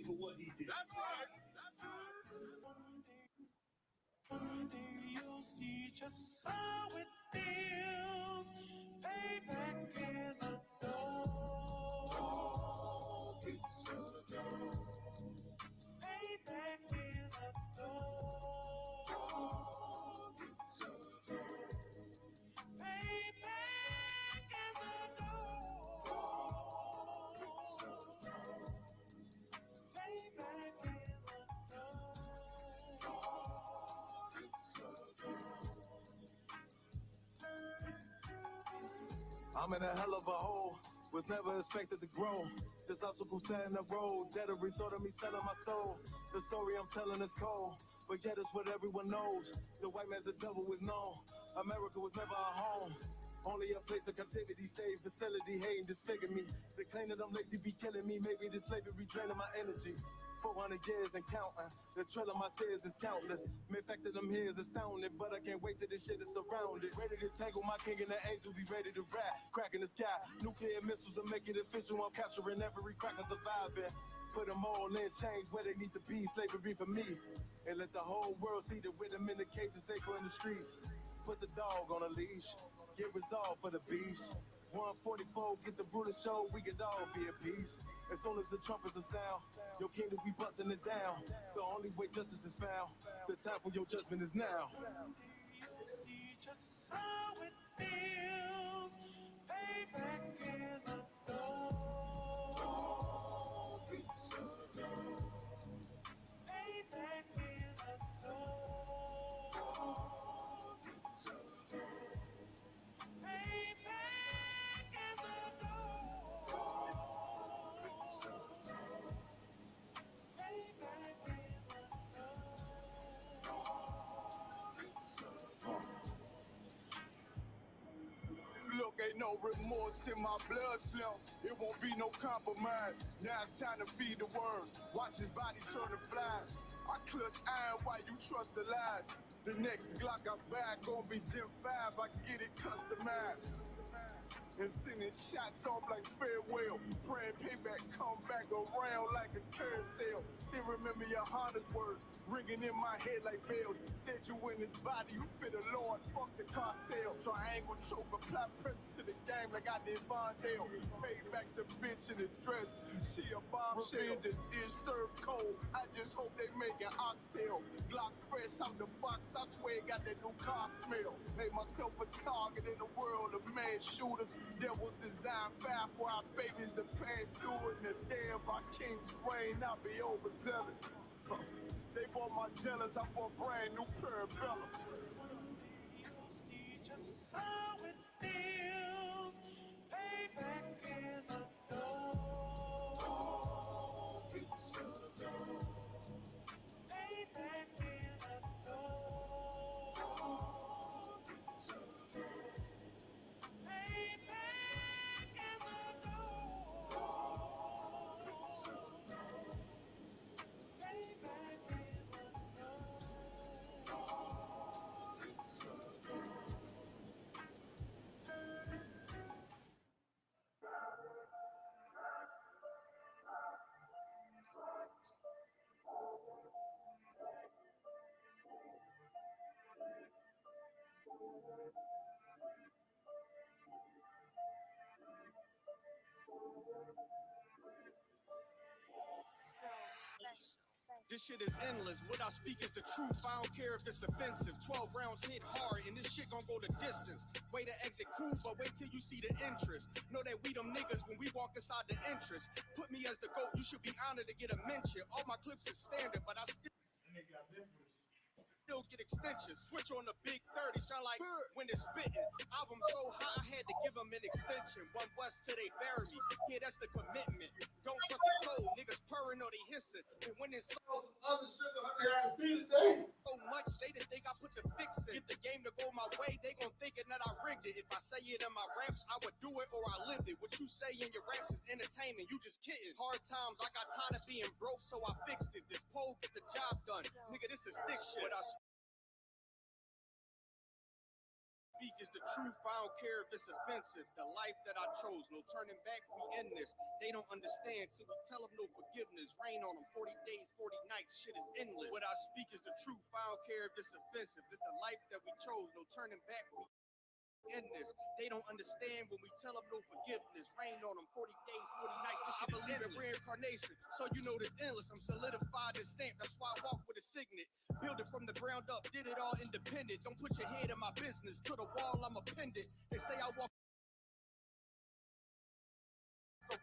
him for what he did. That's right. One day you'll see just how it feels. Payback is a dog. It's a dog. Payback is a dog. It's a dog. Payback is a dog. It's a dog. Payback is a dog. It's a dog. I'm in a hell of a hole. Was never expected to grow. Just obstacle set in the road. That a result of me selling my soul. The story I'm telling is cold, but yet it's what everyone knows. The white man's the devil was known. America was never our home. Only a place of captivity, safe facility, hating, disfigure me. They claim that I'm lazy, be killing me. Maybe this slavery draining my energy. 400 years and counting. The trail of my tears is countless. The fact that I'm here is astounding, but I can't wait till this shit is surrounded. Ready to tangle my king and the angel, be ready to rap. Crack in the sky, nuclear missiles are making it official. I'm capturing every cracker surviving. Put them all in chains where they need to be. Slavery for me. And let the whole world see that with them in the cages, safer in the streets. Put the dog on a leash. Get resolved for the beast. 144, get the brutal show, we could all be at peace. As soon as the trumpets are sound, your kingdom we busting it down. The only way justice is found, the time for your judgment is now. You'll see just how it feels. Payback is a dog. It's a dog. Payback is a dog. It's a dog. Payback is a dog. It's a dog. Payback is a dog. It's a dog. Look, ain't no remorse in my blood slump. It won't be no compromise. Now it's time to feed the worms. Watch his body turn to flies. I clutch iron while you trust the lies. The next Glock I buy gon' be Gen 5. I can get it customized. And sending shots off like farewell. Praying payback come back around like a carousel. Still remember YAHANNA's words ringing in my head like bells. Said you in his body, you fit the Lord, fuck the cocktail. Triangle choke, apply pressure to the game like I did Vondale. Payback's a bitch in his dress. She a bombshell. Revenge is served cold. I just hope they make an oxtail. Glock fresh out the box, I swear it got that new car smell. Made myself a target in the world of man shooters. Devils design fire for our babies to pass through in the day of our king's reign. I'll be overzealous. They bought my jealous, I bought brand new parabellums. You'll see just how it feels. Payback is a dog. It's a dog. Payback is a dog. It's a dog. Payback is a dog. It's a dog. Payback is a dog. It's a dog. This shit is endless. What I speak is the truth. I don't care if it's offensive. 12 rounds hit hard, and this shit gon' go the distance. Way to exit cool, but wait till you see the interest. Know that we them niggas when we walk inside the entrance. Put me as the GOAT, you should be honored to get a mention. All my clips is standard, but I still get extensions. Switch on the big 30, sound like when it's spitting. Album so high, I had to give them an extension. One bust till they bury me. Yeah, that's the commitment. Don't trust the soul, niggas purring or they hissing. And when it's so much, they didn't think I put the fix in. Get the game to go my way, they gon' thinking that I rigged it. If I say it in my raps, I would do it or I lived it. What you say in your raps is entertainment, you just kidding. Hard times, I got tired of being broke, so I fixed it. This pole get the job done. Nigga, this is stick shit. What I speak is the truth. I don't care if it's offensive. The life that I chose, no turning back. We end this. They don't understand till we tell them no forgiveness. Rain on them 40 days, 40 nights. Shit is endless. What I speak is the truth. I don't care if it's offensive. This the life that we chose, no turning back. We end this. They don't understand when we tell them no forgiveness. Rain on them 40 days, 40 nights. This shit I believe in reincarnation, so you know this endless. I'm solidified and stamped. That's why I walk with a signet. Build it from the ground up, did it all independent. Don't put your head in my business. To the wall, I'm appended. They say I walk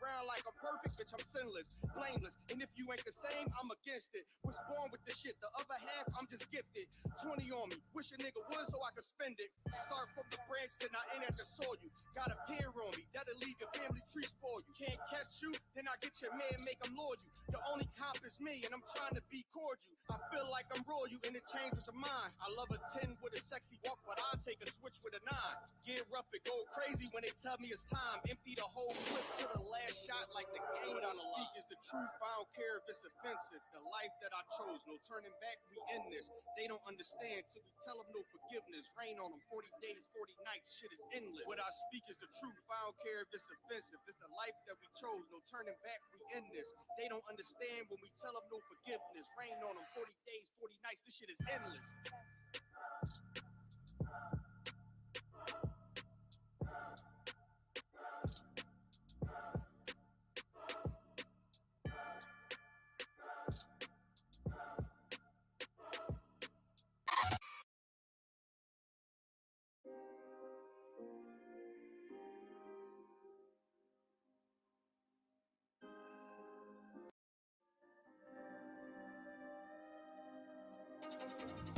around like I'm perfect, bitch, I'm sinless, blameless. And if you ain't the same, I'm against it. Was born with this shit, the other half, I'm just gifted. 20 on me, wish a nigga would so I could spend it. Start from the branch, then I end at the soil. You got a peer on me, that'll leave your family tree spoil you. Can't catch you, then I get your man, make him loyal you. The only comp is me, and I'm trying to be cordial. I feel like I'm royal, and it changes the mind. I love a 10 with a sexy walk, but I take a switch with a 9. Gear up and go crazy when they tell me it's time. Empty the whole clip to the last shot like the game on the speak is the truth. I don't care if it's offensive. The life that I chose, no turning back. We end this. They don't understand till we tell them no forgiveness. Rain on them 40 days, 40 nights. Shit is endless. What I speak is the truth. I don't care if it's offensive. This the life that we chose, no turning back. We end this. They don't understand when we tell them no forgiveness. Rain on them 40 days, 40 nights. This shit is endless.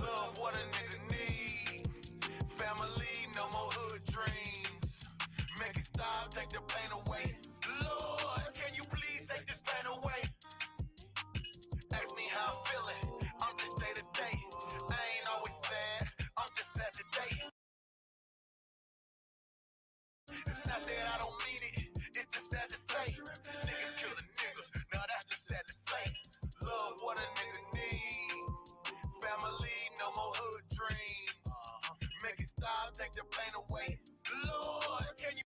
Love what a nigga need. Family, no more hood dreams. Make it stop, take the pain away. Lord, can you please take this pain away? Ask me how I'm feeling. I'm just day to day. I ain't always sad. I'm just sad today. It's not that I don't mean it. It's just sad to say. Niggas killing niggas. Now that's just sad to say. Love what a nigga need. Family, no more hood dreams. Make it stop, take the pain away. Lord, can you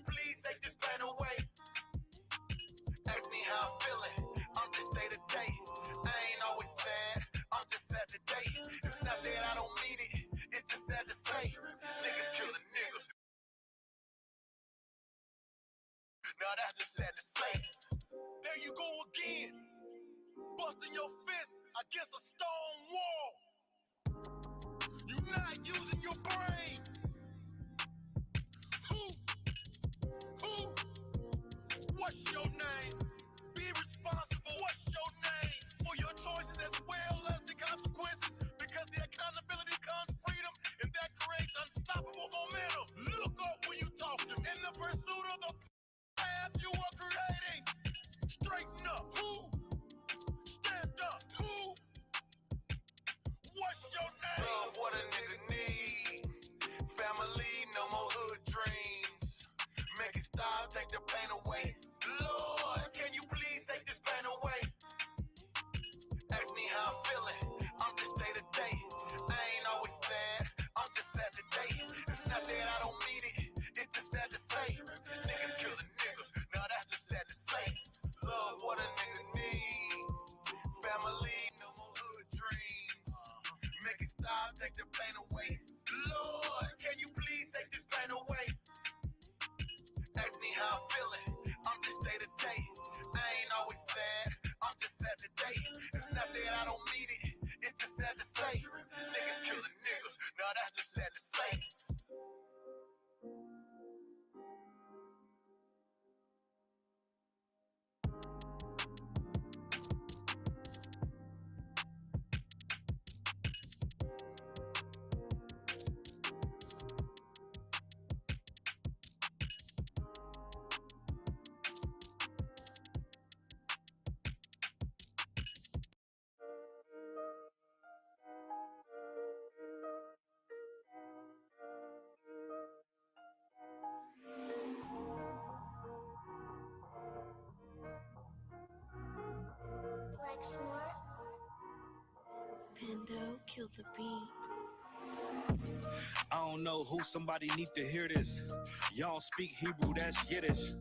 please take this pain away? Ask me how I'm feeling. I'm just day to day. I ain't always sad. I'm just sad today. It's not that I don't mean it. It's just sad to say. Niggas killing niggas. Now that's just sad to say. There you go again. Busting your fist against a stone wall. You not using your brain. Who? What's your name? Be responsible. What's your name? For your choices as well as the consequences. Because the accountability comes freedom, and that creates unstoppable momentum. Look up when you talk to me. In the pursuit of the path you are creating. Straighten up. Who? Stand up. Who? What's your name? Love what a nigga need. Family, no more hood dreams. Make it stop, take the pain away. Lord, can you please take this pain away? Ask me how I'm feeling. I'm just day to day. I ain't always sad. I'm just sad today. It's not that I don't mean it. It's just sad to say. Niggas killing niggas. Now that's just sad to say. Love what a nigga need. Family, no more hood dreams. Make it stop, take the pain away. Lord, can you please take this pain away? Ask me how I'm feeling. I'm just day to day. I ain't always sad. I'm just sad today. It's not that I don't mean it. It's just sad to say. Niggas killing niggas. Now that's just sad to say. Pando, kill the beat. I don't know who, somebody need to hear this. Y'all speak Hebrew, that's Yiddish.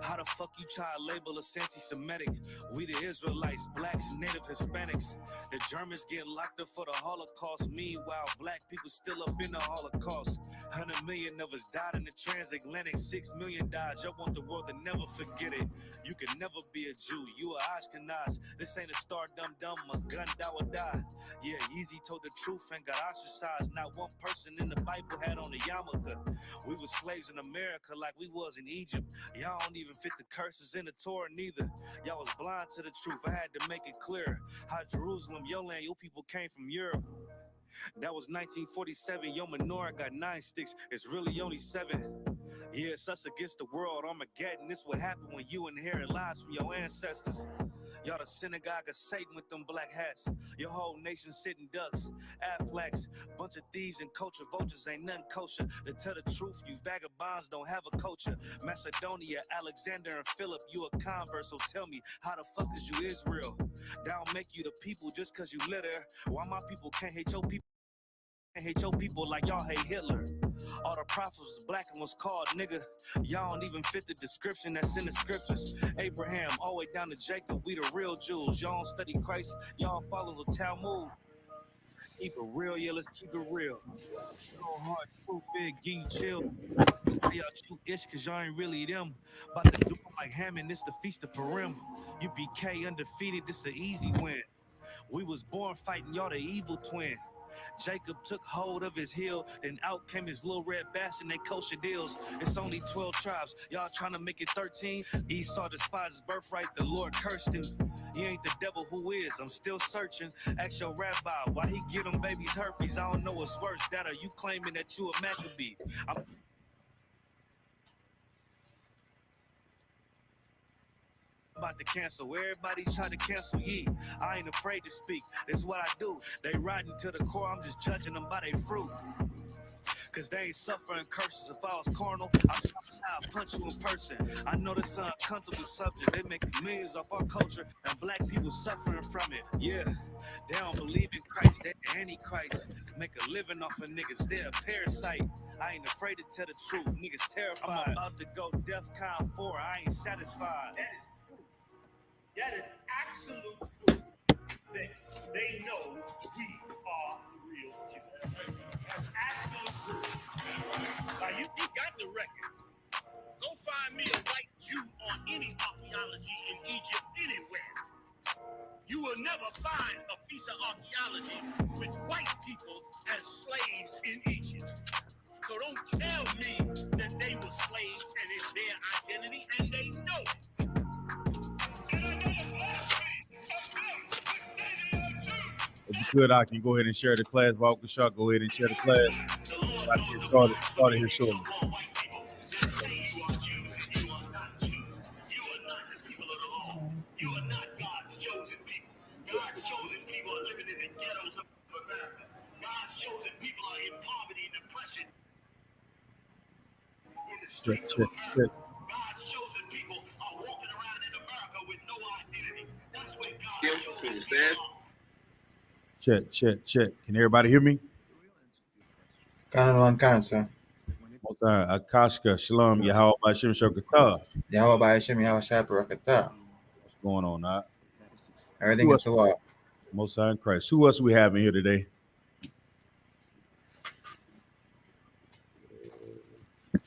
How the fuck you try to label us anti-Semitic? We the Israelites, blacks, native Hispanics. The Germans getting locked up for the Holocaust. Meanwhile, black people still up in the Holocaust. 100 million of us died in the transatlantic. 6 million died. Y'all want the world to never forget it. You can never be a Jew. You a Ashkenaz. This ain't a star dum-dum. A gun that would die. Yeah, Yeezy told the truth and got ostracized. Not one person in the Bible had on a yarmulke. We were slaves in America like we was in Egypt. Y'all don't even fit the curses in the Torah neither. Y'all was blind to the truth. I had to make it clear. How Jerusalem, your land, your people came from Europe. That was 1947. Your menorah got 9 sticks. It's really only 7. Yeah, it's us against the world. Armageddon. This what happened when you inherit lies from your ancestors. Y'all the synagogue of Satan with them black hats. Your whole nation sitting ducks, Aflacs, bunch of thieves and culture vultures ain't nothing kosher. To tell the truth, you vagabonds don't have a culture. Macedonia, Alexander and Philip, you a convert, so tell me, how the fuck is you Israel? That don't make you the people just cause you live there. Why my people can't hate your people? Hate your people like y'all hate Hitler. All the prophets was black and was called nigga. Y'all don't even fit the description that's in the scriptures. Abraham, all the way down to Jacob, we the real Jews. Y'all don't study Christ, y'all follow the Talmud. Keep it real, yeah, let's keep it real. No hard truth, it give you chill. Y'all shoot ish cause y'all ain't really them. About to do it like Hammond, this the feast of Purim. U.P.K undefeated, this an easy win. We was born fighting, y'all the evil twin. Jacob took hold of his heel, then out came his little red bastard, they kosher deals. It's only 12 tribes, y'all trying to make it 13. Esau despised his birthright, the Lord cursed him. He ain't the devil who is, I'm still searching. Ask your rabbi, why he give them babies herpes? I don't know what's worse, that or you claiming that you a Maccabee. I'm about to cancel, everybody try to cancel ye. I ain't afraid to speak, that's what I do. They riding to the core, I'm just judging them by their fruit. Cause they ain't suffering curses. If I was carnal, I'd punch you in person. I know this is an uncomfortable subject. They make millions off our culture and black people suffering from it. Yeah, they don't believe in Christ, they're the Antichrist. Make a living off of niggas, they're a parasite. I ain't afraid to tell the truth, niggas terrified. I'm about to go DEFCON 4, I ain't satisfied. That is absolute proof that they know we are the real Jews. That's absolute proof. Now, you got the records. Go find me a white Jew on any archaeology in Egypt anywhere. You will never find a piece of archaeology with white people as slaves in Egypt. So don't tell me that they were slaves and it's their identity, and they know it. If you could, I can go ahead and share the class. Walker Shaw, go ahead and share the class. I get started here shortly. You are not God's chosen people. God's chosen people are living in the ghettos of America. God's chosen people are in poverty and depression in the streets of America. God's chosen people are walking around in America with no identity. That's what God's chosen people are. Check. Can everybody hear me? Kanan cancer. Akashka, Shalom, Yahweh Shem Shokatah. Yahweh Hashem, Yahweh Shabarakatah. What's going on now? Everything is well. Most High in Christ. Who else we have in here today?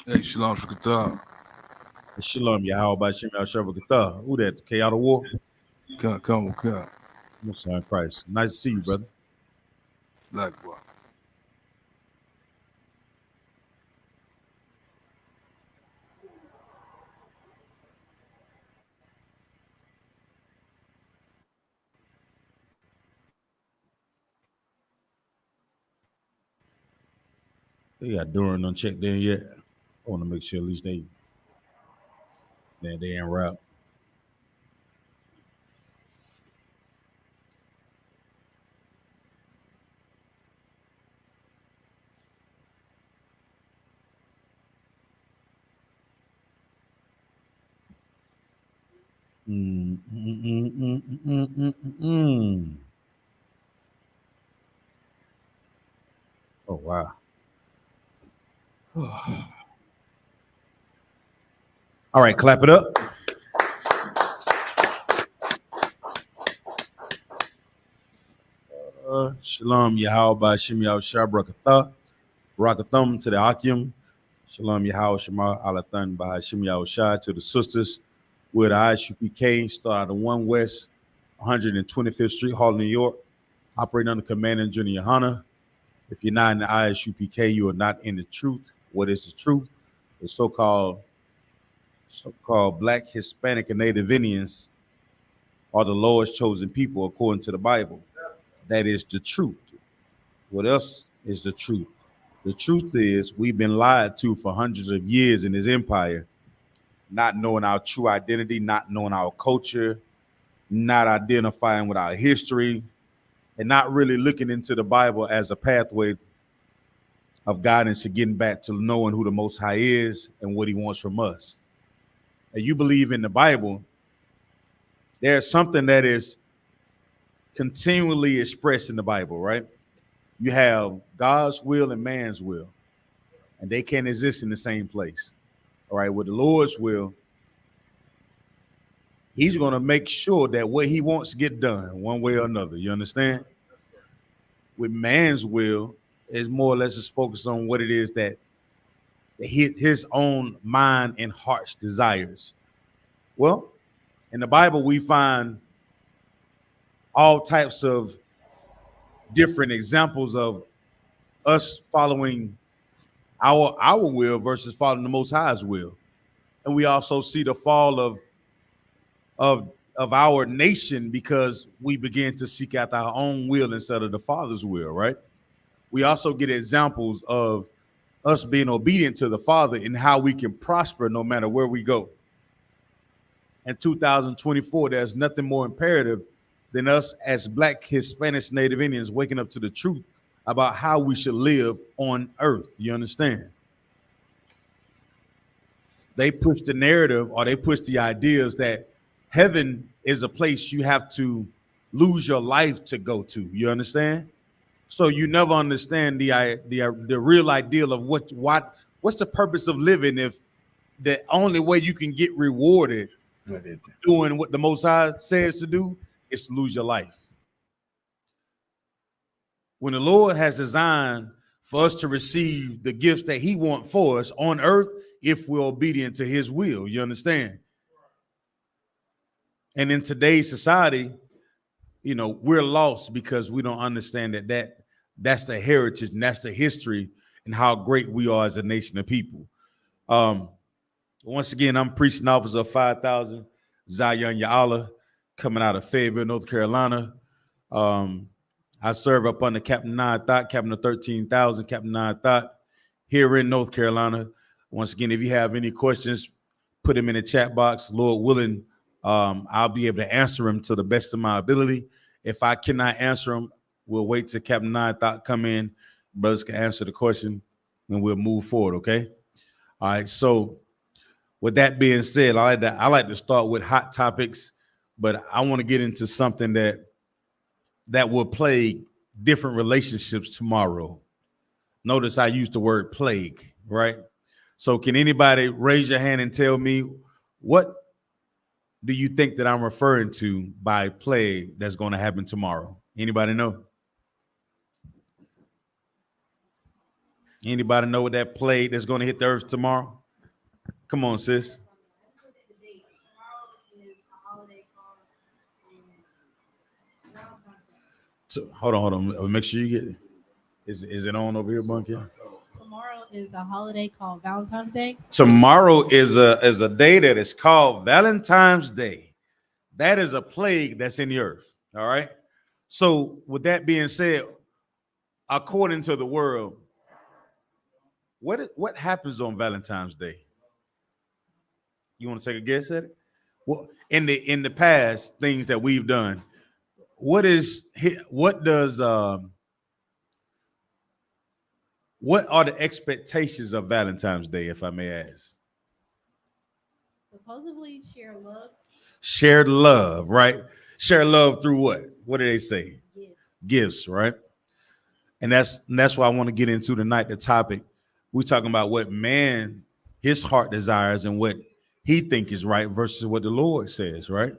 Hey, Shalom Shukatah. Shalom, Yahweh Shem Shokatah. Who that? K out of war? Come. Most High in Christ. Nice to see you, brother. Likewise. They got Duran unchecked in yet. I want to make sure at least they en route. Oh wow. All right, clap it up. Shalom Yahweh Shem Yahushua Barakatah. Barakathum to the Hakim. Shalom Yahweh Shema Alathan Bahashim Yahushua to the sisters with I.S.U.P.K. Start of 1 West 125th Street, Harlem, New York. Operating under command and Junior YAHANNA. If you're not in the I.S.U.P.K, you are not in the truth. What is the truth? The so-called Black, Hispanic, and Native Indians are the Lord's chosen people according to the Bible. That is the truth. What else is the truth? The truth is we've been lied to for hundreds of years in this empire, not knowing our true identity, not knowing our culture, not identifying with our history, and not really looking into the Bible as a pathway of guidance to getting back to knowing who the Most High is and what he wants from us. And you believe in the Bible, there's something that is continually expressed in the Bible, right? You have God's will and man's will, and they can't exist in the same place. All right, with the Lord's will, he's going to make sure that what he wants get done one way or another. You understand? With man's will, is more or less just focused on what it is that his own mind and heart's desires. Well, in the Bible, we find all types of different examples of us following our will versus following the Most High's will. And we also see the fall of our nation because we begin to seek after our own will instead of the Father's will, right? We also get examples of us being obedient to the Father and how we can prosper no matter where we go. In 2024, there's nothing more imperative than us as Black, Hispanic, Native Indians waking up to the truth about how we should live on earth. You understand? They push the narrative, or they push the ideas that heaven is a place you have to lose your life to go to. You understand? So you never understand the real ideal of what's the purpose of living if the only way you can get rewarded doing what the Most High says to do is to lose your life. When the Lord has designed for us to receive the gifts that he wants for us on earth, if we're obedient to his will, you understand? And in today's society, you know, we're lost because we don't understand that's the heritage and that's the history and how great we are as a nation of people. Once again, I'm preaching officer of 5,000, Zion Ya'Allah, coming out of Fayetteville, North Carolina. I serve up under Captain 9 Thought, Captain of 13,000, Captain 9 Thought, here in North Carolina. Once again, if you have any questions, put them in the chat box. Lord willing, I'll be able to answer them to the best of my ability. If I cannot answer them, we'll wait till Captain 9 Thought come in. Brothers can answer the question, and we'll move forward, okay? All right, so with that being said, I like to start with hot topics, but I want to get into something that will plague different relationships tomorrow. Notice I used the word plague, right? So can anybody raise your hand and tell me what do you think that I'm referring to by plague that's going to happen tomorrow? Anybody know? Anybody know what that plague that's going to hit the earth tomorrow? Come on, sis. So, hold on. Make sure you get it. Is it on over here, Bunky? Tomorrow is a holiday called Valentine's Day. Tomorrow is a day that is called Valentine's Day. That is a plague that's in the earth. All right. So with that being said, according to the world, what happens on Valentine's Day? You want to take a guess at it? Well, in the past, things that we've done, what are the expectations of Valentine's Day, if I may ask? Supposedly share love. Shared love, right? Share love through what? What do they say? Gifts, right? And that's why I want to get into tonight the topic We're talking about what man, his heart desires and what he think is right versus what the Lord says, right?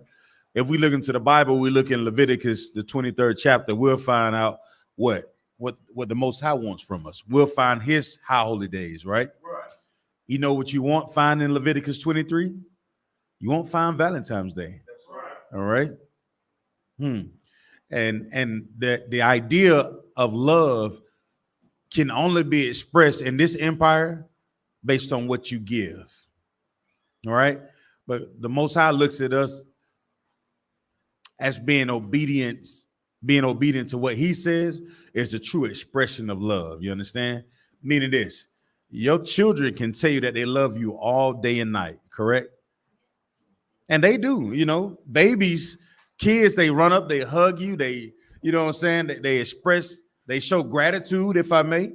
If we look into the Bible, we look in Leviticus, the 23rd chapter, we'll find out what the Most High wants from us. We'll find his high holy days, right? You know what you won't find in Leviticus 23? You won't find Valentine's Day. That's right. All right. And the idea of love can only be expressed in this empire based on what you give. All right. But the Most High looks at us as being obedient to what he says is the true expression of love. You understand? Meaning this, your children can tell you that they love you all day and night, correct? And they do, you know, babies, kids, they run up, they hug you, they, you know what I'm saying? They express, they show gratitude, if I may. Right.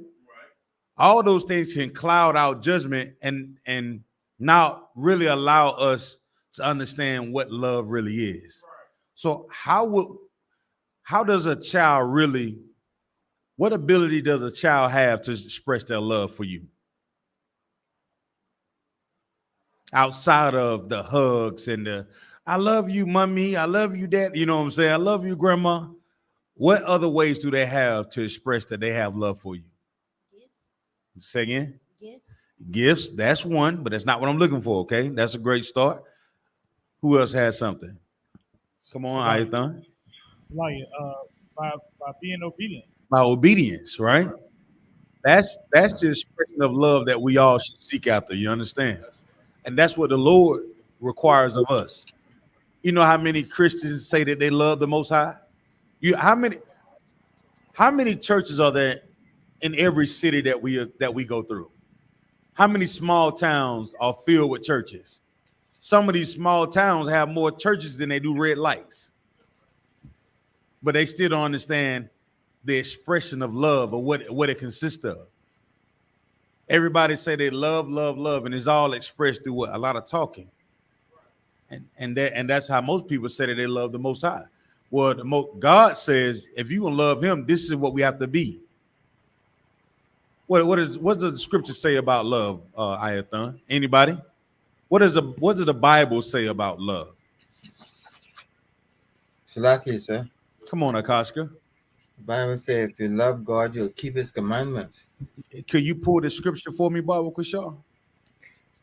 All those things can cloud out judgment and not really allow us to understand what love really is. Right. So how does a child really, what ability does a child have to express their love for you? Outside of the hugs and the, I love you, mommy, I love you, dad, you know what I'm saying? I love you, grandma. What other ways do they have to express that they have love for you? Gifts. Say again? Gifts, that's one, but that's not what I'm looking for, okay? That's a great start. Who else has something? Come on, Ayathan. By being obedient. By obedience, right? That's the expression of love that we all should seek after, you understand? And that's what the Lord requires of us. You know how many Christians say that they love the Most High? How many churches are there in every city that we go through? How many small towns are filled with churches? Some of these small towns have more churches than they do red lights. But they still don't understand the expression of love or what it consists of. Everybody say they love, and it's all expressed through what? A lot of talking. And that's how most people say that they love the Most High. Well, God says, if you gonna love him, this is what we have to be. What does the scripture say about love, Ayathan? Anybody? What does the Bible say about love? Shalaki, sir. Come on, Akashka. The Bible says, if you love God, you'll keep his commandments. Could you pull the scripture for me, Baba Kushaw?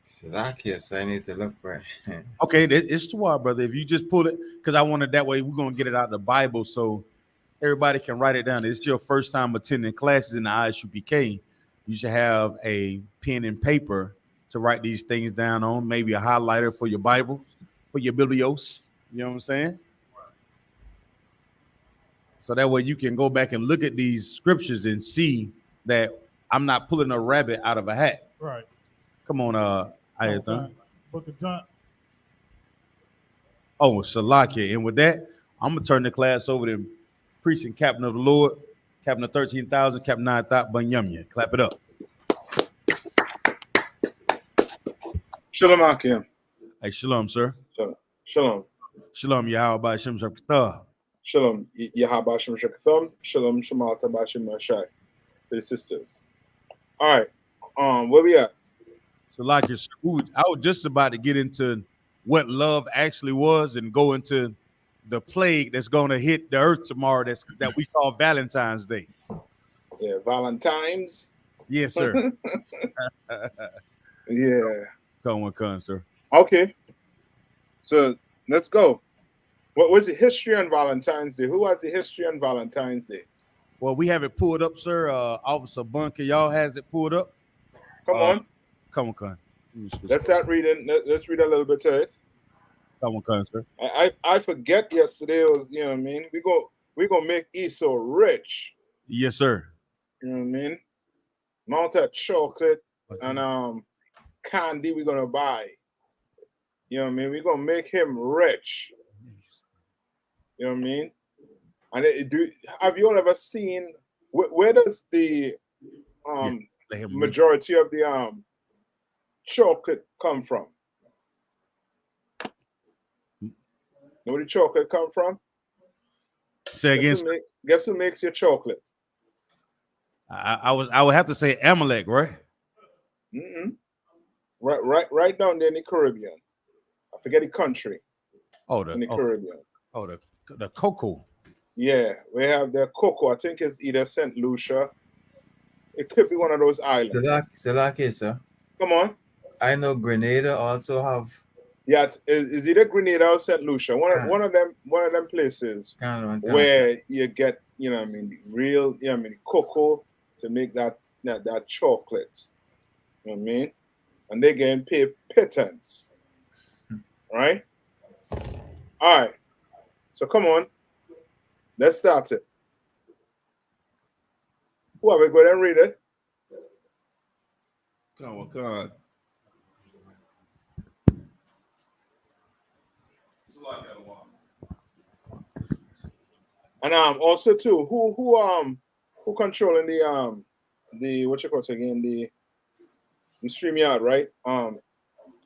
Shalaki, sir. I need to look for it. Okay, it's too hard, brother. If you just pull it, because I wanted that way, we're going to get it out of the Bible so everybody can write it down. It's your first time attending classes in the I.S.U.P.K. You should have a pen and paper to write these things down on, maybe a highlighter for your Bibles, for your biblios. You know what I'm saying? So that way you can go back and look at these scriptures and see that I'm not pulling a rabbit out of a hat. Right. Come on, Ayathan. Book of John. Oh, Salakia. And with that, I'm going to turn the class over to priest and captain of the Lord, captain of 13,000, captain 9,000, Banyamya. Clap it up. Shalom, Akim. Hey, shalom, sir. Shalom. Shalom, Yahweh Hashem Shakatah. Shalom, Yahweh Hashem Shakatham. Shalom, Shemata Bashim Mashai. To the sisters. All right. Where we at? So, like, I was just about to get into what love actually was and go into the plague that's going to hit the earth tomorrow that we call Valentine's Day. Yeah, Valentine's. Yes, sir. Yeah. Come, sir. Okay. So let's go. What was the history on Valentine's Day? Who has the history on Valentine's Day? Well, we have it pulled up, sir. Officer Bunker, y'all has it pulled up. Come on. Come on. Let's start reading. Let's read a little bit to it. Come on, sir. I forget yesterday was, you know what I mean? We gonna make Esau rich. Yes, sir. You know what I mean? Amount of chocolate and candy we're gonna buy. You know what I mean? We're gonna make him rich. You know what I mean? And have you all ever seen where does the majority of the chocolate come from? Where did chocolate come from? Say again. Guess who makes your chocolate? I would have to say Amalek, right? Right down there in the Caribbean. I forget the country. Oh, in the Caribbean. Oh, the cocoa. Yeah, we have the cocoa. I think it's either St. Lucia. It could be one of those islands. Salaki, sir. Come on. I know Grenada also have. Yeah, is either Grenada or St. Lucia. One of them places where you get, you know what I mean, the real, you know what I mean, cocoa to make that chocolate. You know what I mean? And they getting paid pittance. Right? All right. So come on. Let's start it. Whoever, go ahead and read it. Come on. And also too, who controlling the what you call it again, the StreamYard, right?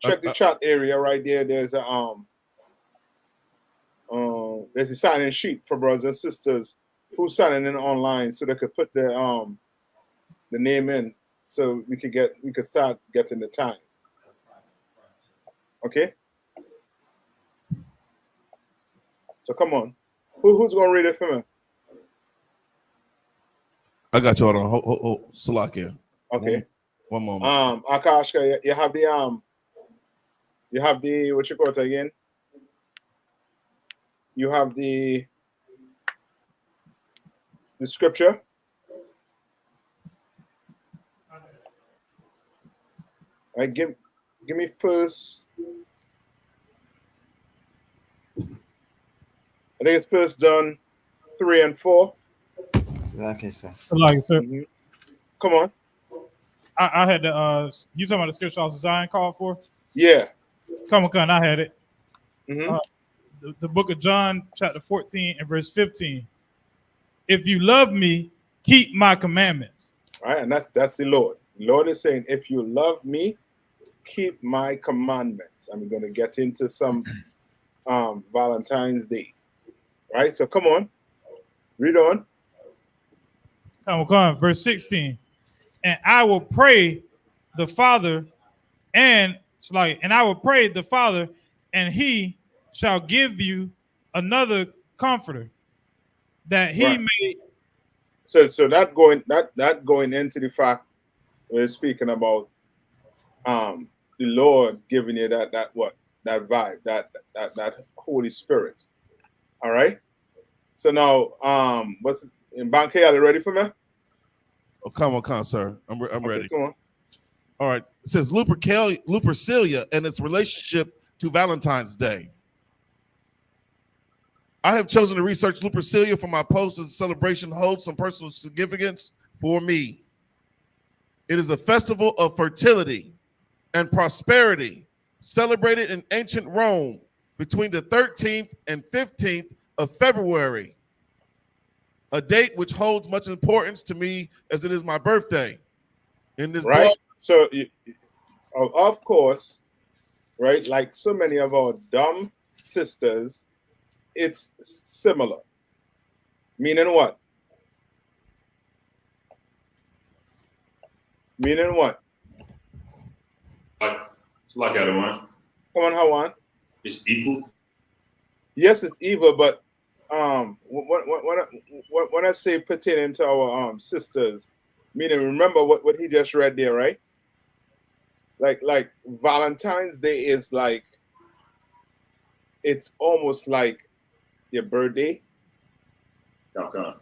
Check the chat area right there. There's a there's a sign-in sheet for brothers and sisters who's signing in online, so they could put the name in, so we could start getting the time. Okay. So come on, who's gonna read it for me? I got you on Salakia. Okay. One moment. Akashka, you have the what you call it again? You have the scripture. All right, give me first. I think it's First John 3 and 4. Okay, sir. Like, sir. Mm-hmm. Come on. I had the you talking about the scripture also Zion called for? Yeah. Come on, I had it. Mm-hmm. The book of John, chapter 14 and verse 15. If you love me, keep my commandments. All right, and that's the Lord. The Lord is saying, if you love me, keep my commandments. I'm going to get into some Valentine's Day. Right? So come on. Read on. Come on, verse 16. And I will pray the Father, and I will pray the Father, and he shall give you another comforter, that he may. So that going into the fact we're speaking about the Lord giving you that vibe, that Holy Spirit. All right. So now what's in Banke, are you ready for me? Oh, come on, sir. I'm ready. Come on. All right. It says Lupercalia and its relationship to Valentine's Day. I have chosen to research Lupercalia for my post as a celebration holds some personal significance for me. It is a festival of fertility and prosperity celebrated in ancient Rome between the 13th and 15th of February, a date which holds much importance to me as it is my birthday. In this right, blog, so of course, right, like so many of our dumb sisters, it's similar. Meaning what? Meaning what? It's like I don't want. Come on, Hawan. It's equal. Yes, it's evil, but when I say pertaining to our sisters, meaning remember what he just read there, right? Like Valentine's Day is like, it's almost like your birthday. Okay.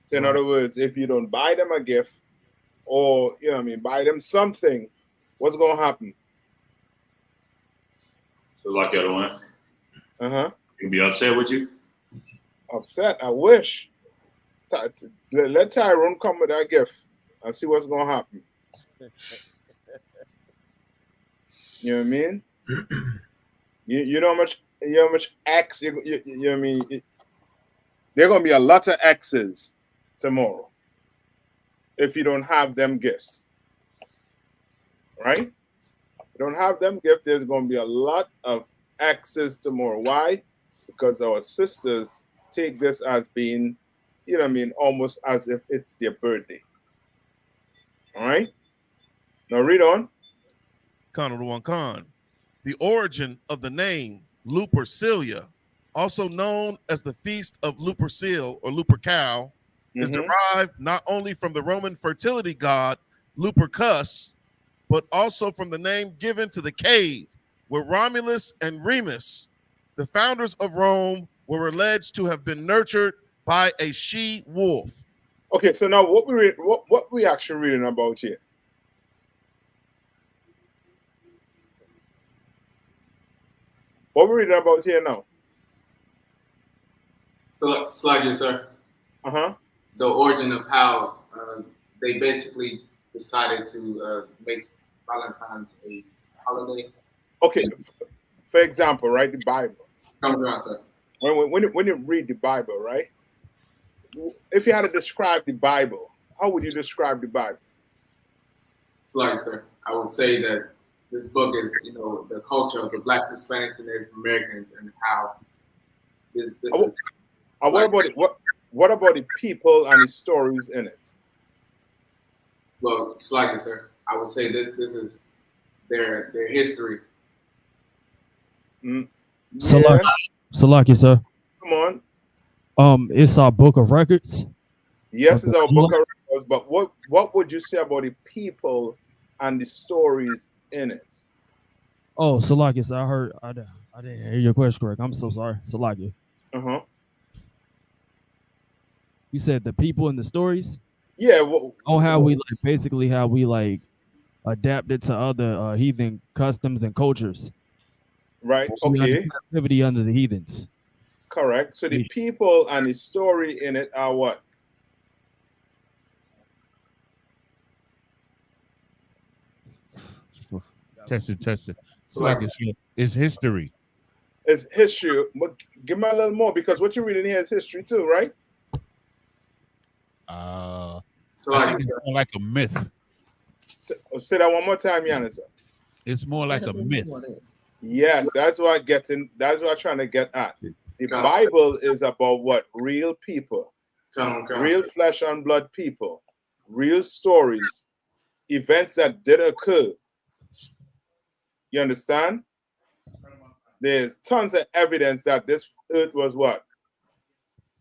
So in other words, if you don't buy them a gift, or you know what I mean, buy them something, what's gonna happen? So like I don't want. You be upset with you? Upset? I wish. Let Tyrone come with that gift and see what's gonna happen. You know what I mean? you know how much X you know what I mean? There are gonna be a lot of X's tomorrow if you don't have them gifts. Right? If you don't have them gifts, there's gonna be a lot of X's tomorrow. Why? Because our sisters take this as being, you know what I mean, almost as if it's their birthday. All right? Now read on. Con of the one con. The origin of the name Lupercalia, also known as the Feast of Lupercal or Lupercal, is derived not only from the Roman fertility god Lupercus, but also from the name given to the cave where Romulus and Remus, the founders of Rome, were alleged to have been nurtured by a she-wolf. Okay, so now what we actually reading about here? What we're reading about here now? So, slide you, sir. The origin of how they basically decided to make Valentine's a holiday. Okay, for example, right, the Bible. Come around, sir. When you read the Bible, right? If you had to describe the Bible, how would you describe the Bible? Slide you, sir. I would say that this book is, the culture of the Blacks, Hispanics, and Native Americans, and how this is. What about the people and the stories in it? Well, slightly, sir. I would say that this is their history. Salaki, sir. Come on. It's our book of records. Yes, it's our book of records, but what would you say about the people and the stories in it? Oh, Salaki, sir. I didn't hear your question correct. I'm so sorry. Salaki. You said the people and the stories? Yeah. How we adapted to other heathen customs and cultures. Right. Okay. Activity under the heathens. Correct. So the people and the story in it are what? Test it. So it's history. It's history. But give me a little more, because what you're reading here is history too, right? I think it's more like a myth. Say that one more time, Yana. It's more like a myth. Yes, that's what I'm trying to get at. The Bible is about what? Real people. Real flesh and blood people. Real stories. Events that did occur. You understand? There's tons of evidence that this earth was what?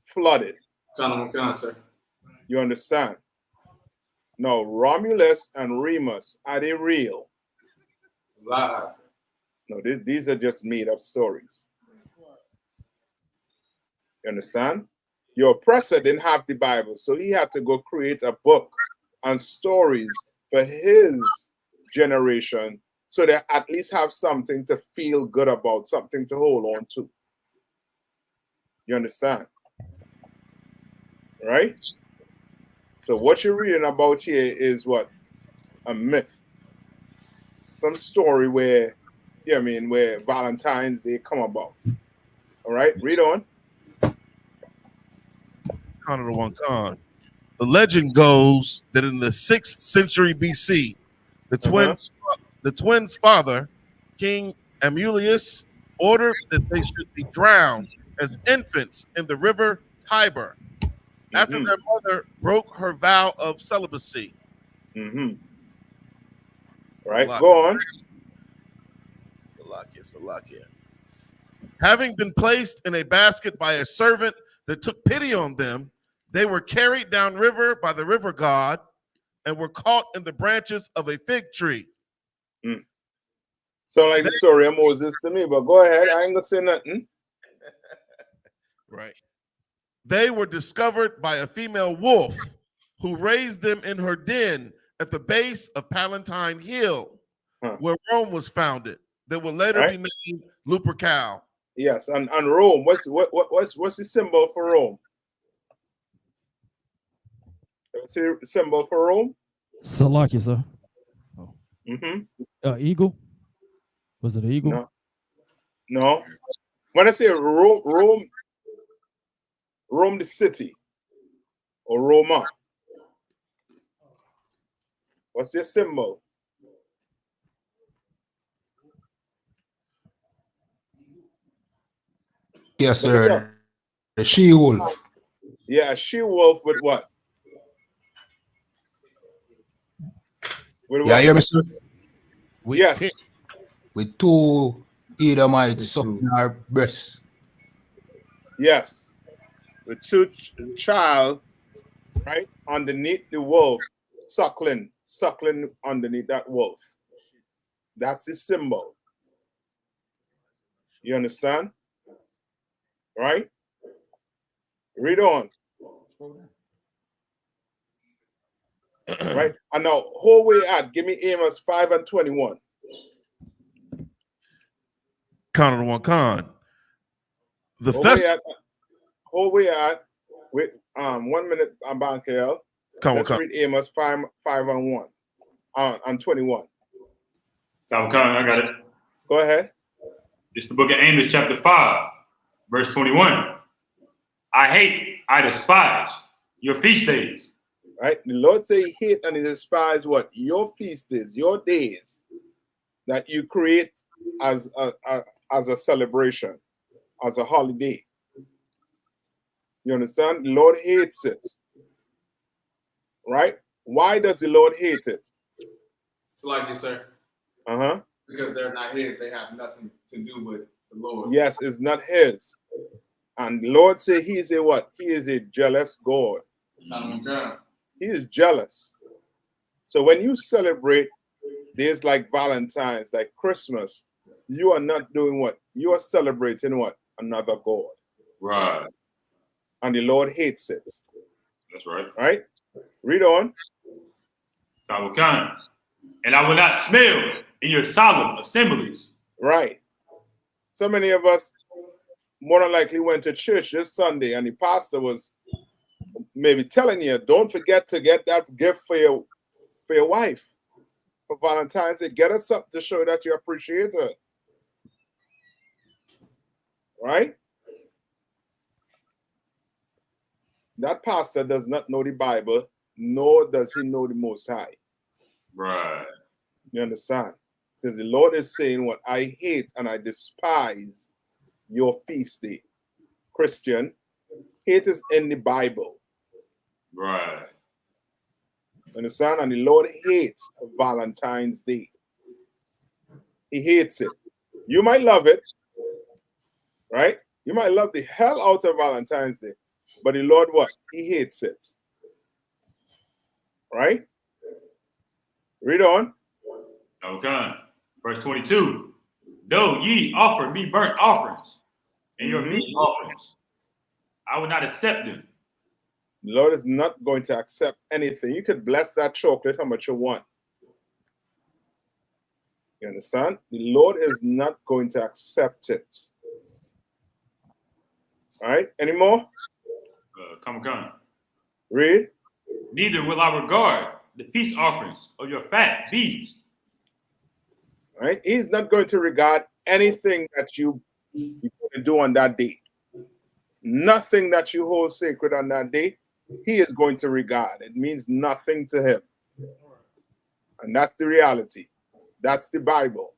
Flooded. Sir. You understand? No, Romulus and Remus, are they real? Live. No, these are just made up stories. You understand? Your oppressor didn't have the Bible, so he had to go create a book and stories for his generation, so they at least have something to feel good about, something to hold on to. You understand? Right? So what you're reading about here is what? A myth. Some story where, where Valentine's Day come about. All right, read on. Con of the one con. The legend goes that in the 6th century BC, the twins' father, King Amulius, ordered that they should be drowned as infants in the river Tiber after their mother broke her vow of celibacy. Right, go on. Salakia. Having been placed in a basket by a servant that took pity on them, they were carried downriver by the river god and were caught in the branches of a fig tree. Sound like the story of Moses to me, but go ahead. I ain't gonna say nothing. Right. They were discovered by a female wolf who raised them in her den at the base of Palatine Hill, where Rome was founded. They will later be named Lupercal. Yes, and Rome. What's the symbol for Rome? What's the symbol for Rome? Salaki, sir. Eagle. Was it an eagle? No. When I say Rome, the city, or Roma. What's your symbol? Yes, sir. The she-wolf. Yeah, a she-wolf with what? Yeah, hear me, sir? Yes. With two Edomites sucking our breasts. Yes. With two child, right, underneath the wolf, suckling underneath that wolf. That's the symbol. You understand? Right? Read on. Right? And now, whole way at, give me Amos 5 and 21. Con of the one con. The Whole way at, with 1 minute, Bankel. Let's read Amos 5 and 1 and 21. Con, I got it. Go ahead. It's the book of Amos, chapter 5, verse 21. I despise your feast days. Right? The Lord say he hate and he despise what? Your feast days, your days that you create as a celebration, as a holiday. You understand? The Lord hates it. Right? Why does the Lord hate it? It's like you, sir. Uh-huh. Because they're not his, they have nothing to do with the Lord. Yes, it's not his. And the Lord say he is a what? He is a jealous God. He is jealous. So when you celebrate days like Valentine's, like Christmas, you are not doing what? You are celebrating what? Another God. Right. And the Lord hates it. That's right. Right? Read on. And I will not smell in your solemn assemblies. Right. So many of us more than likely went to church this Sunday and the pastor was maybe telling you, don't forget to get that gift for your wife. For Valentine's Day, get us something to show that you appreciate her. Right? That pastor does not know the Bible, nor does he know the Most High. Right. You understand? Because the Lord is saying what? I hate and I despise your feast day. Christian, hate is in the Bible. Right. Understand? And the Lord hates Valentine's Day. He hates it. You might love it, right? You might love the hell out of Valentine's Day, but the Lord what? He hates it. Right? Read on. Okay. Verse 22. Though ye offer me burnt offerings and your meat offerings, I will not accept them. The Lord is not going to accept anything. You could bless that chocolate how much you want. You understand? The Lord is not going to accept it. All right? Any more? Come. Read. Neither will I regard the peace offerings of your fat beasts. All right? He's not going to regard anything that you're going to do on that day. Nothing that you hold sacred on that day, he is going to regard. It means nothing to him. And that's the reality. That's the Bible.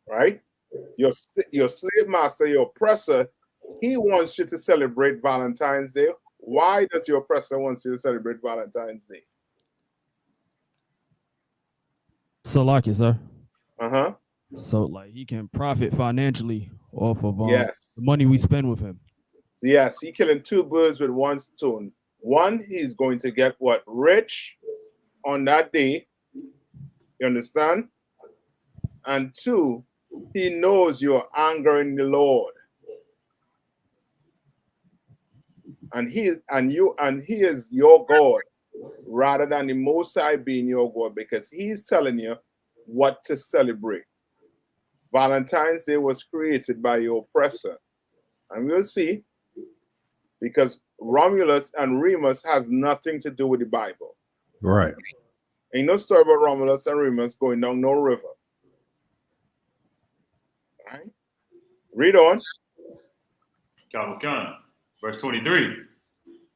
Right? Your slave master, your oppressor, he wants you to celebrate Valentine's Day. Why does your oppressor want you to celebrate Valentine's Day? So like it, sir. Uh-huh. So like he can profit financially off of yes. the money we spend with him. Yes, he killing two birds with one stone. One, he's going to get what? Rich on that day. You understand? And two, he knows you're angering the Lord. And he is your God rather than the Most High being your God, because he's telling you what to celebrate. Valentine's Day was created by your oppressor. And we'll see, because Romulus and Remus has nothing to do with the Bible. Right. Ain't no story about Romulus and Remus going down no river. All right? Read on. Verse 23.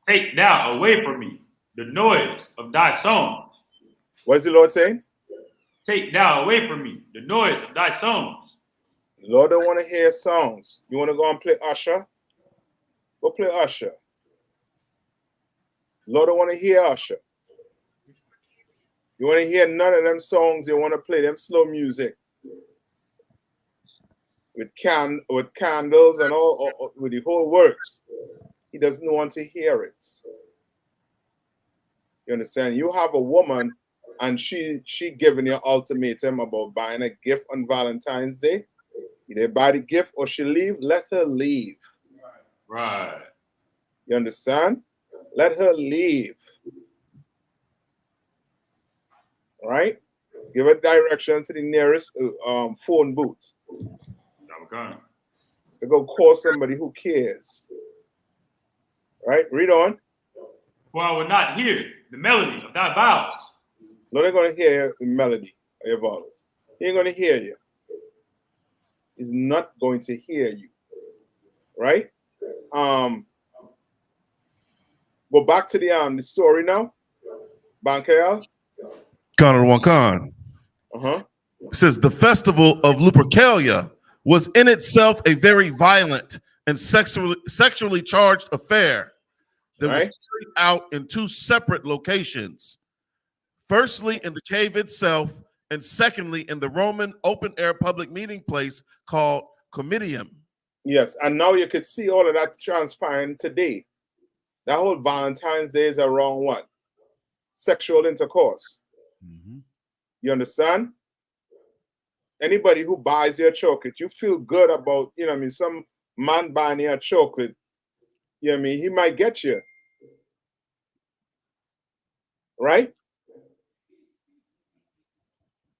Take thou away from me the noise of thy songs. What's the Lord saying? Take thou away from me the noise of thy songs. The Lord don't want to hear songs. You want to go and play Usher? Go play Usher. The Lord don't want to hear Usher. You want to hear none of them songs. You want to play them slow music with candles and all with the whole works. He doesn't want to hear it. You understand? You have a woman and she giving you ultimatum about buying a gift on Valentine's Day. Either buy the gift or she leave. Let her leave. Right. You understand? Let her leave. Right? Give her directions to the nearest phone booth. Okay. To go call somebody who cares. Right? Read on. For I will not hear the melody of thy vows. No, they're going to hear the melody of your vows. He ain't going to hear you. He's not going to hear you. Right? Go back to the story now. Bankel. Connor Wankan. Uh-huh. It says the festival of Lupercalia was in itself a very violent and sexually charged affair that was carried out in two separate locations. Firstly, in the cave itself, and secondly, in the Roman open-air public meeting place called Comitium. Yes, and now you could see all of that transpiring today. That whole Valentine's Day is around what? Sexual intercourse. You understand? Anybody who buys your chocolate, you feel good about, you know what I mean, some man buying your chocolate, you know what I mean, he might get you. Right?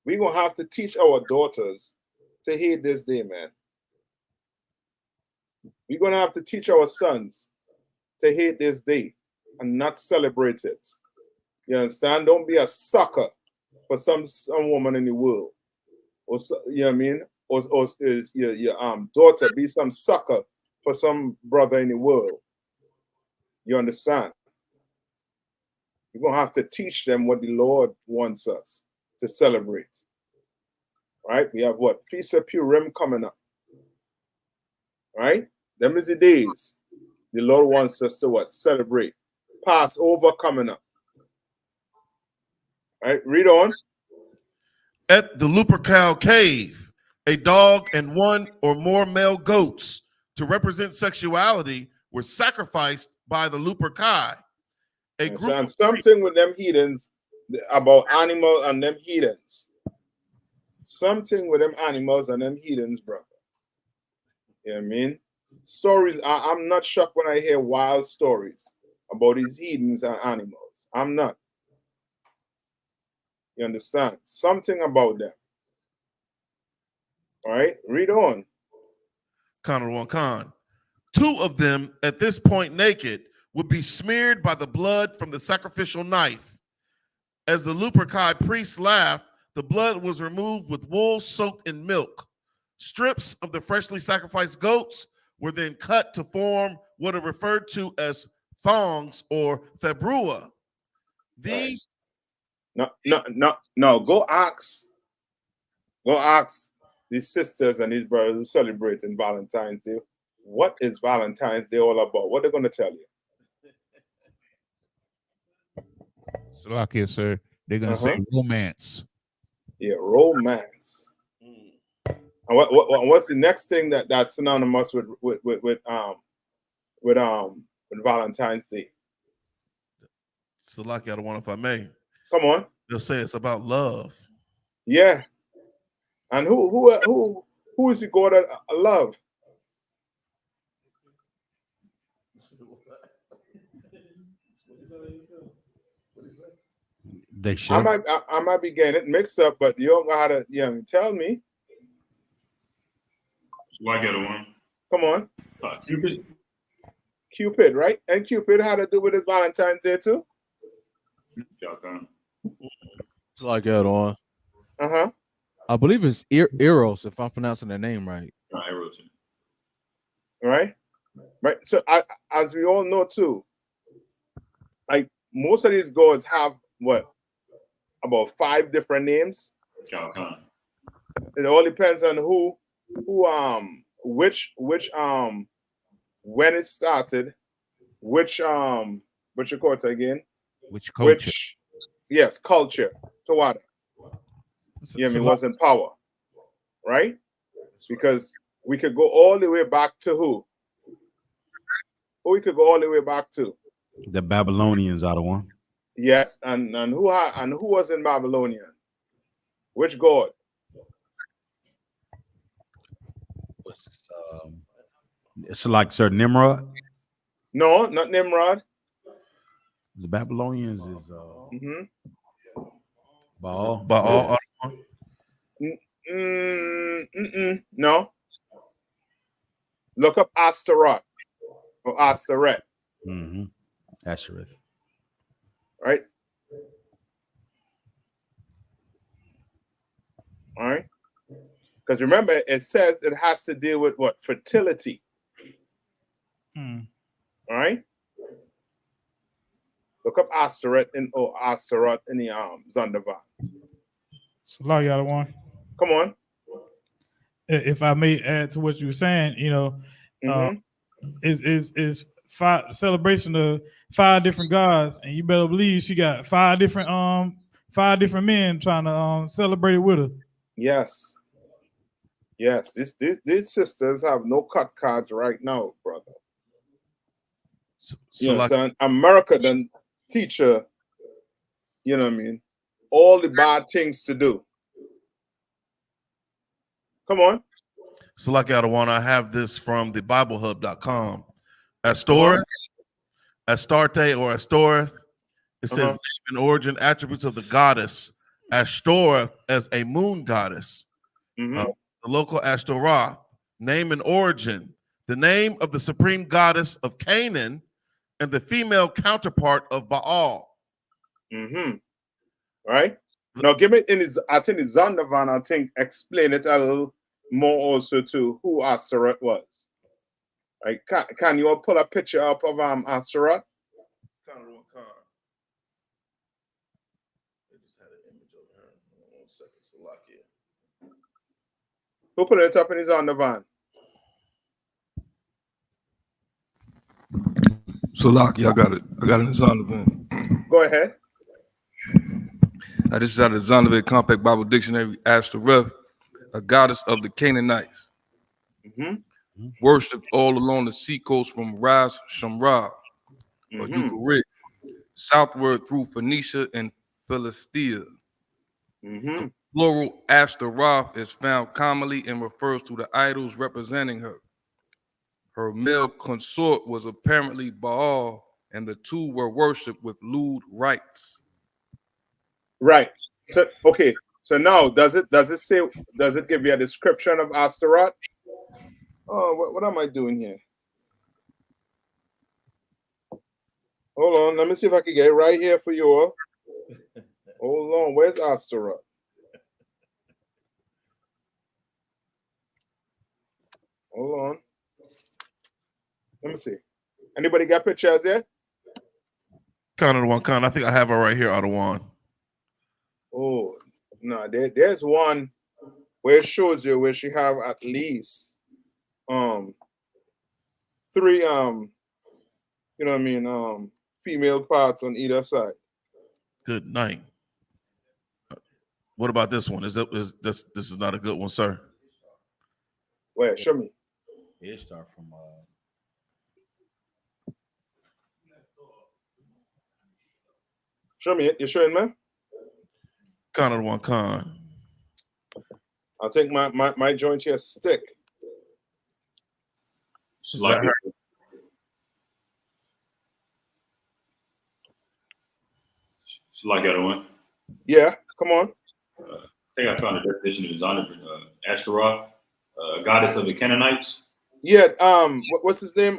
We're going to have to teach our daughters to hate this day, man. We're going to have to teach our sons to hate this day and not celebrate it. You understand? Don't be a sucker for some woman in the world. Or, you know what I mean? Or your daughter be some sucker for some brother in the world. You understand? You're going to have to teach them what the Lord wants us to celebrate. Right? We have what? Feast of Purim coming up. Right? Them is the days the Lord wants us to what? Celebrate. Passover coming up. Right? Read on. At the Lupercal cave, a dog and one or more male goats to represent sexuality were sacrificed by the Luperci. And something with them heathens about animal and them heathens. Something with them animals and them heathens, brother. You know what I mean? Stories, I'm not shocked when I hear wild stories about these heathens and animals. I'm not. You understand? Something about them. All right, read on. Connor Wankan. Two of them at this point naked would be smeared by the blood from the sacrificial knife. As the Luperci priests laughed, the blood was removed with wool soaked in milk. Strips of the freshly sacrificed goats were then cut to form what are referred to as thongs or februa. These No. Go ask these sisters and these brothers who celebrating Valentine's Day. What is Valentine's Day all about? What they're going to tell you? Salakia, sir. They're going to say romance. Yeah, romance. And what's the next thing that's synonymous with Valentine's Day? Salakia, I don't want if I may. Come on. They'll say it's about love. Yeah. And who is the God of love? They should. I might be getting it mixed up, but you don't gotta tell me. So I get a one. Come on. Cupid. Cupid, right? And Cupid had to do with his Valentine's Day too. So I get on. Uh-huh. I believe it's Eros, if I'm pronouncing their name right. Eros. Right? So as we all know too, like most of these gods have what? About 5 different names. It all depends on which when it started, which you call it again? Which culture? Yes, culture. Tawada. Yeah, I mean, was in power, right? Because we could go all the way back to who? Who we could go all the way back to? The Babylonians are the one. Yes, and who was in Babylonian? Which god? It's like Sir Nimrod. No, not Nimrod. The Babylonians is Baal. Baal. No. Look up Astaroth or Astaret. Ashereth. Right? All right. Because remember, it says it has to deal with what? Fertility. All right. Look up Astaroth in the Zondervan. Salah, y'all one. Come on. If I may add to what you were saying, you know, is five celebration of 5 different gods, and you better believe she got 5 different men trying to celebrate it with her. Yes. Yes. These sisters have no cut cards right now, brother. So like, son, America done teach her, you know what I mean, all the bad things to do. Come on. So like Adawan, I have this from the BibleHub.com. Astarte or Astoreth. It says name and origin attributes of the goddess Ashtoreth as a moon goddess. The local Ashtaroth, name and origin, the name of the supreme goddess of Canaan and the female counterpart of Baal. Right? Now give me I think it's Zondervan, explain it a little more also to who Astaroth was. Right? Can you all pull a picture up of Astaroth? Who put it up in his Zondervan? Salaki, I got it. I got it in Zondervan. Go ahead. This is out of the Zondervan Compact Bible Dictionary. Ashtoreth, a goddess of the Canaanites, worshipped all along the seacoast from Ras Shamra, or Ugarit, southward through Phoenicia and Philistia. The plural Ashtaroth is found commonly and refers to the idols representing her. Her male consort was apparently Baal, and the two were worshipped with lewd rites. Right. So okay. So now does it give you a description of Astaroth? Oh, what am I doing here? Hold on, let me see if I can get it right here for you all. Hold on, where's Astaroth? Hold on. Let me see. Anybody got pictures yet? I think I have her right here, Adawan. Oh, no, there's one where it shows you where she have at least 3 you know what I mean, female parts on either side. Good night. What about this one? This is not a good one, sir? Where? Show me. Ishtar from Show me it. You showing me? Con. I'll take my joint here stick. Like that one. Yeah, come on. I think I found a definition of Zondervan. Ashtaroth, goddess of the Canaanites. Yeah. What's his name?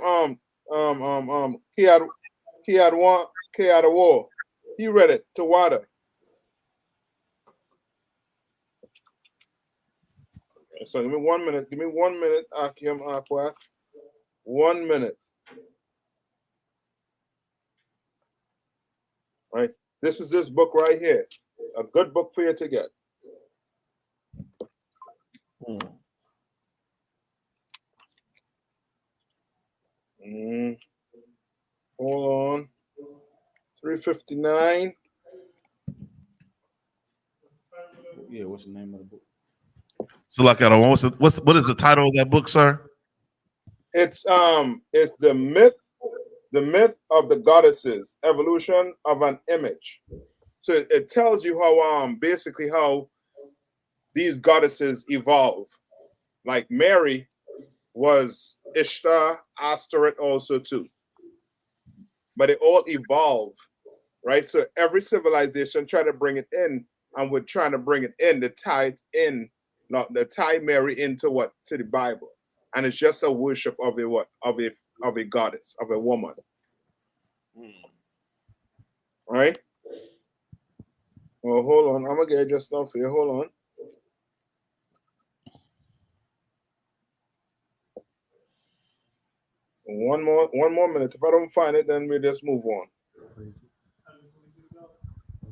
Kiad War. He read it. Tawada. So give me 1 minute. Give me 1 minute, Akim Aquath. 1 minute. Right. This is this book right here. A good book for you to get. Hold on. 359. What's the name of the book? So like, what is the title of that book, sir? It's the myth of the goddesses, evolution of an image. So it tells you how basically how these goddesses evolve. Like Mary was Ishtar, Astoret also too. But they all evolve, right? So every civilization try to bring it in, and we're trying to bring it in, the tie Mary into what? To the Bible. And it's just a worship of a what? Of a goddess, of a woman. Right? Well, hold on. I'm gonna get just stuff here. Hold on. One more minute. If I don't find it, then we just move on. What's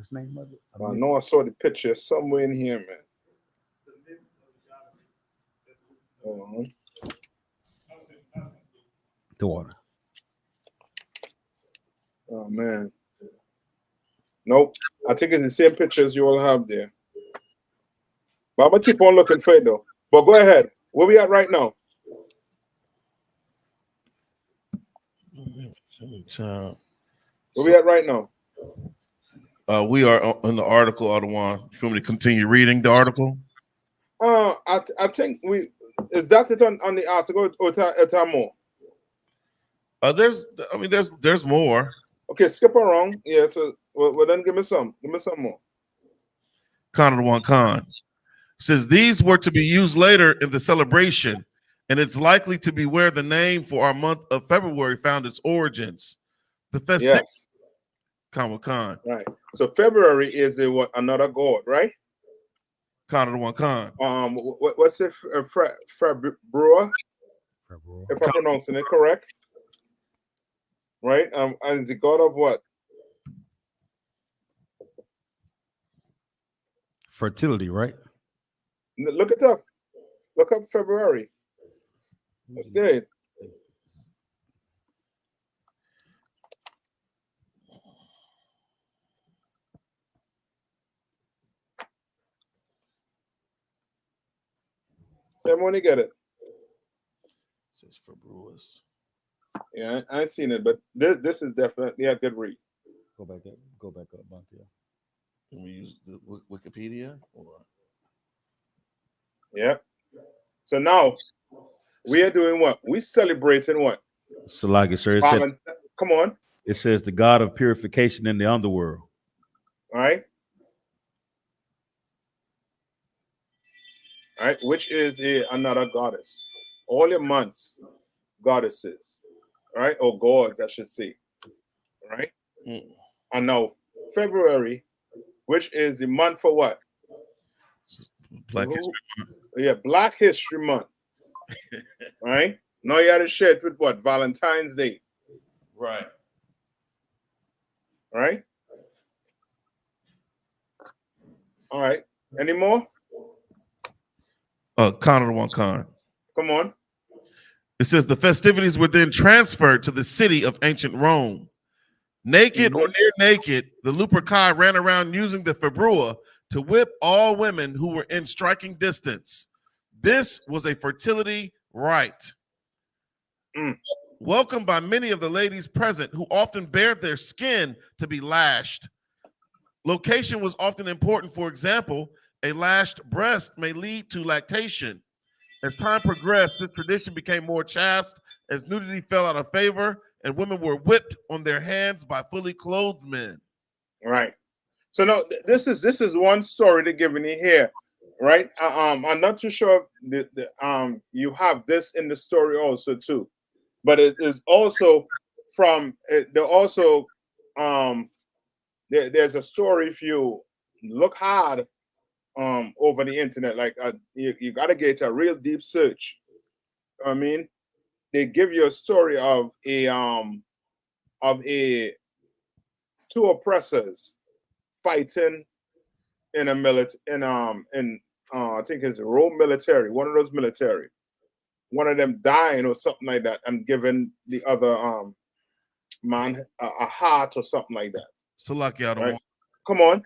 the name of it? I know I saw the picture somewhere in here, man. Hold on. The water. Oh man. Nope. I think it's the same pictures you all have there. But I'm gonna keep on looking for it though. But go ahead. Where we at right now? Where we at right now? We are in the article, Adawan. You want me to continue reading the article? I think is that it on the article or more? There's more. Okay, skip around. Yeah, so well then give me some more. Khan says these were to be used later in the celebration, and it's likely to be where the name for our month of February found its origins. The festive. Yes. Khan. Right. So February is another god, right? Khan. What's it? February? If I'm pronouncing it correct. Right? And the god of what? Fertility, right? Look it up. Look up February. That's good. Everyone get it. Says February. Yeah, I ain't seen it, but this is definitely a good read. Go back up, Bunky. Can we use the Wikipedia? Or? Yeah. So now we are doing what? We celebrating what? Salagi, sir. It says, come on. It says the god of purification in the underworld. All right. All right, which is another goddess. All your months, goddesses, right? Or gods, I should say. All right. And now February, which is the month for what? Black History Month. Yeah, Black History Month. Right? Now you had to share it with what? Valentine's Day. Right. Right? All right. Any more? Khan. Come on. It says the festivities were then transferred to the city of ancient Rome. Naked or near naked, the Luperci ran around using the februa to whip all women who were in striking distance. This was a fertility rite. Welcomed by many of the ladies present, who often bared their skin to be lashed. Location was often important. For example, a lashed breast may lead to lactation. As time progressed, this tradition became more chaste as nudity fell out of favor and women were whipped on their hands by fully clothed men. Right. So now this is one story they're giving you here, right? I'm not too sure you have this in the story also too, but it is also from there's a story if you look hard over the internet, like you gotta get a real deep search. I mean, they give you a story of two oppressors fighting in a I think it's Rome military, one of those military, one of them dying or something like that, and giving the other man a heart or something like that. So lucky I don't want. Come on.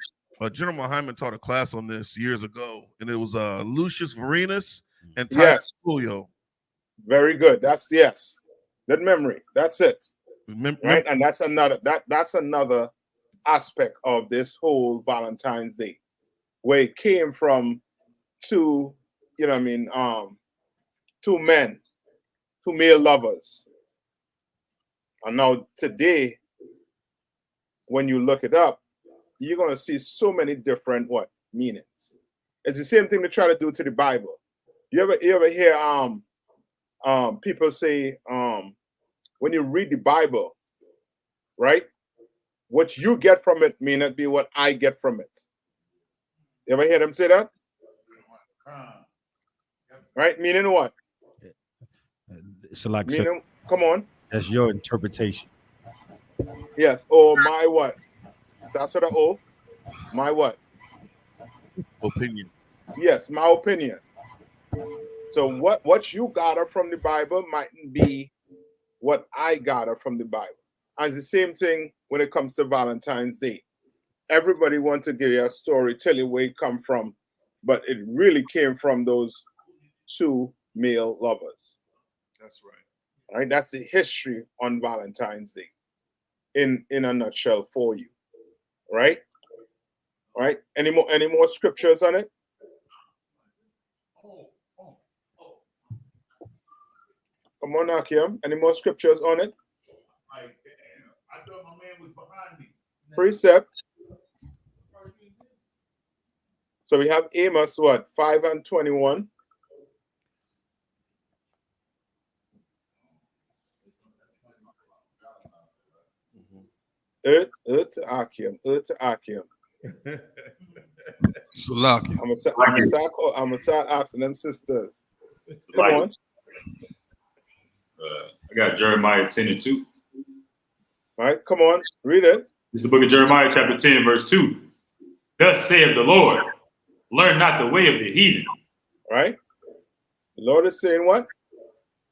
General Hyman taught a class on this years ago, and it was Lucius Varenus and Titus Julio. Very good. That's yes. Good memory. That's it. Right, and that's another aspect of this whole Valentine's Day, where it came from two, you know what I mean, two men, two male lovers. And now today, when you look it up, you're gonna see so many different meanings. It's the same thing they try to do to the Bible. You ever hear people say when you read the Bible, right? What you get from it may not be what I get from it. You ever hear them say that? Right? Meaning what? It's like meaning, come on. That's your interpretation. Yes. Or my what? So that's what I owe. My what? Opinion. Yes, my opinion. So what you gather from the Bible mightn't be what I gather from the Bible. And it's the same thing when it comes to Valentine's Day. Everybody wants to give you a story, tell you where it come from, but it really came from those two male lovers. That's right. All right, that's the history on Valentine's Day in a nutshell for you. Right? All right. Any more scriptures on it? Come on, Akim. Any more scriptures on it? I thought my man was behind me. Precept. So we have Amos, 5:21. Earth to Akim. Salaki. I'm gonna start asking them sisters. Come on. I got Jeremiah 10:2. All right, come on, read it. It's the book of Jeremiah, chapter 10, verse 2. Thus saith the Lord, learn not the way of the heathen. Right? The Lord is saying what?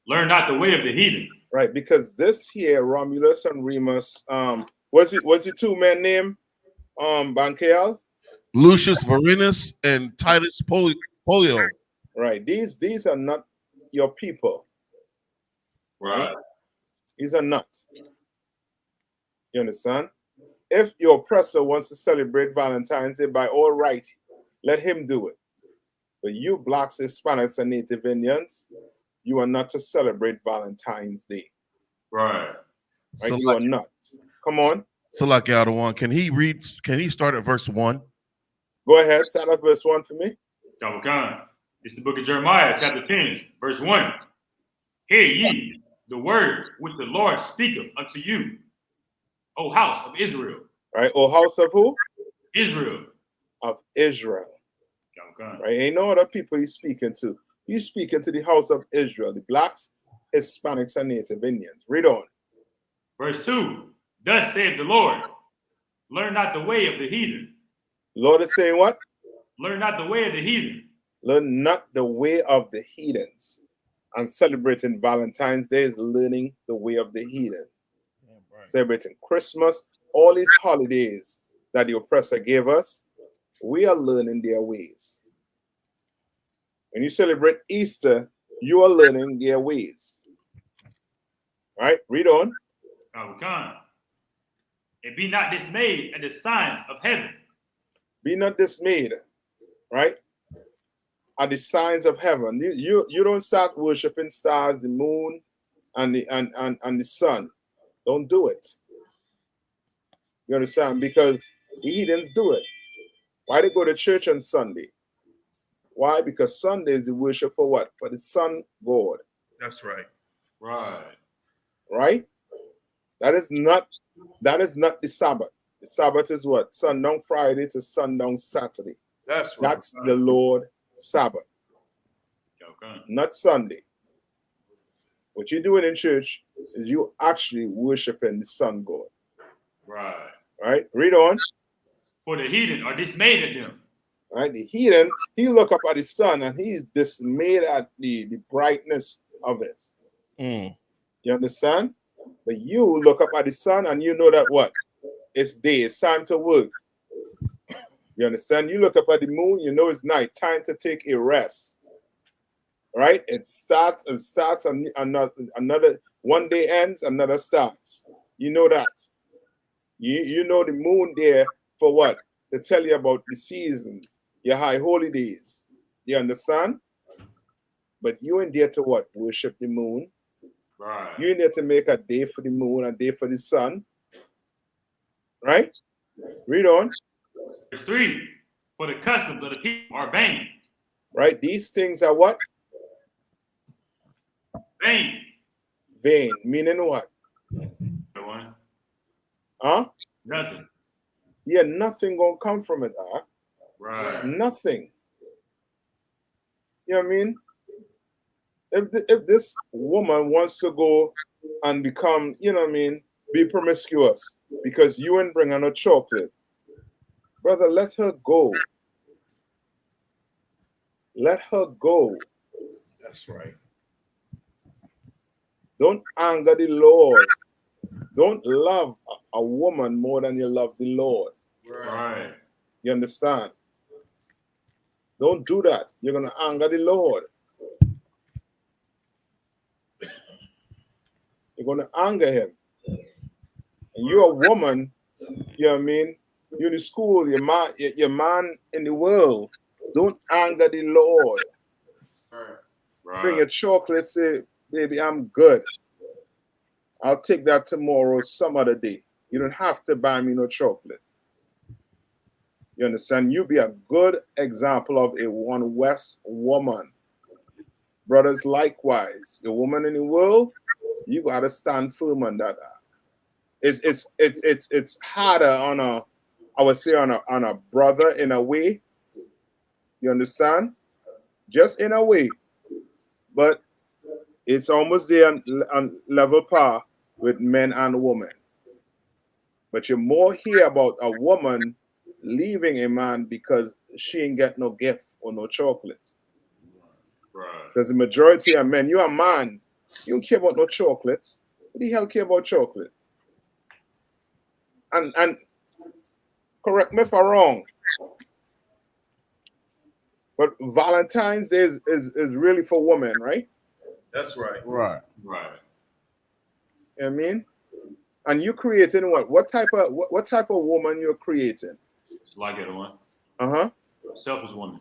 Learn not the way of the heathen. Right, because this here, Romulus and Remus, what's your two men name? Bankeal? Lucius Varenus and Titus Polio. Right. These are not your people. Right. These are not. You understand? If your oppressor wants to celebrate Valentine's Day, by all right, let him do it. But you blacks, Hispanics, and Native Indians, you are not to celebrate Valentine's Day. Right. Right? So you are not. Come on. So like Yadawan, can he start at verse 1? Go ahead, start at verse 1 for me. It's the book of Jeremiah, chapter 10, verse 1. Hear ye the word which the Lord speaketh unto you, O house of Israel. Right, O house of who? Israel. Of Israel. Right, ain't no other people he's speaking to. He's speaking to the house of Israel, the blacks, Hispanics, and Native Indians. Read on. Verse 2. Thus saith the Lord, learn not the way of the heathen. Lord is saying what? Learn not the way of the heathen. Learn not the way of the heathens. And celebrating Valentine's Day is learning the way of the heathen. Right. Celebrating Christmas, all these holidays that the oppressor gave us, we are learning their ways. When you celebrate Easter, you are learning their ways. Right? Read on. And be not dismayed at the signs of heaven. Be not dismayed, right? At the signs of heaven. You don't start worshiping stars, the moon, and the sun. Don't do it. You understand? Because the heathens do it. Why they go to church on Sunday? Why? Because Sunday is the worship for what? For the sun god. That's right. Right. Right? That is not the Sabbath. The Sabbath is what? Sundown Friday to sundown Saturday. That's right. That's the Lord Sabbath. Okay. Not Sunday. What you're doing in church is you actually worshiping the sun god. Right. Right? Read on. For the heathen are dismayed at them. Right? The heathen, he look up at the sun and he's dismayed at the brightness of it. You understand? But you look up at the sun and you know that what? It's day. It's time to work. You understand? You look up at the moon, you know it's night. Time to take a rest. Right? It starts another one day ends, another starts. You know that. You know the moon there for what? To tell you about the seasons, your high holidays. You understand? But you ain't there to what? Worship the moon. Right. You ain't there to make a day for the moon, a day for the sun. Right? Read on. Verse 3. For the customs of the people are vain. Right? These things are what? Vain. Vain. Meaning what? One. Huh? Nothing. Yeah, nothing gonna come from it, huh? Right. Nothing. You know what I mean? If this woman wants to go and become, you know what I mean, be promiscuous because you ain't bring her no chocolate, brother, let her go. Let her go. That's right. Don't anger the Lord. Don't love a woman more than you love the Lord. Right. You understand? Don't do that. You're going to anger the Lord. You're going to anger him. And you're a woman, you know what I mean? You're in the school, your man in the world. Don't anger the Lord. Right. Bring your chocolate, say, baby, I'm good. I'll take that tomorrow, some other day. You don't have to buy me no chocolate. You understand? You be a good example of a one West woman. Brothers, likewise. The woman in the world, you gotta stand firm on that. It's harder on I would say on a brother in a way. You understand? Just in a way. But it's almost there on level par with men and women. But you more hear about a woman leaving a man because she ain't get no gift or no chocolate. Right. Because the majority of men, you're a man, you don't care about no chocolates. Who the hell care about chocolate? And correct me if I'm wrong, but Valentine's Day is really for women, right? That's right. Right. Right. You know what I mean? And you creating what? What type of woman you're creating? It's like it one. Uh-huh. Selfish woman.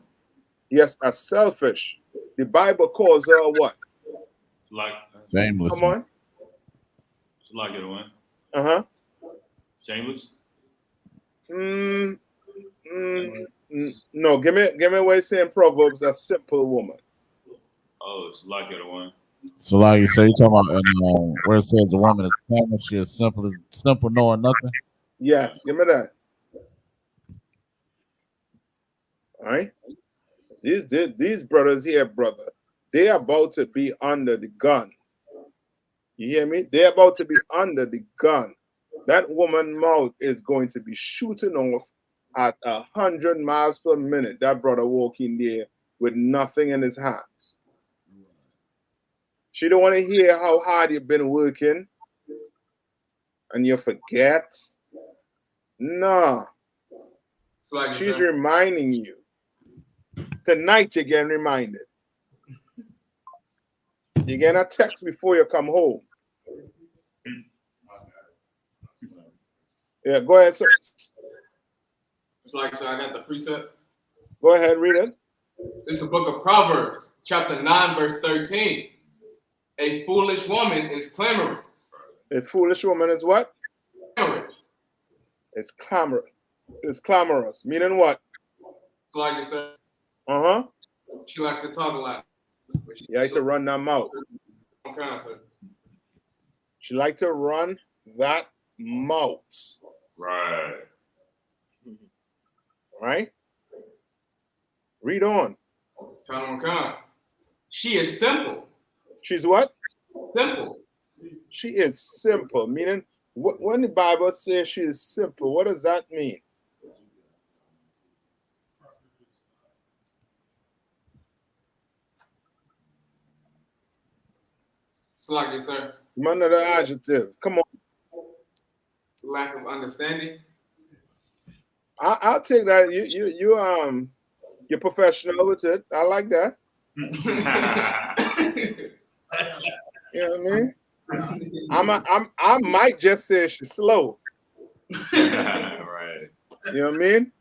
Yes, a selfish. The Bible calls her what? It's like. Shameless. Come on. It's like it one. Uh-huh. Shameless. No, give me what you say in Proverbs, a simple woman. Oh, it's like it one. So like you say, you talking about where it says the woman is camel, she is simple knowing nothing. Yes, give me that. All right. These brothers here, brother, they are about to be under the gun. You hear me? They're about to be under the gun. That woman's mouth is going to be shooting off at 100 miles per minute. That brother walking there with nothing in his hands. She don't want to hear how hard you've been working and you forget. Nah. Like she's reminding you. Tonight you're getting reminded. You're getting a text before you come home. Yeah, go ahead, sir. So I got the precept. Go ahead, read it. This is the book of Proverbs, chapter 9, verse 13. A foolish woman is clamorous. A foolish woman is what? Clamorous. It's clamorous. It's clamorous. Meaning what? So like you said. Uh-huh. She likes to talk a lot. You like to run that mouth. Okay, sir. She like to run that mouth. Right. Right? Read on. She is simple. She's what? Simple. She is simple. Meaning, when the Bible says she is simple, what does that mean? So like you, sir. Another adjective. Come on. Lack of understanding. I'll take that. You're professional with it. I like that. You know what I mean? I might just say she's slow. Right. You know what I mean?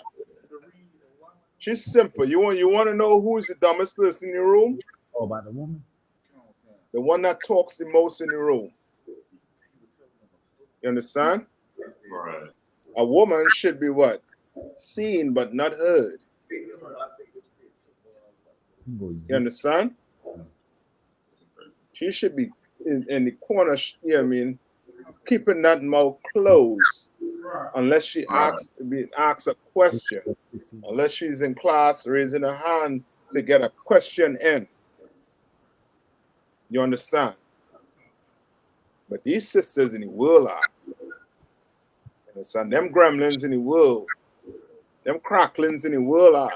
She's simple. You want to know who's the dumbest person in the room? Oh, about the woman? The one that talks the most in the room. You understand? Right. A woman should be what? Seen but not heard. You understand? She should be in the corner, you know what I mean, keeping that mouth closed unless she asks a question. Unless she's in class raising her hand to get a question in. You understand? But these sisters in the world are. You understand? Them gremlins in the world, them cracklings in the world are.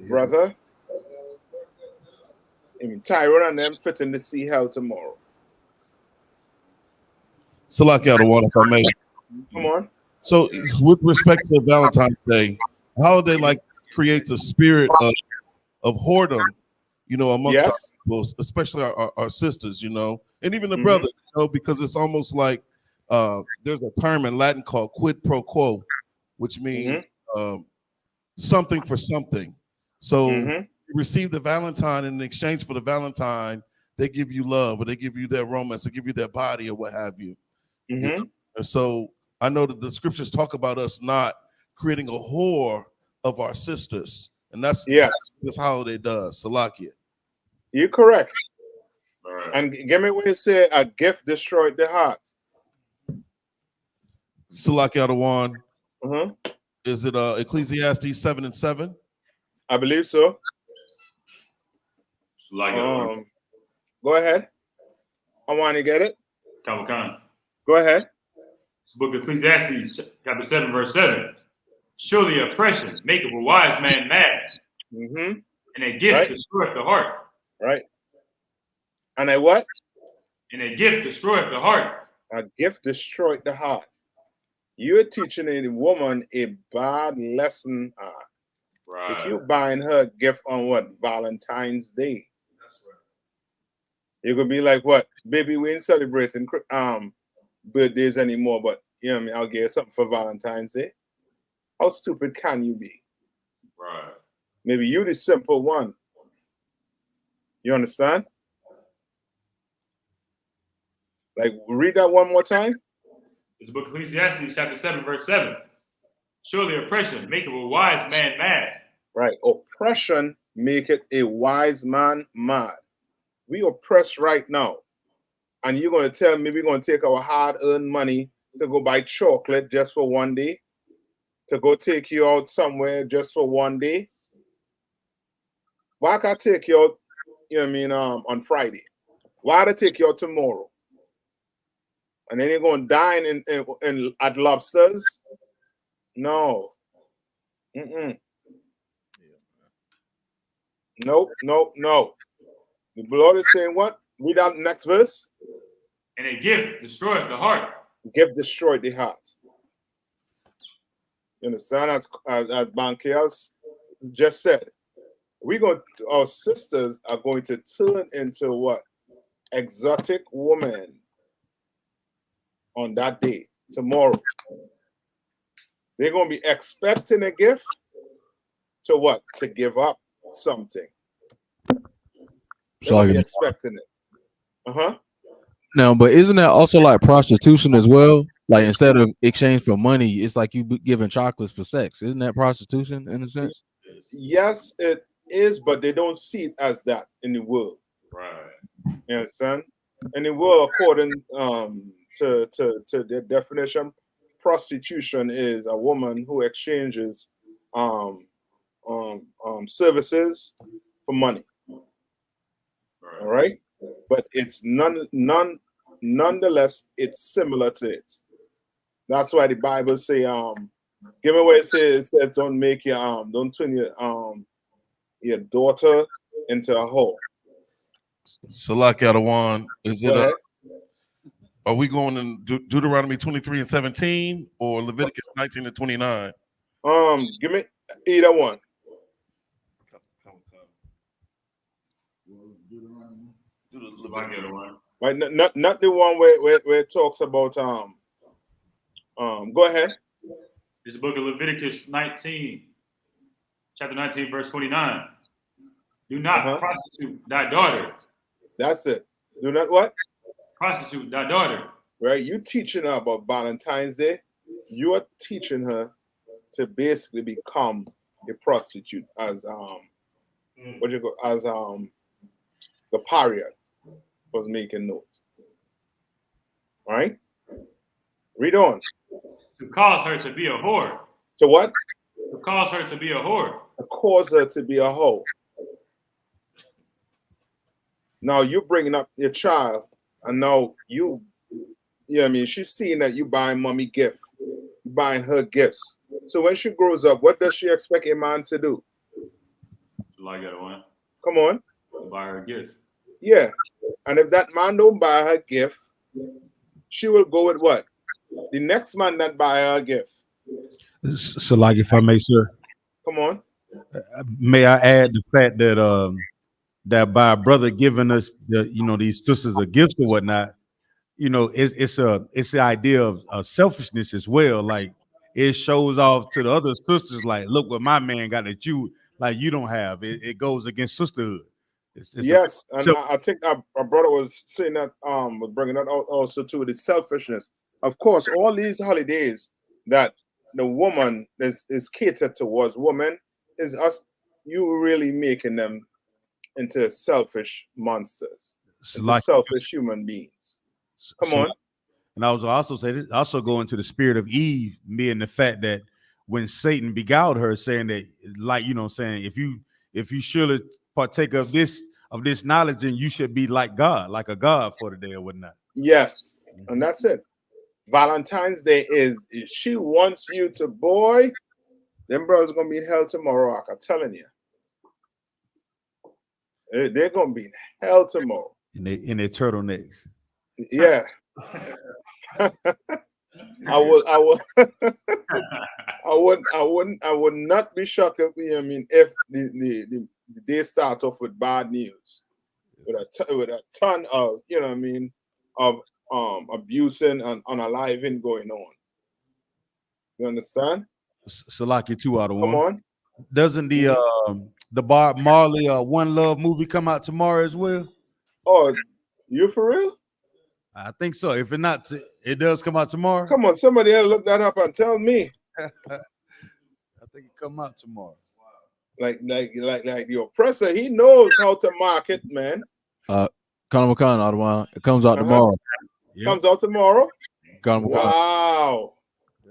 Brother, I mean, Tyrone and them fitting to see hell tomorrow. Salaki out of one, if I may. Come on. So, with respect to Valentine's Day, a holiday like creates a spirit of whoredom, you know, amongst our people, especially our sisters, you know, and even the brothers, you know, because it's almost like there's a term in Latin called quid pro quo, which means something for something. So you receive the Valentine, and in exchange for the Valentine, they give you love, or they give you their romance, or give you their body, or what have you. You know? And so I know that the scriptures talk about us not creating a whore of our sisters, and that's exactly what this holiday does. Salakia. You're correct. And give me what you say, a gift destroyed the heart. Salakia Adawan. Is it Ecclesiastes 7:7? I believe so. Go ahead. I want to get it. Come. Go ahead. It's the book of Ecclesiastes, chapter 7, verse 7. Surely oppression maketh a wise man mad, and a gift destroyeth the heart. Right. And a what? And a gift destroyeth the heart. A gift destroyed the heart. You're teaching a woman a bad lesson. If you're buying her a gift on what? Valentine's Day. That's right. You're going to be like, what? Baby, we ain't celebrating birthdays anymore, but you know what I mean? I'll get you something for Valentine's Day. How stupid can you be? Right. Maybe you the simple one. You understand? Like, read that one more time. It's the book of Ecclesiastes, chapter 7, verse 7. Surely oppression maketh a wise man mad. Right. Oppression maketh a wise man mad. We oppressed right now. And you're going to tell me we're going to take our hard-earned money to go buy chocolate just for one day? To go take you out somewhere just for one day? Why can't I take you out, you know what I mean, on Friday? Why do I take you out tomorrow? And then you're going to dine at Lobsters? No. Nope. The Lord is saying what? Read out the next verse. And a gift destroyeth the heart. Gift destroyed the heart. You understand? As Bankias just said, our sisters are going to turn into what? Exotic women on that day, tomorrow. They're going to be expecting a gift to what? To give up something. They're going to be expecting it. No, but isn't that also like prostitution as well? Like instead of exchange for money, it's like you giving chocolates for sex. Isn't that prostitution in a sense? Yes, it is, but they don't see it as that in the world. Right. You understand? In the world, according to their definition, prostitution is a woman who exchanges services for money. Right. All right, but it's nonetheless, it's similar to it. That's why the Bible say, give me what it says. It says, don't make don't turn your daughter into a whore. Salaki Adawan, is it Are we going in Deuteronomy 23 and 17 or Leviticus 19 and 29? Give me either one. Right, not the one where it talks about go ahead. It's the book of Leviticus 19, chapter 19, verse 29. Do not prostitute thy daughter. That's it. Do not what? Prostitute thy daughter. Right? You teaching her about Valentine's Day. You are teaching her to basically become a prostitute as the pariah was making note. All right? Read on. To cause her to be a whore. To what? To cause her to be a whore. To cause her to be a hoe. Now you're bringing up your child, and now you know what I mean, she's seeing that you buying mommy gift, buying her gifts. So when she grows up, what does she expect a man to do? Like that one. Come on. To buy her gifts. Yeah. And if that man don't buy her gift, she will go with what? The next man that buy her a gift. So, like, if I may, sir. Come on. May I add the fact that that by a brother giving us these sisters a gifts or whatnot, it's the idea of selfishness as well. Like, it shows off to the other sisters, like, look what my man got that you don't have. It goes against sisterhood. Yes, and I think our brother was saying that was bringing that out also to the selfishness. Of course, all these holidays that the woman is catered towards women is us. You really making them into selfish monsters, into selfish human beings. Come on. And I was also say this, also go into the spirit of Eve, being the fact that when Satan beguiled her, saying that, like, saying if you surely partake of this knowledge, then you should be like God, like a God for the day or whatnot. Yes, and that's it. Valentine's Day is she wants you to, boy, them brothers gonna be in hell tomorrow. I'm telling you, they're gonna be in hell tomorrow. In their turtlenecks. Yeah. I would not be shocked if the day start off with bad news, with a ton of of abusing and unaliving going on. You understand? Salaki 2 out of 1. Come on. Doesn't the Bob Marley One Love movie come out tomorrow as well? Oh, you for real? I think so. If it not, it does come out tomorrow. Come on, somebody else look that up and tell me. I think it come out tomorrow. Like the oppressor, he knows how to market, man. It comes out tomorrow. Comes out tomorrow. Wow.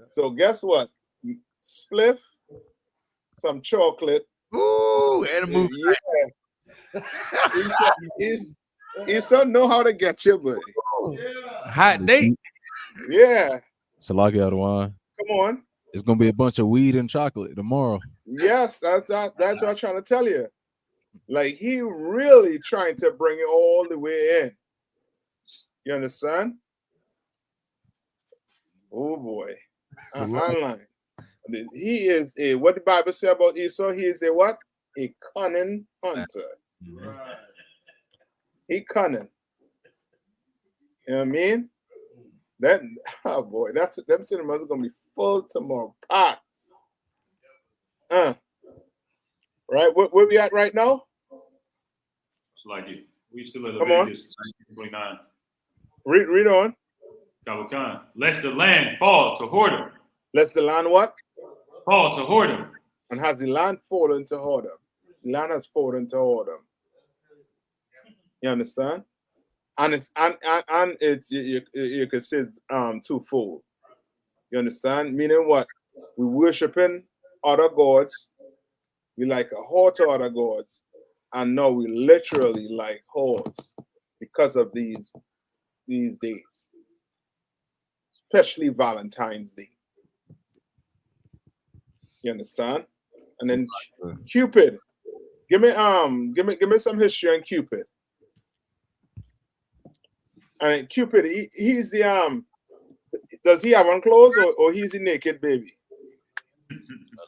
So guess what? Spliff, some chocolate. Ooh, and a movie. Yeah. He son know how to get you, buddy. Hot date. Yeah. Salaki out of wine. Come on. It's gonna be a bunch of weed and chocolate tomorrow. Yes, that's what I'm trying to tell you. Like, he really trying to bring it all the way in. You understand? Oh boy. Online. He is what the Bible say about Esau. He is a what? A cunning hunter. Right. He cunning. You know what I mean? That boy, them cinemas are gonna be full tomorrow. Packed. Right, where we at right now? It's like it. We still at Leviticus 29. Read on. Khan. Lest the land fall to whoredom. Lest the land what? Fall to whoredom. And has the land fallen to whoredom? The land has fallen to whoredom. You understand? And it's you could say twofold. You understand? Meaning what? We worshiping other gods. We like a whore to other gods, and now we literally like whores because of these days, especially Valentine's Day. You understand? And then Cupid. Give me some history on Cupid. And Cupid, he's the does he have on clothes or he's a naked baby?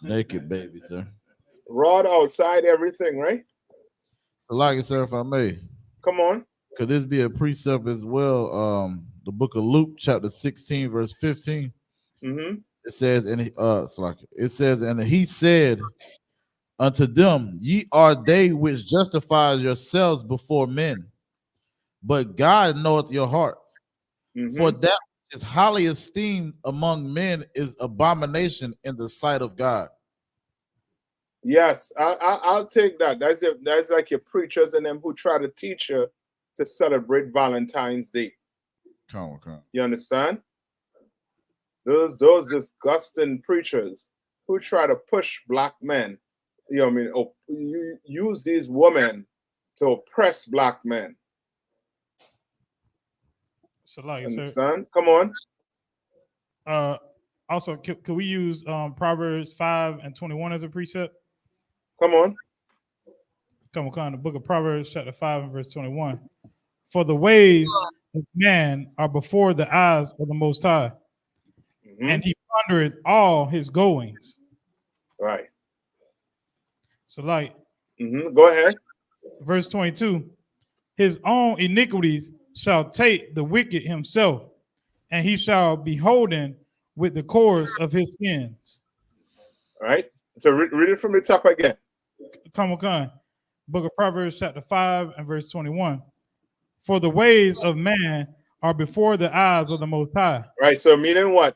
Naked baby, sir. Rod outside, everything, right? So, like it, sir, if I may. Come on. Could this be a precept as well? The book of Luke, chapter 16, verse 15. Mm-hmm. It says, and it says, and he said unto them, ye are they which justify yourselves before men, but God knoweth your hearts. Mm-hmm. For that which is highly esteemed among men is abomination in the sight of God. Yes, I'll take that. That's like your preachers and them who try to teach you to celebrate Valentine's Day. Come on. You understand? Those disgusting preachers who try to push black men, you know what I mean, you use these women to oppress black men. So like, understand? Come on. Also, could we use Proverbs 5:21 as a precept? Come on. Come on, the book of Proverbs, chapter 5 and verse 21. For the ways of man are before the eyes of the Most High, and he pondereth all his goings. Right. So like, go ahead. Verse 22, his own iniquities shall take the wicked himself, and he shall be holden with the cords of his skins. All right. So read it from the top again. Come on. Book of Proverbs, chapter 5 and verse 21. For the ways of man are before the eyes of the Most High. Right. So meaning what?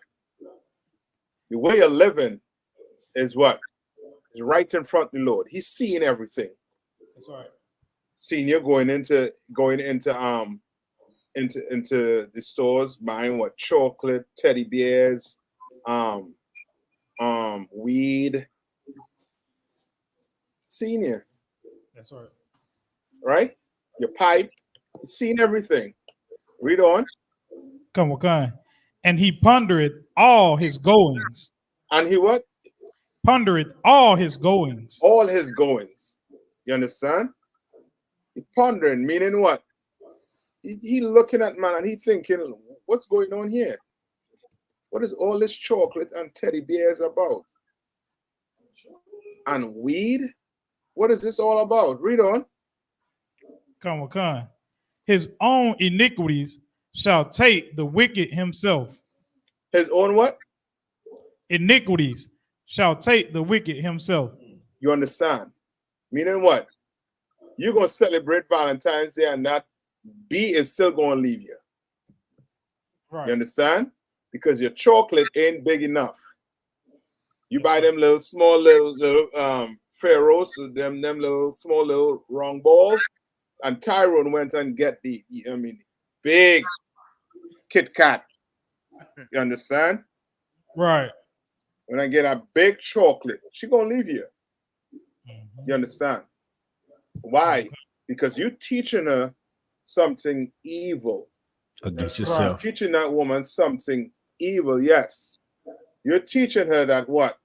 The way you're living is what? Is right in front of the Lord. He's seeing everything. That's right. Seeing you going into the stores buying what? Chocolate, teddy bears, weed. Seeing you. That's right. Right? Your pipe. He's seeing everything. Read on. Come on. And he pondereth all his goings. And he what? Pondereth all his goings. All his goings. You understand? He pondering, meaning what? He looking at man and he thinking, what's going on here? What is all this chocolate and teddy bears about? And weed? What is this all about? Read on. Come on. His own iniquities shall take the wicked himself. His own what? Iniquities shall take the wicked himself. You understand? Meaning what? You're going to celebrate Valentine's Day and that B is still going to leave you. Right. You understand? Because your chocolate ain't big enough. You buy them small little Pharaohs, them little small little wrong balls, and Tyrone went and get the big Kit Kat. You understand? Right. When I get a big chocolate, she gonna leave you. You understand? Why? Because you're teaching her something evil. Against yourself. You're teaching that woman something evil, yes. You're teaching her that what?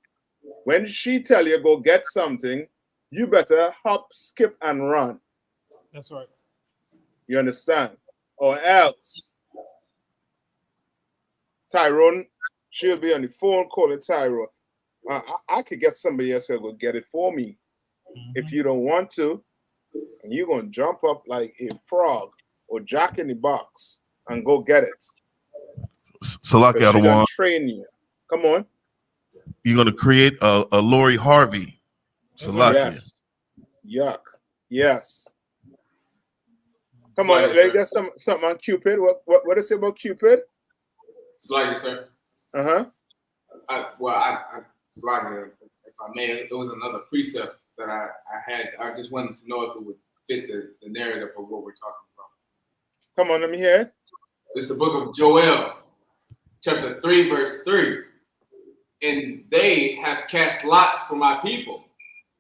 When she tell you go get something, you better hop, skip, and run. That's right. You understand? Or else, Tyrone, she'll be on the phone calling Tyrone. I could get somebody else to go get it for me. If you don't want to, and you're going to jump up like a frog or Jack in the box and go get it. So like out of one, train you. Come on. You're going to create a Lori Harvey. So like yes. Yuck. Yes. Come on, let's get something on Cupid. What is it about Cupid? Slightly, sir. Uh-huh. Slightly, if I may, it was another precept that I had. I just wanted to know if it would fit the narrative of what we're talking about. Come on, let me hear it. It's the book of Joel, chapter 3, verse 3. And they have cast lots for my people.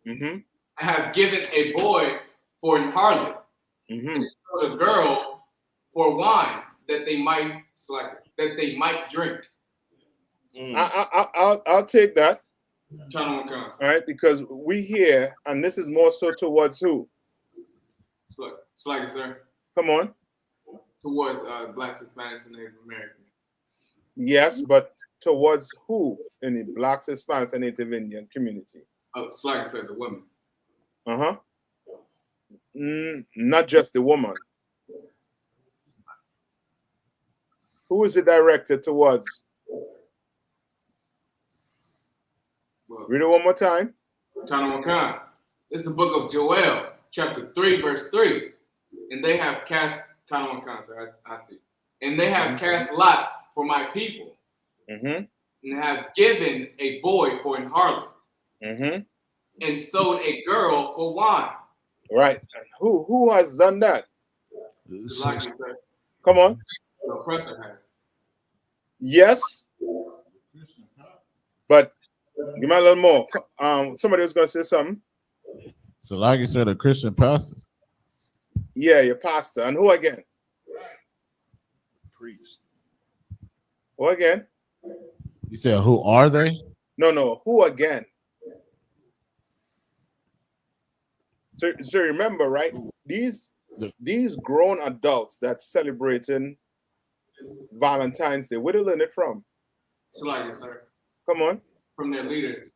Mm-hmm. I have given a boy for an harlot, and a girl for wine that they might drink. I'll take that. All right, because we hear, and this is more so towards who? Slightly, sir. Come on. towards blacks, Hispanics, and Native Americans. Yes, but towards who in the blacks, Hispanics, and Native Indian community? Oh, it's like I said, the women. Not just the woman. Who is it directed towards? Read it one more time. It's the book of Joel, chapter 3, verse 3. And they have cast, I see. And they have cast lots for my people. And have given a boy for an harlot. And sold a girl for wine. Right. And who has done that? Come on. The oppressor has. Yes. But give me a little more. Somebody was going to say something. So like you said, a Christian pastor. Yeah, your pastor. And who again? Priest. Who again? You said who are they? No. Who again? So remember, right? These grown adults that's celebrating Valentine's Day, where do they learn it from? Slagia, sir. Come on. From their leaders.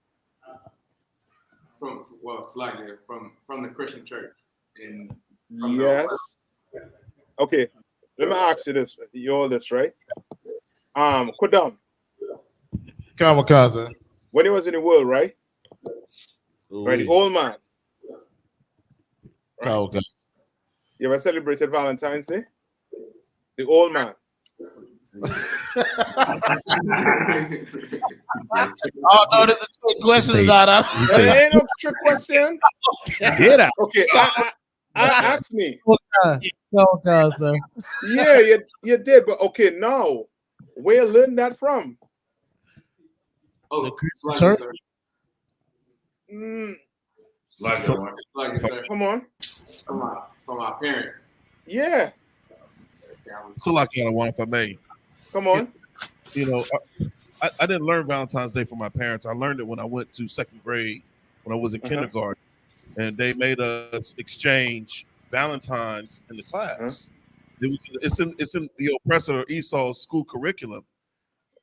From the Christian church. And yes. Okay. Let me ask you this. You all this, right? Kodam. Kamikaze. When he was in the world, right? Right, the old man. Right? You ever celebrated Valentine's Day? The old man. Oh no, there's a trick question out of There ain't no trick question. Get out. Okay, ask me. Kamikaze, sir. Yeah, you did, but okay, now where you learn that from? Oh, the Christian church. Come on. From our parents. Yeah. So like I one if I may. Come on. You know, I didn't learn Valentine's Day from my parents. I learned it when I went to second grade, when I was in kindergarten, and they made us exchange Valentines in the class. It's in the oppressor Esau's school curriculum.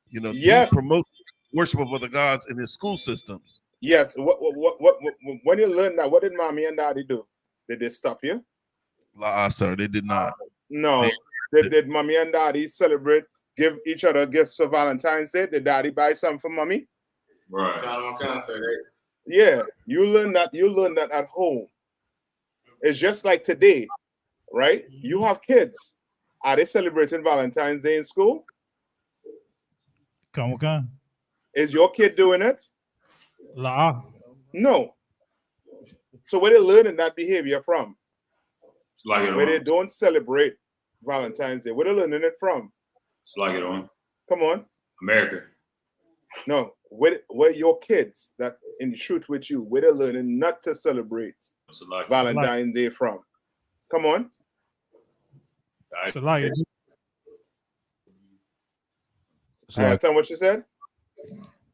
You know, he promotes worship of other gods in his school systems. Yes. What when you learned that, what did mommy and daddy do? Did they stop you? Sir, they did not. No. Did mommy and daddy celebrate, give each other gifts for Valentine's Day? Did daddy buy some for mommy? Right. Yeah, you learn that at home. It's just like today, right? You have kids. Are they celebrating Valentine's Day in school? Come on. Is your kid doing it? La. No. So where they learning that behavior from? Where they don't celebrate Valentine's Day. Where they learning it from? Come on. America. No. Where your kids that in truth with you, where they learning not to celebrate Valentine's Day from? Come on. I understand what you said.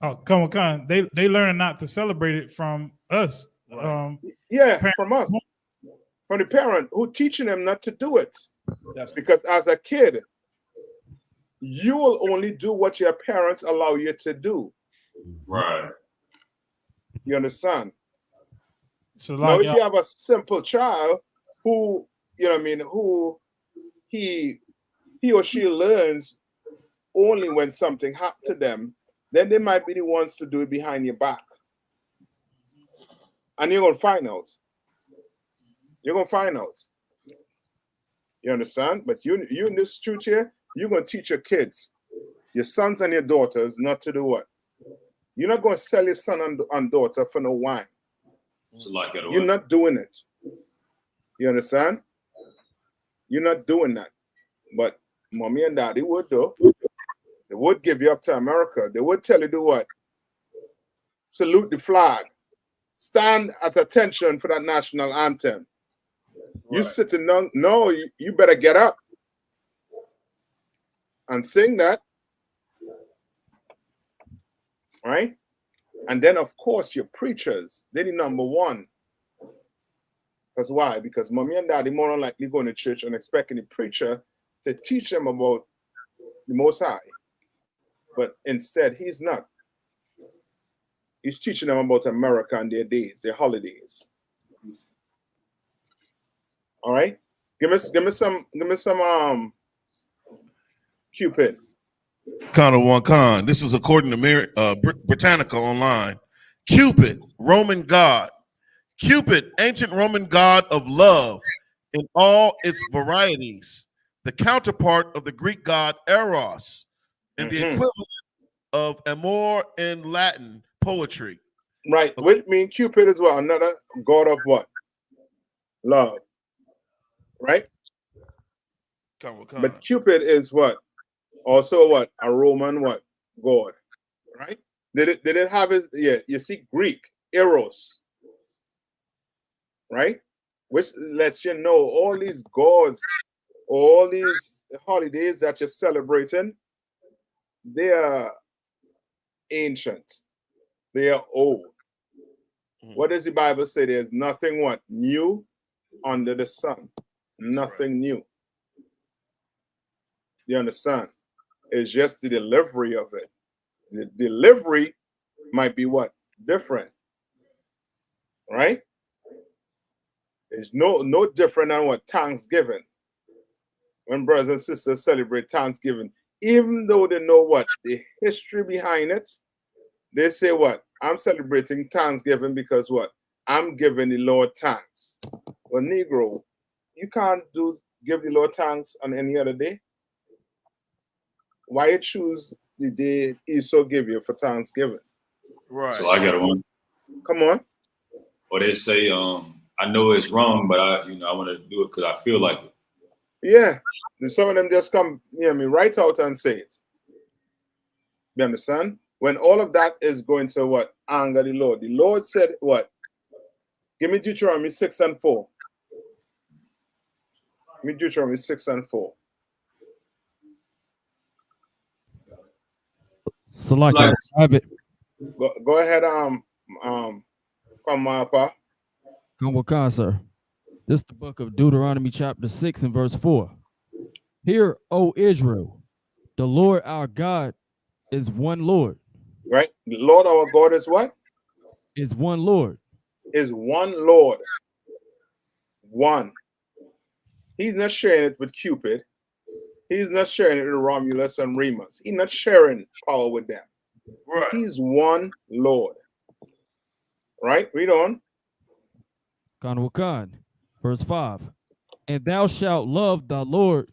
Oh, come on. They learn not to celebrate it from us. From us. From the parent who teaching them not to do it. Because as a kid, you will only do what your parents allow you to do. Right. You understand? So now, if you have a simple child who, you know what I mean, who he or she learns only when something happened to them, then they might be the ones to do it behind your back. And you're going to find out. You're going to find out. You understand? But you in this truth here, you're going to teach your kids, your sons and your daughters, not to do what? You're not going to sell your son and daughter for no wine. You're not doing it. You understand? You're not doing that. But mommy and daddy would, though. They would give you up to America. They would tell you do what? Salute the flag. Stand at attention for that national anthem. You sitting down, no, you better get up and sing that. Right? And then, of course, your preachers, they're the number one. Because why? Because mommy and daddy more than likely going to church and expecting the preacher to teach them about the Most High. But instead, he's not. He's teaching them about America and their days, their holidays. All right, give me some Cupid. Con of one con. This is according to Britannica online. Cupid, Roman god. Cupid, ancient Roman god of love in all its varieties. The counterpart of the Greek god Eros, and the equivalent of Amor in Latin poetry. Right, which means Cupid as well, another god of what? Love. Right? But Cupid is what? Also what? A Roman what? God. Right? Did it have his, yeah, you see Greek, Eros. Right? Which lets you know all these gods, all these holidays that you're celebrating, they are ancient. They are old. What does the Bible say? There's nothing what? New under the sun. Nothing new. You understand? It's just the delivery of it. The delivery might be what? Different. Right? It's no different than what? Thanksgiving. When brothers and sisters celebrate Thanksgiving, even though they know what? The history behind it, they say what? I'm celebrating Thanksgiving because what? I'm giving the Lord thanks. Well, Negro, you can't give the Lord thanks on any other day. Why you choose the day I.S.U.P.K give you for Thanksgiving? Right. So I got one. Come on. Or they say, I know it's wrong, but I want to do it because I feel like it. Yeah. Some of them just come near me right out and say it. You understand? When all of that is going to what? Anger the Lord. The Lord said what? Give me Deuteronomy 6 and 4. Give me Deuteronomy 6 and 4. So like I have it. Go ahead, come Papa. Come with con, sir. This is the book of Deuteronomy chapter 6 and verse 4. Hear, O Israel, the Lord our God is one Lord. Right? The Lord our God is what? Is one Lord. Is one Lord. One. He's not sharing it with Cupid. He's not sharing it with Romulus and Remus. He's not sharing power with them. Right. He's one Lord. Right? Read on. Con, verse 5. And thou shalt love the Lord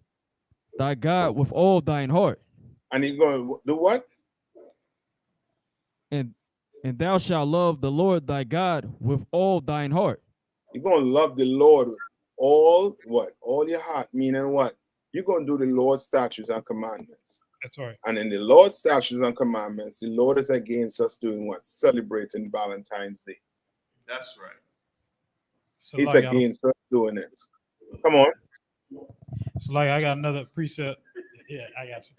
thy God with all thine heart. And he's going to do what? And thou shalt love the Lord thy God with all thine heart. You're going to love the Lord with all what? All your heart. Meaning what? You're going to do the Lord's statutes and commandments. That's right. And in the Lord's statutes and commandments, the Lord is against us doing what? Celebrating Valentine's Day. That's right. So He's like against us doing it. Come on. It's like I got another precept. Yeah, I got you.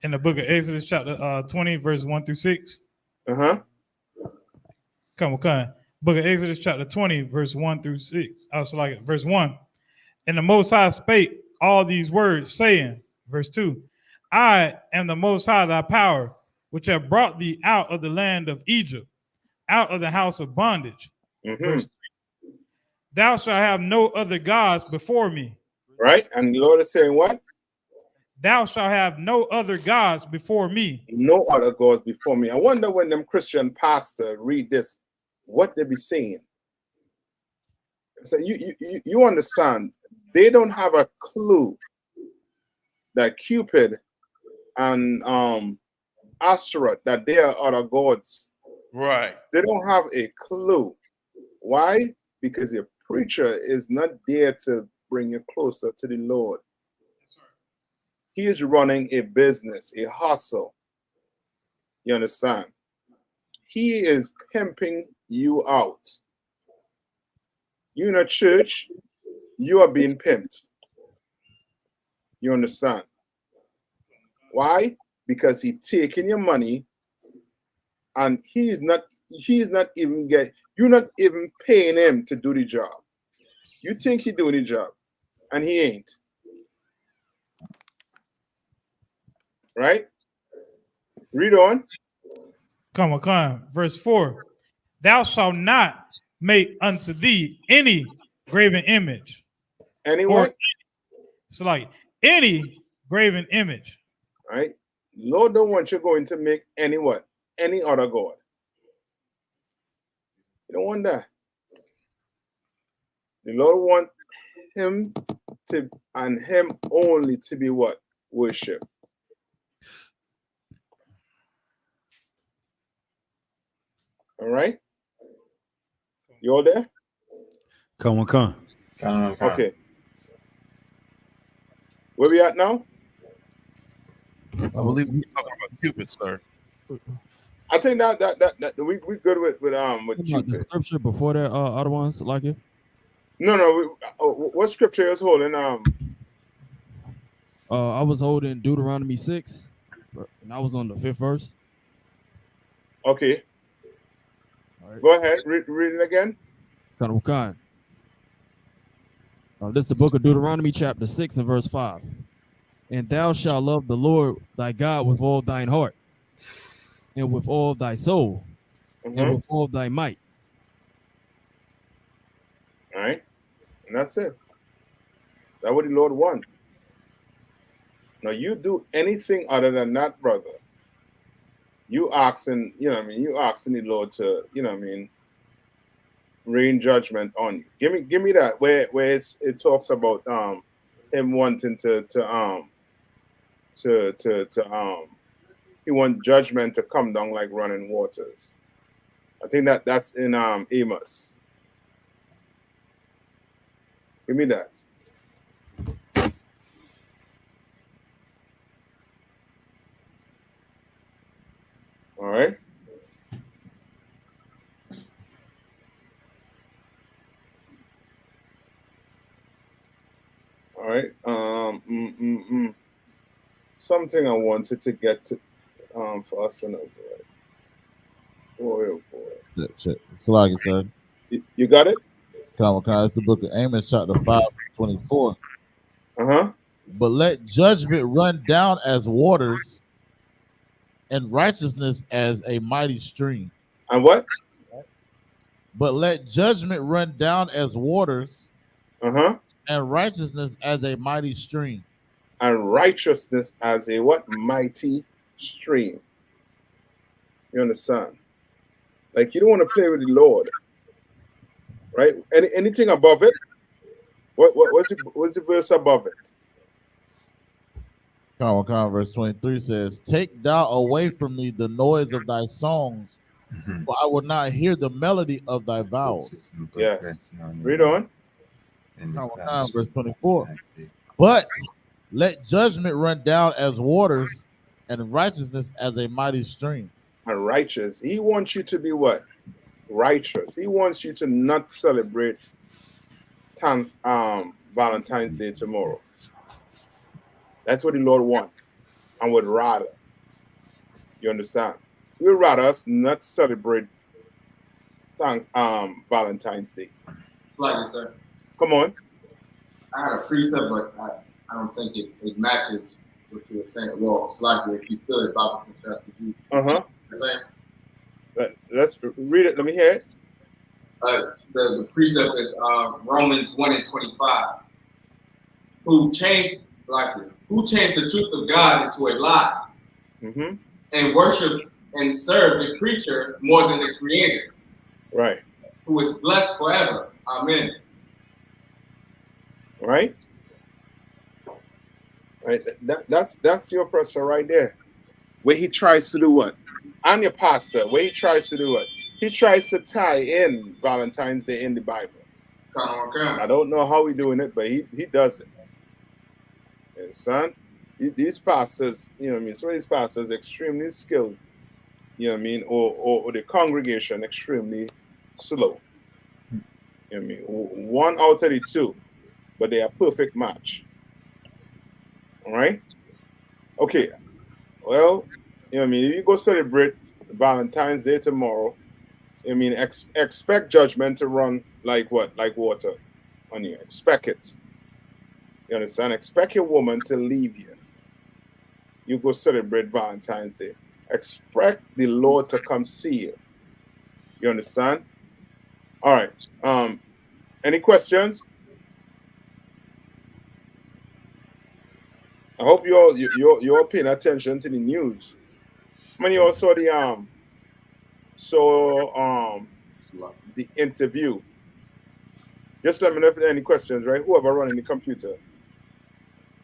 In the book of Exodus, chapter 20, verse 1 through 6. Uh-huh. Come on. Book of Exodus, chapter 20, verse 1 through 6. I also like it. Verse 1. And the Most High spake all these words, saying, verse 2, I am the Most High thy power, which have brought thee out of the land of Egypt, out of the house of bondage. Verse 3, thou shalt have no other gods before me. Right? And the Lord is saying what? Thou shalt have no other gods before me. No other gods before me. I wonder when them Christian pastors read this, what they be saying. So you understand, they don't have a clue that Cupid and Astaroth, that they are other gods. Right. They don't have a clue. Why? Because your preacher is not there to bring you closer to the Lord. He is running a business, a hustle. You understand? He is pimping you out. You in a church, you are being pimped. You understand? Why? Because he's taking your money and you're not even paying him to do the job. You think he's doing the job, and he ain't. Right? Read on. Come on. Verse 4. Thou shalt not make unto thee any graven image. Any Or what? it's like any graven image. Right? Lord don't want you going to make any what? Any other God. You don't want that. The Lord want him to, and him only to be what? Worship. All right? You all there? Come on. Okay. Where we at now? I believe we're talking about Cupid, sir. I think that we good with The Cupid. scripture before that, other ones like it. No. What scripture is holding? I was holding Deuteronomy 6, and I was on the 5th verse. Okay. Right. Go ahead. Read it again. This is the book of Deuteronomy, chapter 6, and verse 5. And thou shalt love the Lord thy God with all thine heart, and with all thy soul, and with all thy might. All right. And that's it. That's what the Lord wants. Now, you do anything other than that, brother, you asking, you asking the Lord to, rain judgment on you. Give me that where it talks about him wanting to he want judgment to come down like running waters. I think that's in Amos. Give me that. All right. All right. Something I wanted to get to for us and over. Boy, oh boy. It's like it, sir. You got it? Come on. It's the book of Amos, chapter 5:24. Uh-huh. But let judgment run down as waters, and righteousness as a mighty stream. And what? But let judgment run down as waters, and righteousness as a mighty stream. And righteousness as a what? Mighty stream. You understand? Like, you don't want to play with the Lord, right? Anything above it? What's the verse above it? Come on, verse 23 says, take thou away from me the noise of thy songs, for I will not hear the melody of thy vows. Yes. Read on. Come on, verse 24. But let judgment run down as waters, and righteousness as a mighty stream. And righteous. He wants you to be what? Righteous. He wants you to not celebrate Valentine's Day tomorrow. That's what the Lord wants and would rather. You understand? He would rather us not celebrate Valentine's Day. Slightly, sir. Come on. I had a precept, but I don't think it matches what you were saying. Well, slightly, if you could, Bible construct. Let's read it. Let me hear it. The precept is Romans 1:25. Who changed the truth of God into a lie, and worship and serve the creature more than the Creator, right? Who is blessed forever. Amen. Right. That's your person right there. Where he tries to do what? I'm your pastor. Where he tries to do what? He tries to tie in Valentine's Day in the Bible. I don't know how he's doing it, but he does it. And son, these pastors, so these pastors extremely skilled, or the congregation extremely slow. 1 out of the 2, but they are perfect match. All right. Okay. Well, if you go celebrate Valentine's Day tomorrow, expect judgment to run like what? Like water on you. Expect it. You understand? Expect your woman to leave you. you go celebrate Valentine's Day. Expect the Lord to come see you. You understand? All right. Any questions? I hope you're paying attention to the news. I mean, you all saw the interview. Just let me know if there are any questions, right? Whoever running the computer.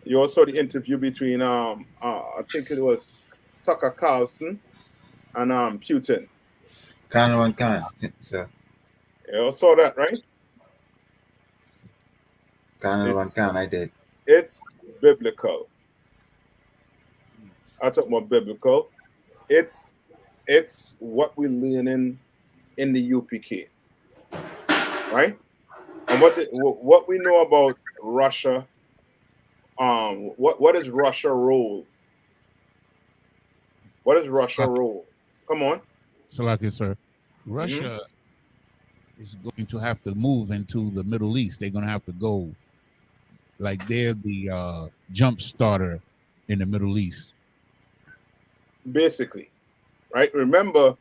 You also saw the interview between I think it was Tucker Carlson and Putin. Can, sir. You all saw that, right? Can, I did. It's biblical. I talk about biblical. It's what we're learning in the UPK, right? And what we know about Russia. What is Russia role? What is Russia role? Come on. So, like this, sir, Russia is going to have to move into the Middle East. They're going to have to go, like they're the jump starter in the Middle East. Basically, right? Remember,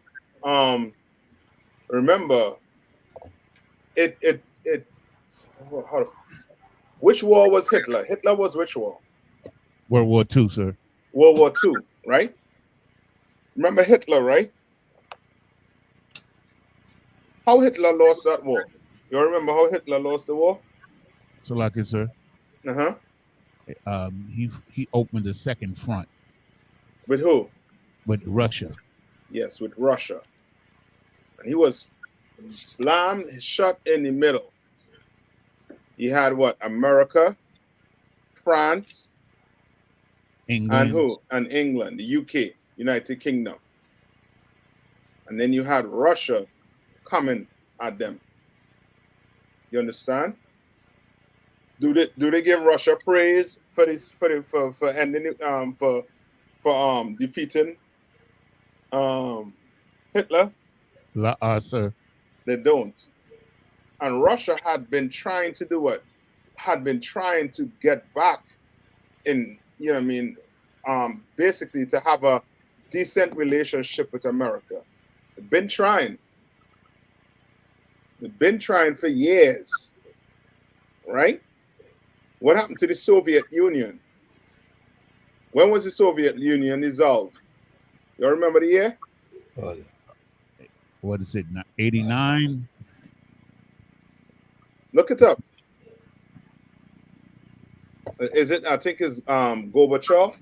which war was Hitler? Hitler was which war? World War II, sir. World War II, right? Remember Hitler, right? How Hitler lost that war? You remember how Hitler lost the war? So, like it, sir. Uh-huh. He opened a second front. With who? With Russia. Yes, with Russia. And he was slammed, shot in the middle. He had what? America, France, England. and who? And England, the UK, United Kingdom. And then you had Russia coming at them. You understand? Do they give Russia praise for this for ending for defeating Hitler? Sir. They don't. And Russia had been trying to do what? Had been trying to get back in, you know what I mean, basically to have a decent relationship with America. They've been trying. They've been trying for years. Right? What happened to the Soviet Union? When was the Soviet Union dissolved? You remember the year? What is it? 89? Look it up. Is it? I think it's Gorbachev.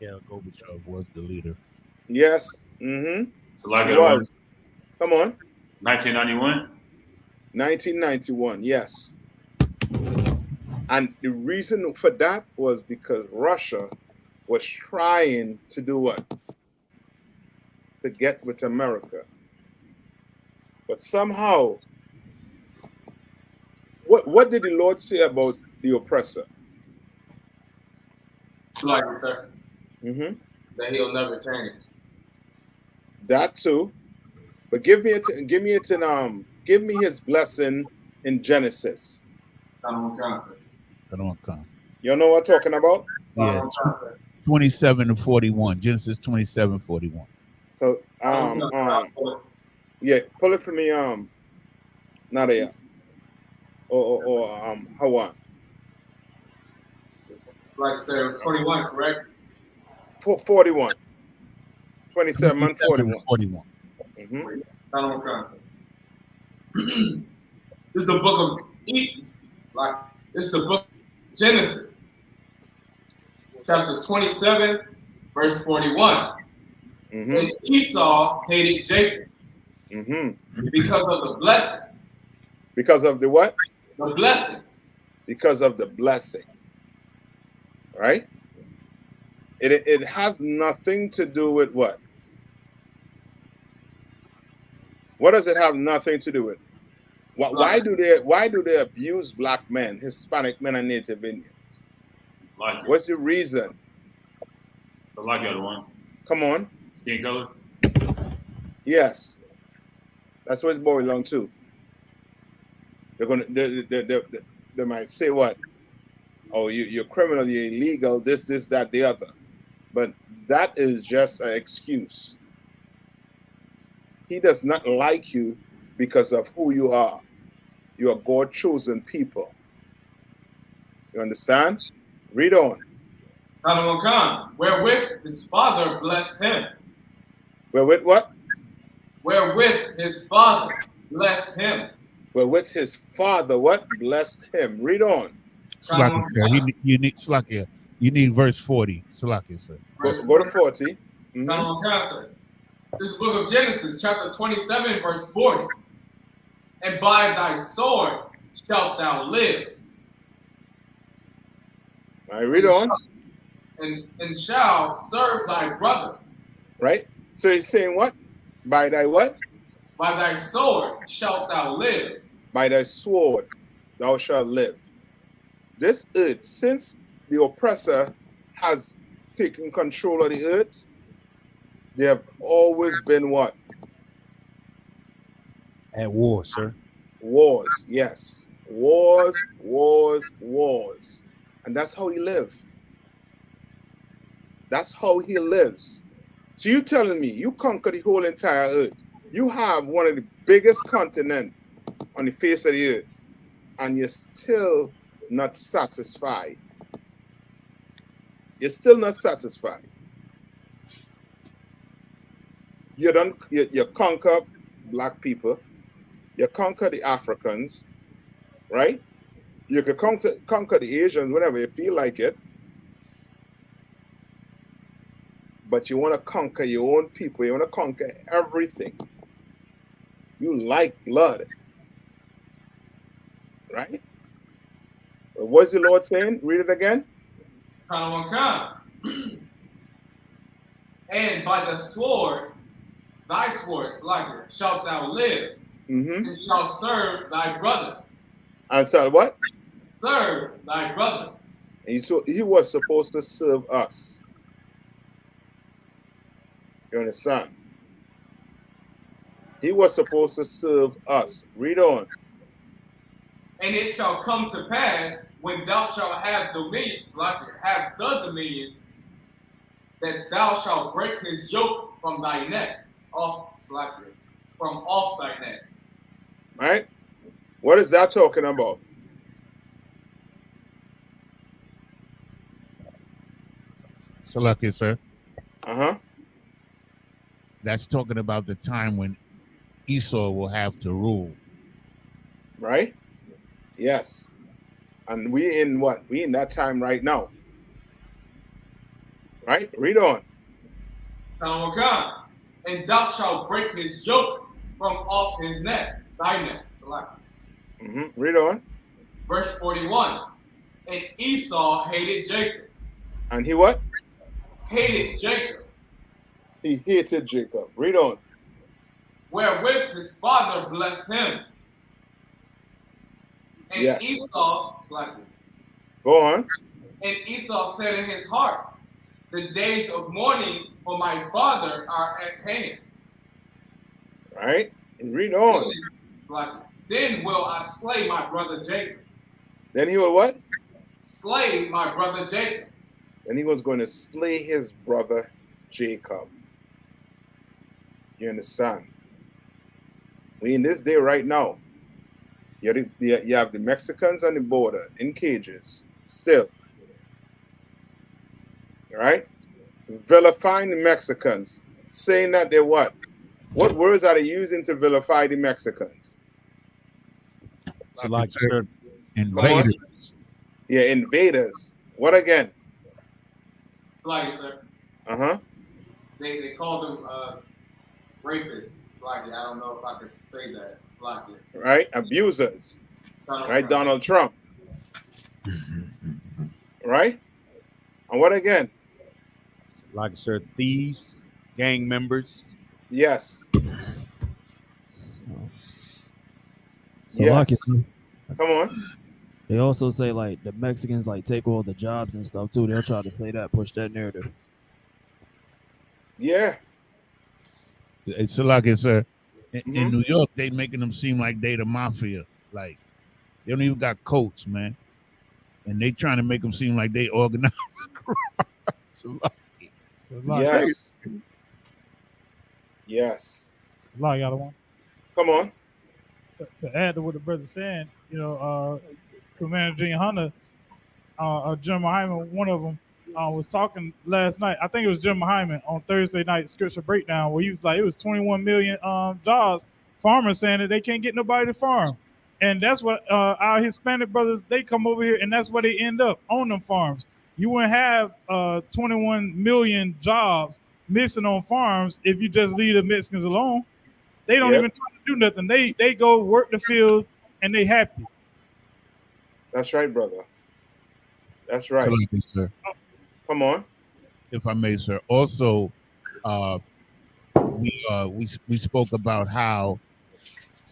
Yeah, Gorbachev was the leader. Yes. Mm-hmm. So like it was. Come on. 1991. 1991. Yes. And the reason for that was because Russia was trying to do what? To get with America. But somehow, what did the Lord say about the oppressor? Like it, sir. Mm-hmm. That he'll never change. That too. But give me his blessing in Genesis. You know what I'm talking about? Yeah. 27 to 41. Genesis 27, 41. So yeah, pull it for me, Nadia. Or Hawan. Like I said, it was 21, correct? 41. 27 and 41. 41. Mm-hmm. This is the book of it's the book of Genesis, chapter 27, verse 41. Mm-hmm. And Esau hated Jacob because of the blessing. Because of the what? The blessing. Because of the blessing. Right? It has nothing to do with what? What does it have nothing to do with? Why do they abuse black men, Hispanic men, and Native Indians? What's the reason? The like the other one. Come on. Skin color. Yes. That's what it's boiling down to. They might say what? oh, you're criminal, you're illegal, this, that, the other. But that is just an excuse. He does not like you because of who you are. You are God-chosen people. You understand? Read on. Wherewith his father blessed him. Wherewith what? Wherewith his father blessed him. Wherewith his father what? Blessed him. Read on. Salakia, sir. You need Salakia. You need verse 40. Salakia, sir. Go to 40. This book of Genesis, chapter 27, verse 40. And by thy sword shalt thou live. I read on. And shall serve thy brother. Right? So he's saying what? By thy what? By thy sword shalt thou live. By thy sword thou shalt live. This earth, since the oppressor has taken control of the earth, they have always been what? At war, sir. Wars, yes. Wars, wars, wars. And that's how he lives. That's how he lives. So you telling me you conquer the whole entire earth. You have one of the biggest continents on the face of the earth, and you're still not satisfied. You're still not satisfied. You conquer black people. You conquer the Africans, right? You can conquer the Asians whenever you feel like it. But you want to conquer your own people. You want to conquer everything. You like blood. Right? What's the Lord saying? Read it again. And by the sword, thy sword, Slacker, shalt thou live, and shalt serve thy brother. And so what? Serve thy brother. And so he was supposed to serve us. You understand? He was supposed to serve us. Read on. And it shall come to pass when thou shalt have dominion, Slacker, have the dominion, that thou shalt break his yoke from thy neck, off, Slacker, from off thy neck. Right? What is that talking about? Salakia, sir. Uh-huh. That's talking about the time when Esau will have to rule. Right? Yes. And we in what? We in that time right now. Right? Read on. And thou shalt break his yoke from off his neck, thy neck. Read on. Verse 41. And Esau hated Jacob. And he what? Hated Jacob. He hated Jacob. Read on. Wherewith his father blessed him. And yes. Esau, go on. And Esau said in his heart, the days of mourning for my father are at hand. Right? And read on. Then will I slay my brother Jacob. Then he will what? Slay my brother Jacob. And he was going to slay his brother Jacob. You understand? We in this day right now. You have the Mexicans on the border in cages still. Right? Vilifying the Mexicans. Saying that they're what? What words are they using to vilify the Mexicans? So like, sir, invaders. Yeah, invaders. What again? Like, sir. Uh-huh. They call them rapists. Slightly. I don't know if I could say that. Slightly. Right? Abusers. Right? Donald Trump. Right? And what again? Like, sir, thieves, gang members. Yes. So yes. Come on. They also say like the Mexicans like take all the jobs and stuff too. They'll try to say that, push that narrative. Yeah. It's like it's in New York, they making them seem like they the mafia. Like they don't even got coats, man. and they trying to make them seem like they organized. Yes. Yes. Like y'all one. Come on. To add to what the brother's saying, you know, Commander YAHANNA, General Hyman, one of them, was talking last night. I think it was General Hyman on Thursday night scripture breakdown, where he was like, it was 21 million jobs. Farmers saying that they can't get nobody to farm, and that's what our Hispanic brothers, they come over here, and that's where they end up on them farms. You wouldn't have 21 million jobs missing on farms if you just leave the Mexicans alone. They don't even try to do nothing. They go work the fields and they happy. That's right, brother. That's right. Absolutely, sir. Come on. If I may, sir. Also, we spoke about how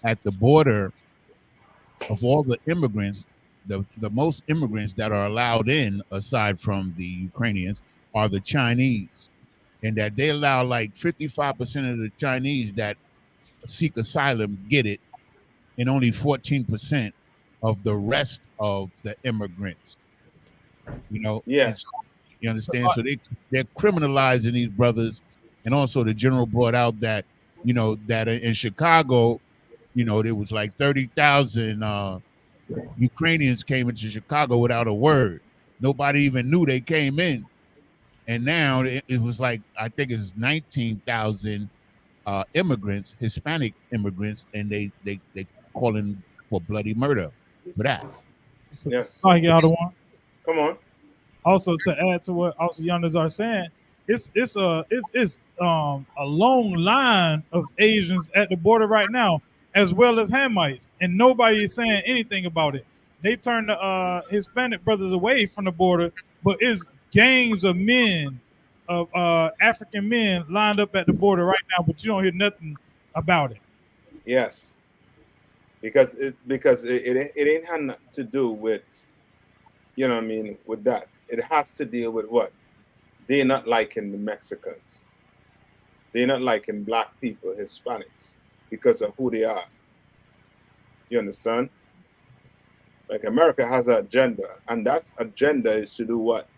at the border of all the immigrants, the most immigrants that are allowed in, aside from the Ukrainians, are the Chinese, and that they allow like 55% of the Chinese that seek asylum get it, and only 14% of the rest of the immigrants. You know, yes, you understand. So they're criminalizing these brothers, and also the general brought out that that in Chicago, there was like 30,000 Ukrainians came into Chicago without a word. Nobody even knew they came in, and now it was like I think it's 19,000 immigrants, Hispanic immigrants, and they calling for bloody murder for that. Yes. Like y'all the one. Come on. Also, to add to what also Youngers are saying, it's a long line of Asians at the border right now, as well as Hamites, and nobody is saying anything about it. They turn the Hispanic brothers away from the border, but it's gangs of men, of African men lined up at the border right now, but you don't hear nothing about it. Yes. Because it ain't had nothing to do with, you know what I mean, with that. It has to deal with what? They're not liking the Mexicans. They're not liking black people, Hispanics, because of who they are. You understand? Like America has an agenda, and that agenda is to do what?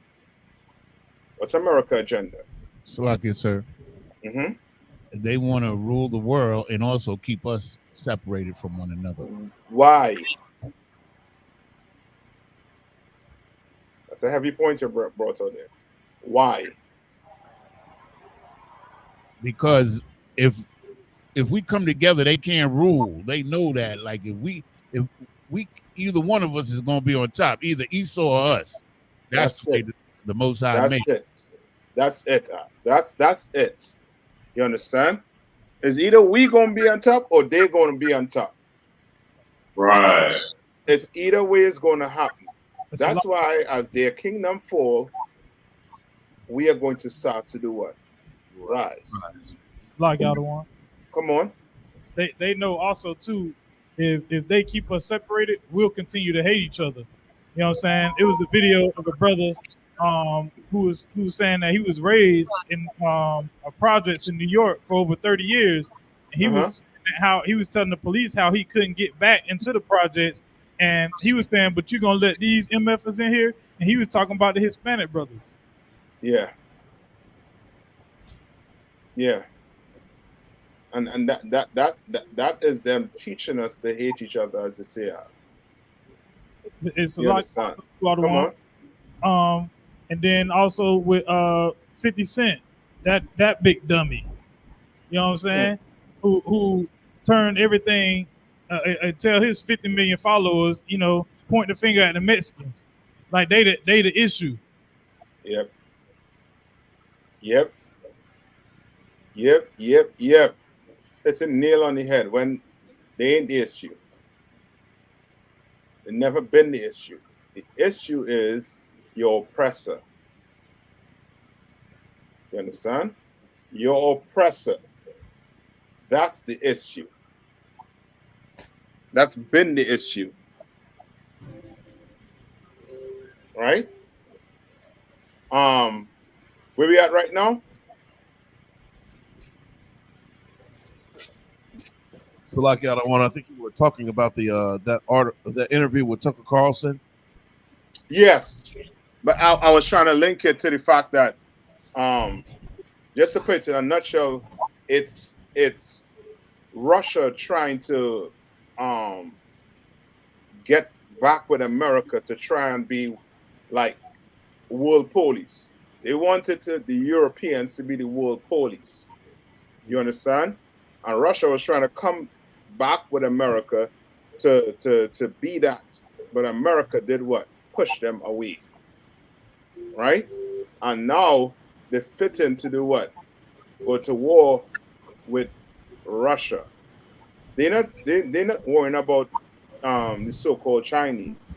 What's America's agenda? Salakia, sir. Mm-hmm. They want to rule the world and also keep us separated from one another. Why? That's a heavy point you brought out there. Why? Because if we come together, they can't rule. They know that. Like if we either one of us is going to be on top, either Esau or us. That's the, the Most High That's made. it. That's it. That's it. You understand? Is either we gonna be on top or they gonna be on top. Right. It's either way it's gonna happen. That's why as their kingdom fall, we are going to start to do what? Rise. Like y'all the one. Come on. They know also too, if they keep us separated, we'll continue to hate each other. You know what I'm saying? It was a video of a brother who was saying that he was raised in projects in New York for over 30 years. And he was how he was telling the police how he couldn't get back into the projects, and he was saying, "But you're gonna let these MFers in here?" And he was talking about the Hispanic brothers. Yeah. Yeah. And that is them teaching us to hate each other, as you say. It's a You lot. understand? Come on. And then also with 50 Cent, that big dummy. You know what I'm saying? Who turned everything and tell his 50 million followers, point the finger at the Mexicans, like they the issue. Yep. It's a nail on the head when they ain't the issue. They've never been the issue. The issue is your oppressor. You understand? Your oppressor. That's the issue. That's been the issue. Right? Where we at right now? So, I think you were talking about the that interview with Tucker Carlson. Yes, but I was trying to link it to the fact that just to put it in a nutshell, it's Russia trying to get back with America to try and be like world police. They wanted the Europeans to be the world police. You understand? And Russia was trying to come back with America to be that. But America did what? Push them away. Right? And now they fit in to do what? Go to war with Russia. They're not worrying about the so-called Chinese.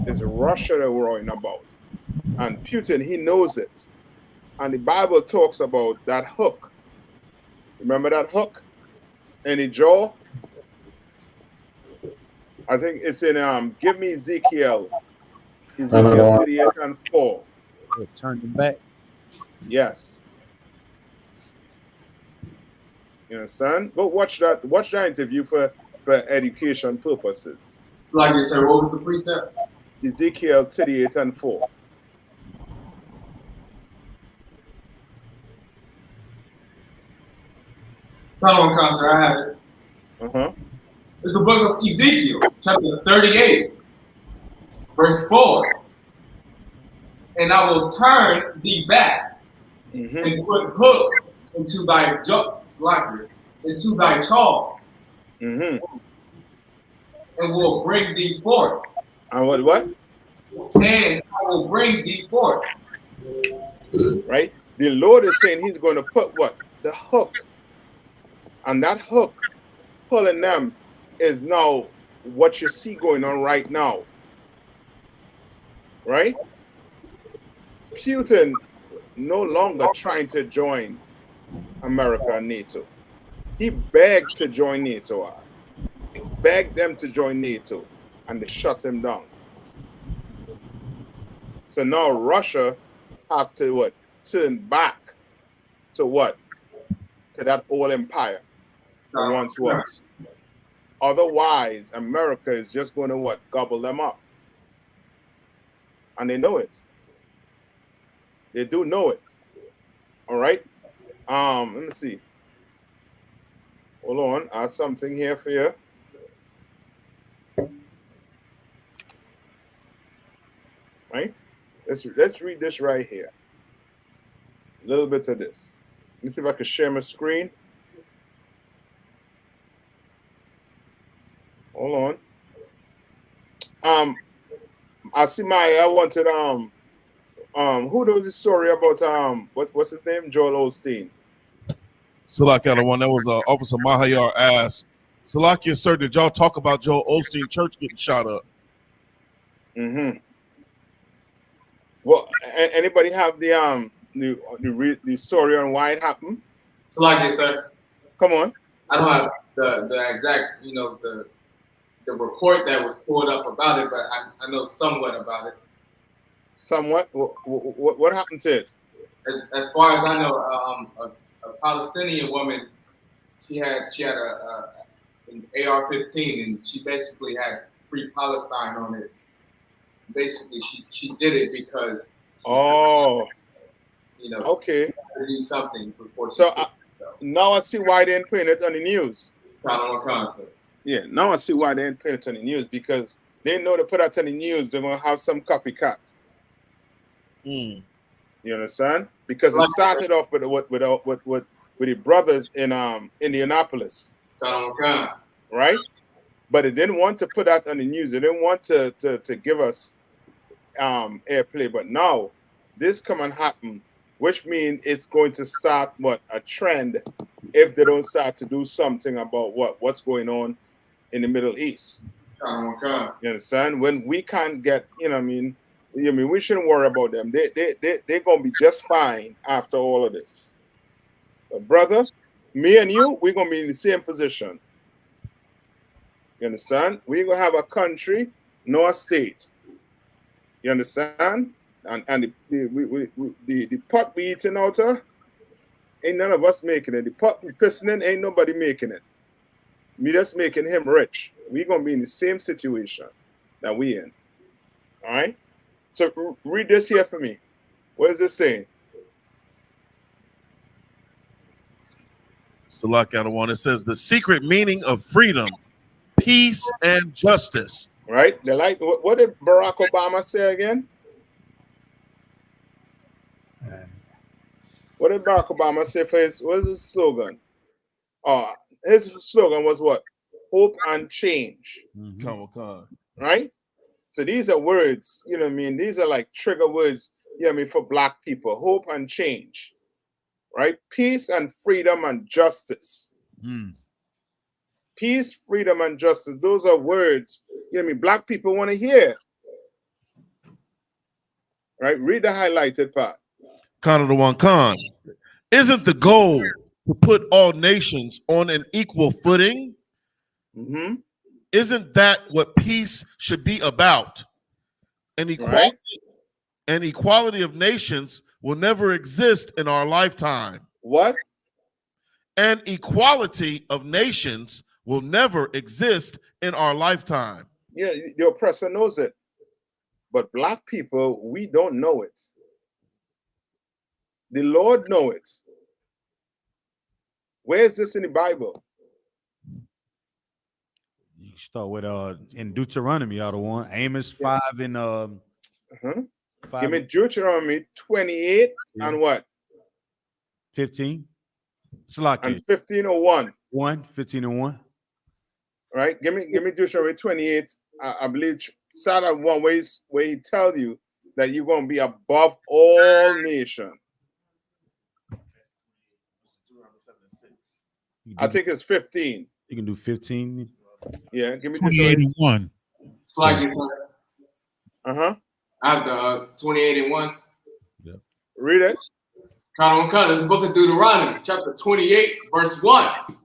It's Russia they're worrying about. And Putin, he knows it. And the Bible talks about that hook. Remember that hook in the jaw? I think it's in give me Ezekiel 38 and 4. Turn them back. Yes. You understand? Go watch that interview for education purposes. Like you said, what was the precept? Ezekiel 38 and 4. Hold on, concert, I have it. Uh-huh. It's the book of Ezekiel, chapter 38, verse 4. And I will turn thee back and put hooks into thy into thy jaws, and will bring thee forth. And what? And I will bring thee forth. Right? The Lord is saying he's going to put what? The hook. And that hook pulling them is now what you see going on right now. Right? Putin no longer trying to join America and NATO. He begged to join NATO. He begged them to join NATO, and they shut him down. So now Russia have to what? Turn back to what? To that old empire that once was. Otherwise, America is just going to what? Gobble them up. And they know it. They do know it. All right. Let me see. Hold on. I have something here for you. Right? Let's read this right here. A little bit of this. Let me see if I can share my screen. Hold on. I see I wanted who knows the story about what's his name? Joel Osteen. Salakia, the one that was Officer Mahayar asked, Salakia, sir, did y'all talk about Joel Osteen Church getting shot up? Well, anybody have the story on why it happened? Salakia, sir. Come on. I don't have the exact, the report that was pulled up about it, but I know somewhat about it. Somewhat? What happened to it? As far as I know, a Palestinian woman, she had an AR-15, and she basically had Free Palestine on it. Basically, she did it because okay, to do something before. So now I see why they ain't putting it on the news. Concept. Yeah, now I see why they ain't putting it on the news, because they know to put it on the news, they're gonna have some copycat. You understand? Because it started off with the brothers in Indianapolis, right? But they didn't want to put that on the news. They didn't want to give us airplay. But now this come and happen, which means it's going to start a trend if they don't start to do something about what's going on in the Middle East. You understand? When we can't get, we shouldn't worry about them. They're gonna be just fine after all of this. But brother, me and you, we're gonna be in the same position. You understand? We're gonna have a country, no a state. You understand? And the pot we eating out of, ain't none of us making it. The pot we pissing in, ain't nobody making it. Me just making him rich. We're gonna be in the same situation that we in. All right? So read this here for me. What is this saying? Salak one. It says the secret meaning of freedom, peace, and justice. Right? The like. What did Barack Obama say again? What did Barack Obama say for his? What is his slogan? Oh, his slogan was what? Hope and change. Right? So these are words, you know what I mean? These are like trigger words, you know what I mean, for black people. Hope and change. Right? Peace and freedom and justice. Peace, freedom, and justice. Those are words, you know what I mean, black people want to hear. Right? Read the highlighted part. Khan. Isn't the goal to put all nations on an equal footing? Isn't that what peace should be about? And equality of nations will never exist in our lifetime. What? And equality of nations will never exist in our lifetime. Yeah, the oppressor knows it. But black people, we don't know it. The Lord knows it. Where is this in the Bible? You start with in Deuteronomy, out of one. Amos 5 and Give me Deuteronomy 28 and what? 15. Slack and 15:01. 15:1. Right? Give me Deuteronomy 28. I believe start at 1 where he tell you that you're gonna be above all nations. I think it's 15. You can do 15. Yeah, give me 28:1. Slightly, sir. I have the 28:1. Yeah. Read it. This is the book of Deuteronomy, chapter 28, verse 1.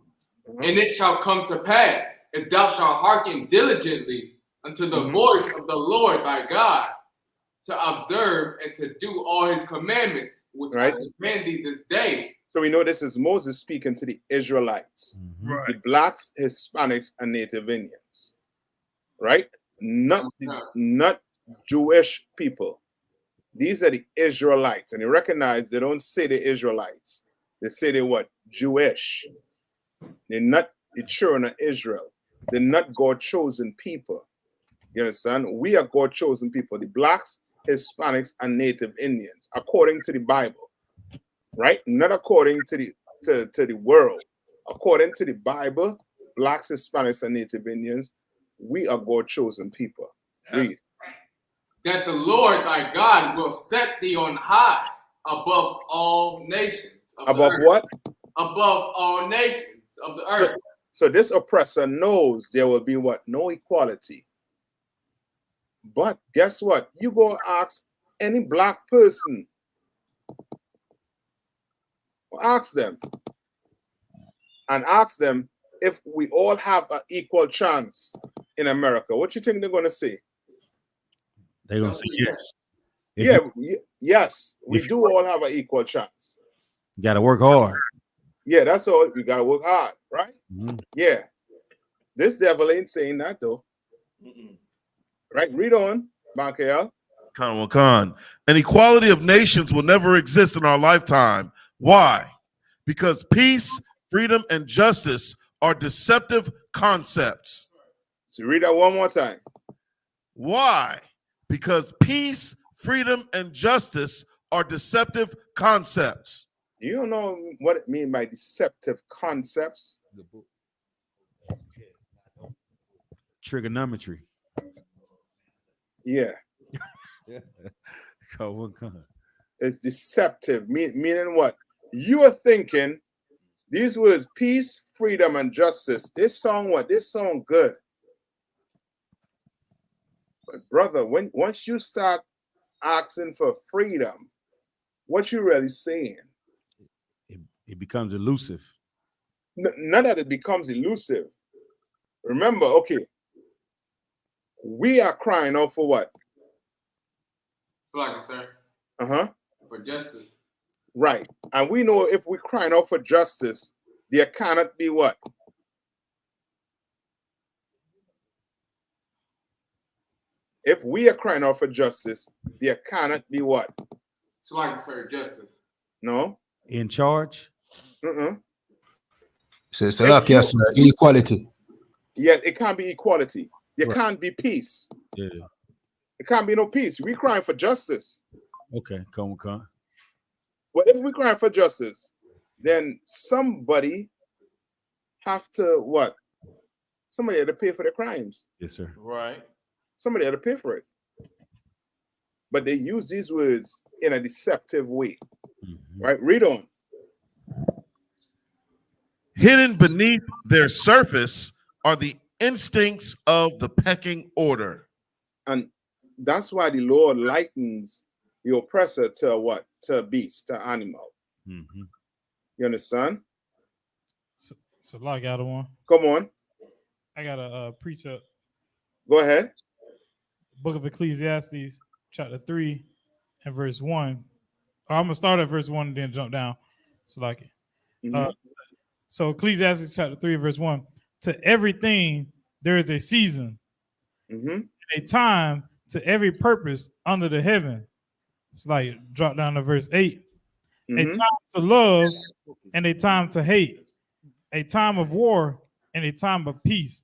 And it shall come to pass, if thou shalt hearken diligently unto the voice of the Lord thy God, to observe and to do all his commandments, which I command thee this day. So we know this is Moses speaking to the Israelites, the blacks, Hispanics, and Native Indians, right? Not Jewish people. These are the Israelites, and you recognize they don't say the Israelites. They say they what? Jewish. They're not the children of Israel. They're not God-chosen people. You understand? We are God-chosen people. The blacks, Hispanics, and Native Indians, according to the Bible, right? Not according to the world. According to the Bible, blacks, Hispanics, and Native Indians, we are God-chosen people. Read. That the Lord thy God will set thee on high above all nations. Above what? Above all nations of the earth. So this oppressor knows there will be what? No equality. But guess what? You go ask any black person. Ask them. And ask them if we all have an equal chance in America. What you think they're going to say? They're going to say yes. Yes, we do all have an equal chance. You got to work hard. Yeah, that's all. We got to work hard, right? Yeah. This devil ain't saying that, though. Right? Read on, Bankel. Khan. An equality of nations will never exist in our lifetime. Why? Because peace, freedom, and justice are deceptive concepts. So read that one more time. Why? Because peace, freedom, and justice are deceptive concepts. You don't know what it means by deceptive concepts? Trigonometry. Yeah. It's deceptive, meaning what? You are thinking these words, peace, freedom, and justice. This song, what? This song good. But brother, once you start asking for freedom, what you really saying? It becomes elusive. Not that it becomes elusive. Remember, okay, we are crying out for what? Sir. For justice. Right. And we know if we're crying out for justice, there cannot be what? if we are crying out for justice, there cannot be what? It's like sir justice. No. In charge? So like yes, equality. Yeah, it can't be equality. There can't be peace. Yeah. It can't be no peace. We crying for justice. Okay, come on. But if we crying for justice, then somebody have to what? Somebody had to pay for the crimes. Yes, sir. Right. Somebody had to pay for it. But they use these words in a deceptive way. Right? Read on. Hidden beneath their surface are the instincts of the pecking order. And that's why the Lord likens the oppressor to what? To a beast, to an animal. You understand? So I got one. Come on. I got a precept. Go ahead. Book of Ecclesiastes, chapter 3 and verse 1. I'm gonna start at verse 1 and then jump down. So so Ecclesiastes chapter 3 verse 1. To everything there is a season, and a time to every purpose under the heaven. It's like drop down to verse 8. A time to love and a time to hate, a time of war and a time of peace.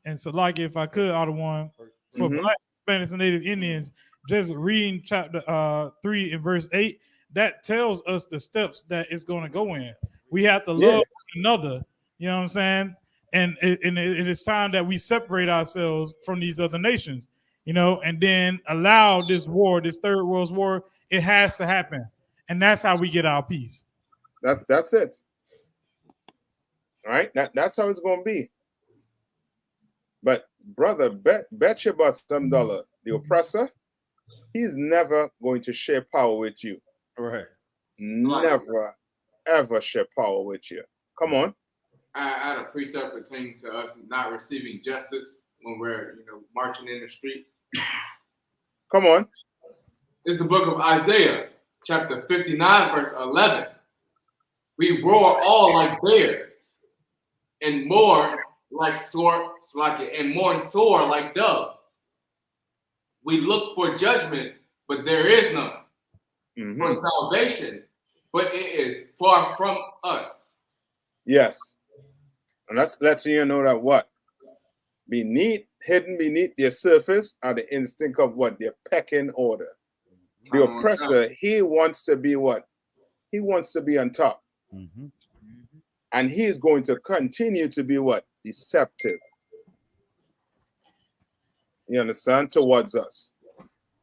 And so, like, if I could, Otto for Black, Spanish, and Native Indians, just reading chapter 3 and verse 8, that tells us the steps that it's going to go in. We have to love one another. You know what I'm saying? And it is time that we separate ourselves from these other nations, you know, and then allow this war, this third world war, it has to happen. And that's how we get our peace. That's it. All right? That's how it's going to be. But, brother, bet you about some dollar, the oppressor, he's never going to share power with you. Right. Never, ever share power with you. Come on. I had a precept pertaining to us not receiving justice when we're, marching in the streets. Come on. It's the book of Isaiah, chapter 59, verse 11. We roar all like bears, and mourn mourn sore like doves. We look for judgment, but there is none. For salvation, but it is far from us. Yes. And that's letting you know that what? Hidden beneath their surface are the instinct of what? Their pecking order. The oppressor, he wants to be what? He wants to be on top. And he is going to continue to be what? Deceptive. You understand? Towards us.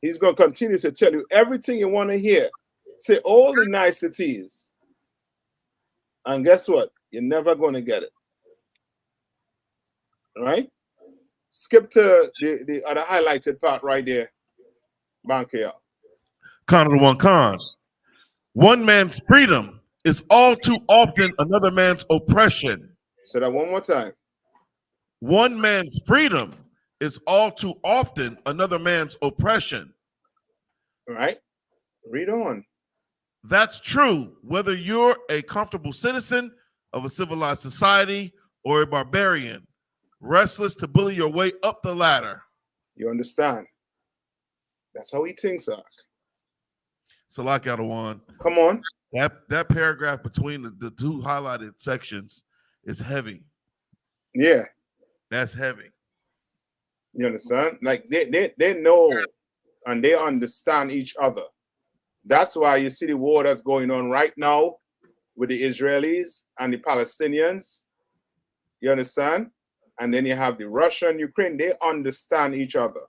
He's going to continue to tell you everything you want to hear. Say all the niceties. And guess what? You're never going to get it. All right? Skip to the other highlighted part right there. Bankia. Con. One man's freedom is all too often another man's oppression. Say that one more time. One man's freedom is all too often another man's oppression. All right. Read on. That's true whether you're a comfortable citizen of a civilized society or a barbarian, restless to bully your way up the ladder. You understand? That's how he thinks, Ark. Salak Adawan. Come on. That paragraph between the two highlighted sections is heavy. Yeah. That's heavy. You understand? Like they know and they understand each other. That's why you see the war that's going on right now with the Israelis and the Palestinians. You understand? And then you have the Russia and Ukraine. They understand each other.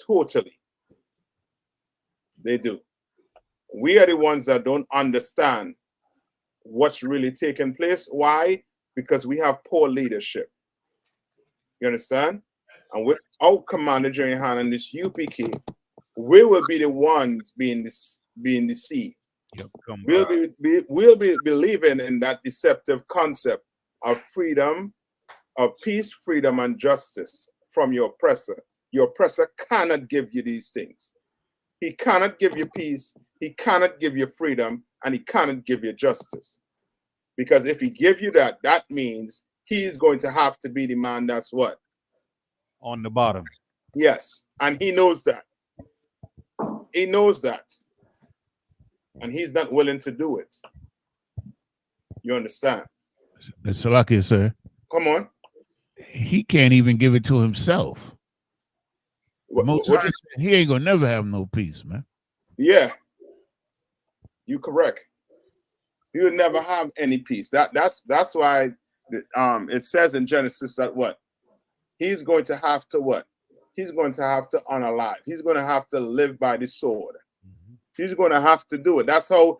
Totally. They do. We are the ones that don't understand what's really taking place. Why? Because we have poor leadership. You understand? And without Commander General YAHANNA and this UPK, we will be the ones being deceived. Yep, we'll be believing in that deceptive concept of freedom, of peace, freedom, and justice from your oppressor. Your oppressor cannot give you these things. He cannot give you peace, he cannot give you freedom, and he cannot give you justice. Because if he give you that, that means he's going to have to be the man that's what? On the bottom. Yes, and he knows that. He knows that. And he's not willing to do it. You understand? Salakia, sir. Come on. He can't even give it to himself. What you, he ain't gonna never have no peace, man. yeah, you correct. He would never have any peace. That's why it says in Genesis that what? He's going to have to what? He's going to have to unalive. He's going to have to live by the sword. He's going to have to do it. That's how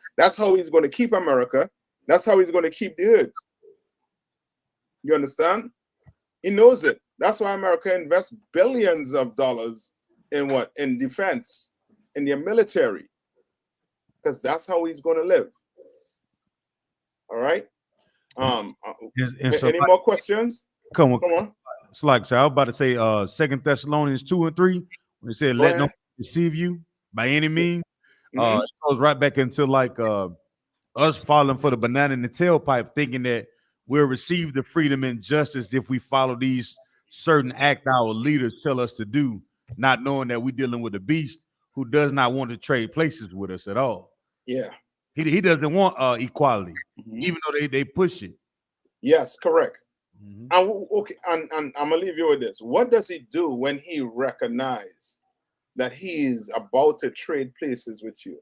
he's going to keep America. That's how he's going to keep the earth. You understand? He knows it. That's why America invests billions of dollars in what? In defense, in their military. Because that's how he's going to live. All right. Any more questions? Come on. Come on. It's like, so I was about to say 2 Thessalonians 2 and 3, when it said, let no man deceive you by any means. It goes right back into like us falling for the banana in the tailpipe, thinking that we'll receive the freedom and justice if we follow these certain acts our leaders tell us to do, not knowing that we're dealing with a beast who does not want to trade places with us at all. Yeah. He doesn't want equality, even though they push it. Yes, correct. And okay, and I'm gonna leave you with this. What does he do when he recognizes that he is about to trade places with you?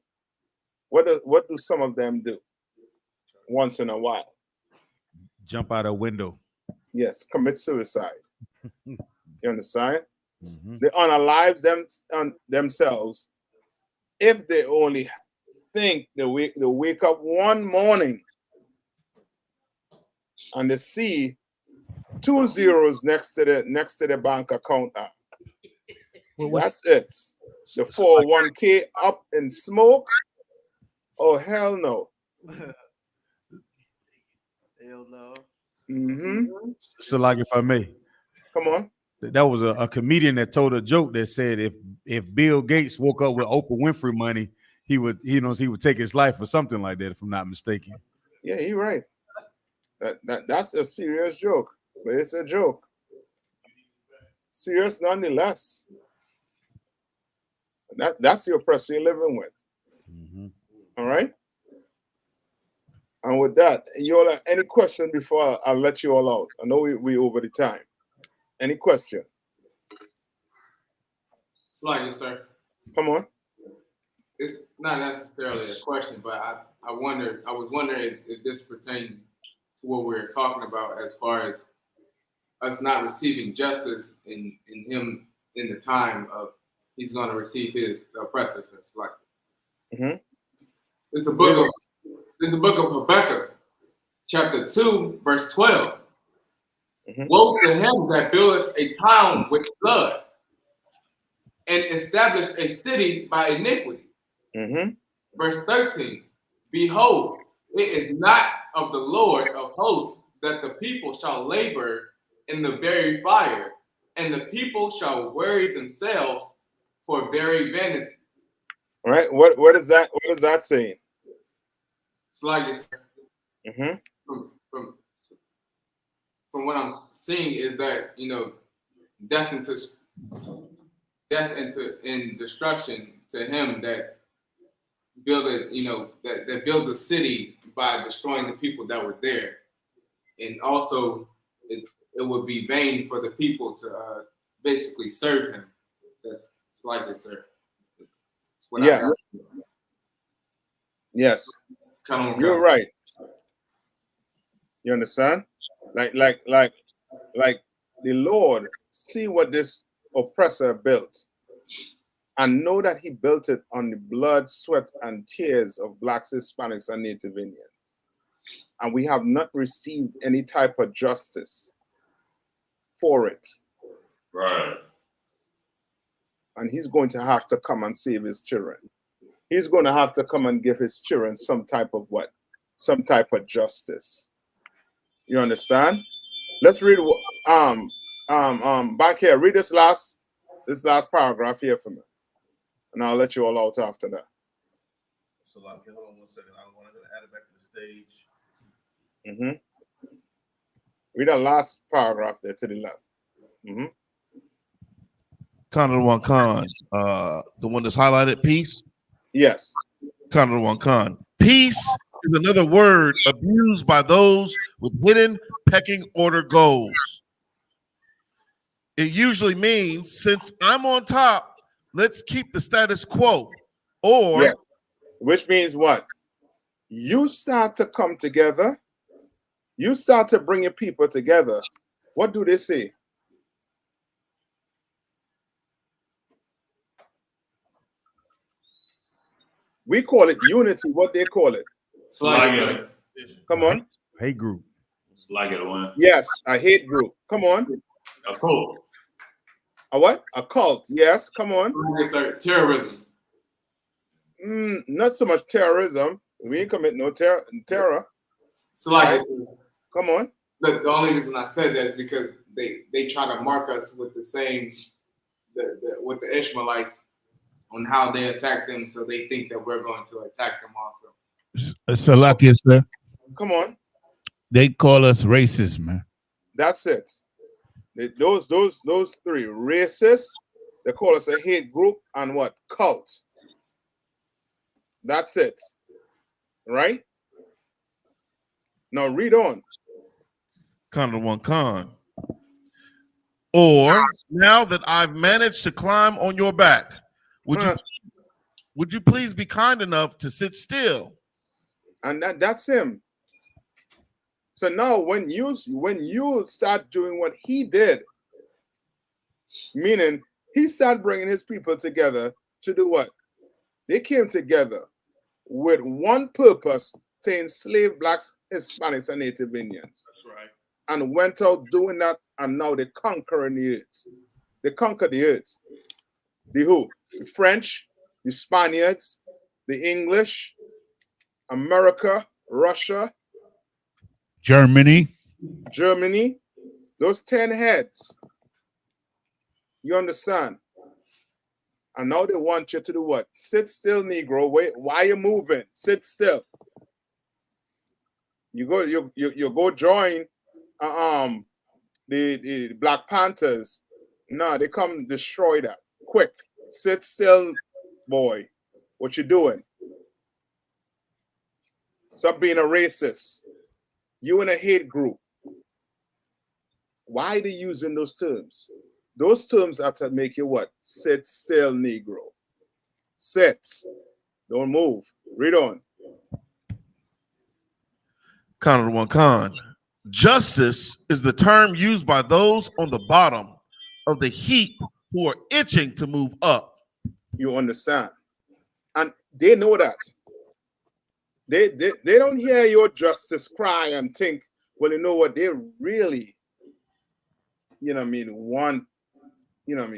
What do some of them do once in a while? Jump out a window. Yes, commit suicide. You understand? They unalive themselves if they only think they wake up one morning and they see 2 zeros next to the bank account. That's it. The 401k up in smoke. Oh hell no. Hell no. So, like, if I may, come on. That was a comedian that told a joke that said if Bill Gates woke up with Oprah Winfrey money, he would take his life or something like that, if I'm not mistaken. Yeah, you're right. That's a serious joke, but it's a joke. Serious nonetheless. That's the oppressor you're living with. All right. And with that, you all have any question before I'll let you all out? I know we over the time. Any question? Slightly, sir. Come on. It's not necessarily a question, but I was wondering if this pertained to what we were talking about as far as us not receiving justice in him in the time of he's going to receive his oppressors. It's like it's the book of Habakkuk, chapter 2, verse 12. Woe to him that buildeth a town with blood and establish a city by iniquity. Verse 13, behold, it is not of the Lord of hosts that the people shall labor in the very fire, and the people shall weary themselves for very vanity. All right, what is that saying? It's like it's from what I'm seeing is that, you know, death and destruction to him that that builds a city by destroying the people that were there, and also it would be vain for the people to basically serve him. That's like it, sir. Yes. Yes. You're right. You understand? Like the Lord see what this oppressor built and know that he built it on the blood, sweat, and tears of blacks, Hispanics, and Native Indians. And we have not received any type of justice for it. Right. And he's going to have to come and save his children. He's going to have to come and give his children some type of what? Some type of justice. You understand? Let's read back here. Read this last paragraph here for me. And I'll let you all out after that. So hold on 1 second. I want to add it back to the stage. Read that last paragraph there to the left. Khan one Khan. The one that's highlighted, peace. Yes. Khan one Khan. Peace is another word abused by those with hidden pecking order goals. It usually means, since I'm on top, let's keep the status quo. Or yes. Which means what? You start to come together. You start to bring your people together. What do they say? We call it unity. What they call it? Slagia. Come on. Hate group. Slagia the one. Yes, a hate group. Come on. A cult. A what? A cult. Yes. Come on. Yes, sir. Terrorism. Not so much terrorism. We ain't commit no terror. So like right? Come on. The only reason I said that is because they try to mark us with the same with the Ishmaelites on how they attack them, so they think that we're going to attack them also. Salakia, sir. Come on. They call us racist, man. That's it. Those three racist. They call us a hate group and what? Cult. That's it. Right? Now read on. Khan one Khan. Or now that I've managed to climb on your back, would you please be kind enough to sit still? And that's him. So now when you start doing what he did, meaning he started bringing his people together to do what? They came together with one purpose to enslave blacks, Hispanics, and Native Indians. That's right. And went out doing that, and now they're conquering the earth. They conquered the earth. The who? The French, the Spaniards, the English, America, Russia, Germany. Those 10 heads. You understand? And now they want you to do what? Sit still, Negro. Wait, why are you moving? Sit still. You go join the Black Panthers. No, they come destroy that. Quick. Sit still, boy. What you doing? Stop being a racist. You in a hate group. Why are they using those terms? Those terms are to make you what? Sit still, Negro. Sit. Don't move. Read on. Khan one Khan. Justice is the term used by those on the bottom of the heap who are itching to move up. You understand? And they know that. They don't hear your justice cry and think, well, you know what, they really, want,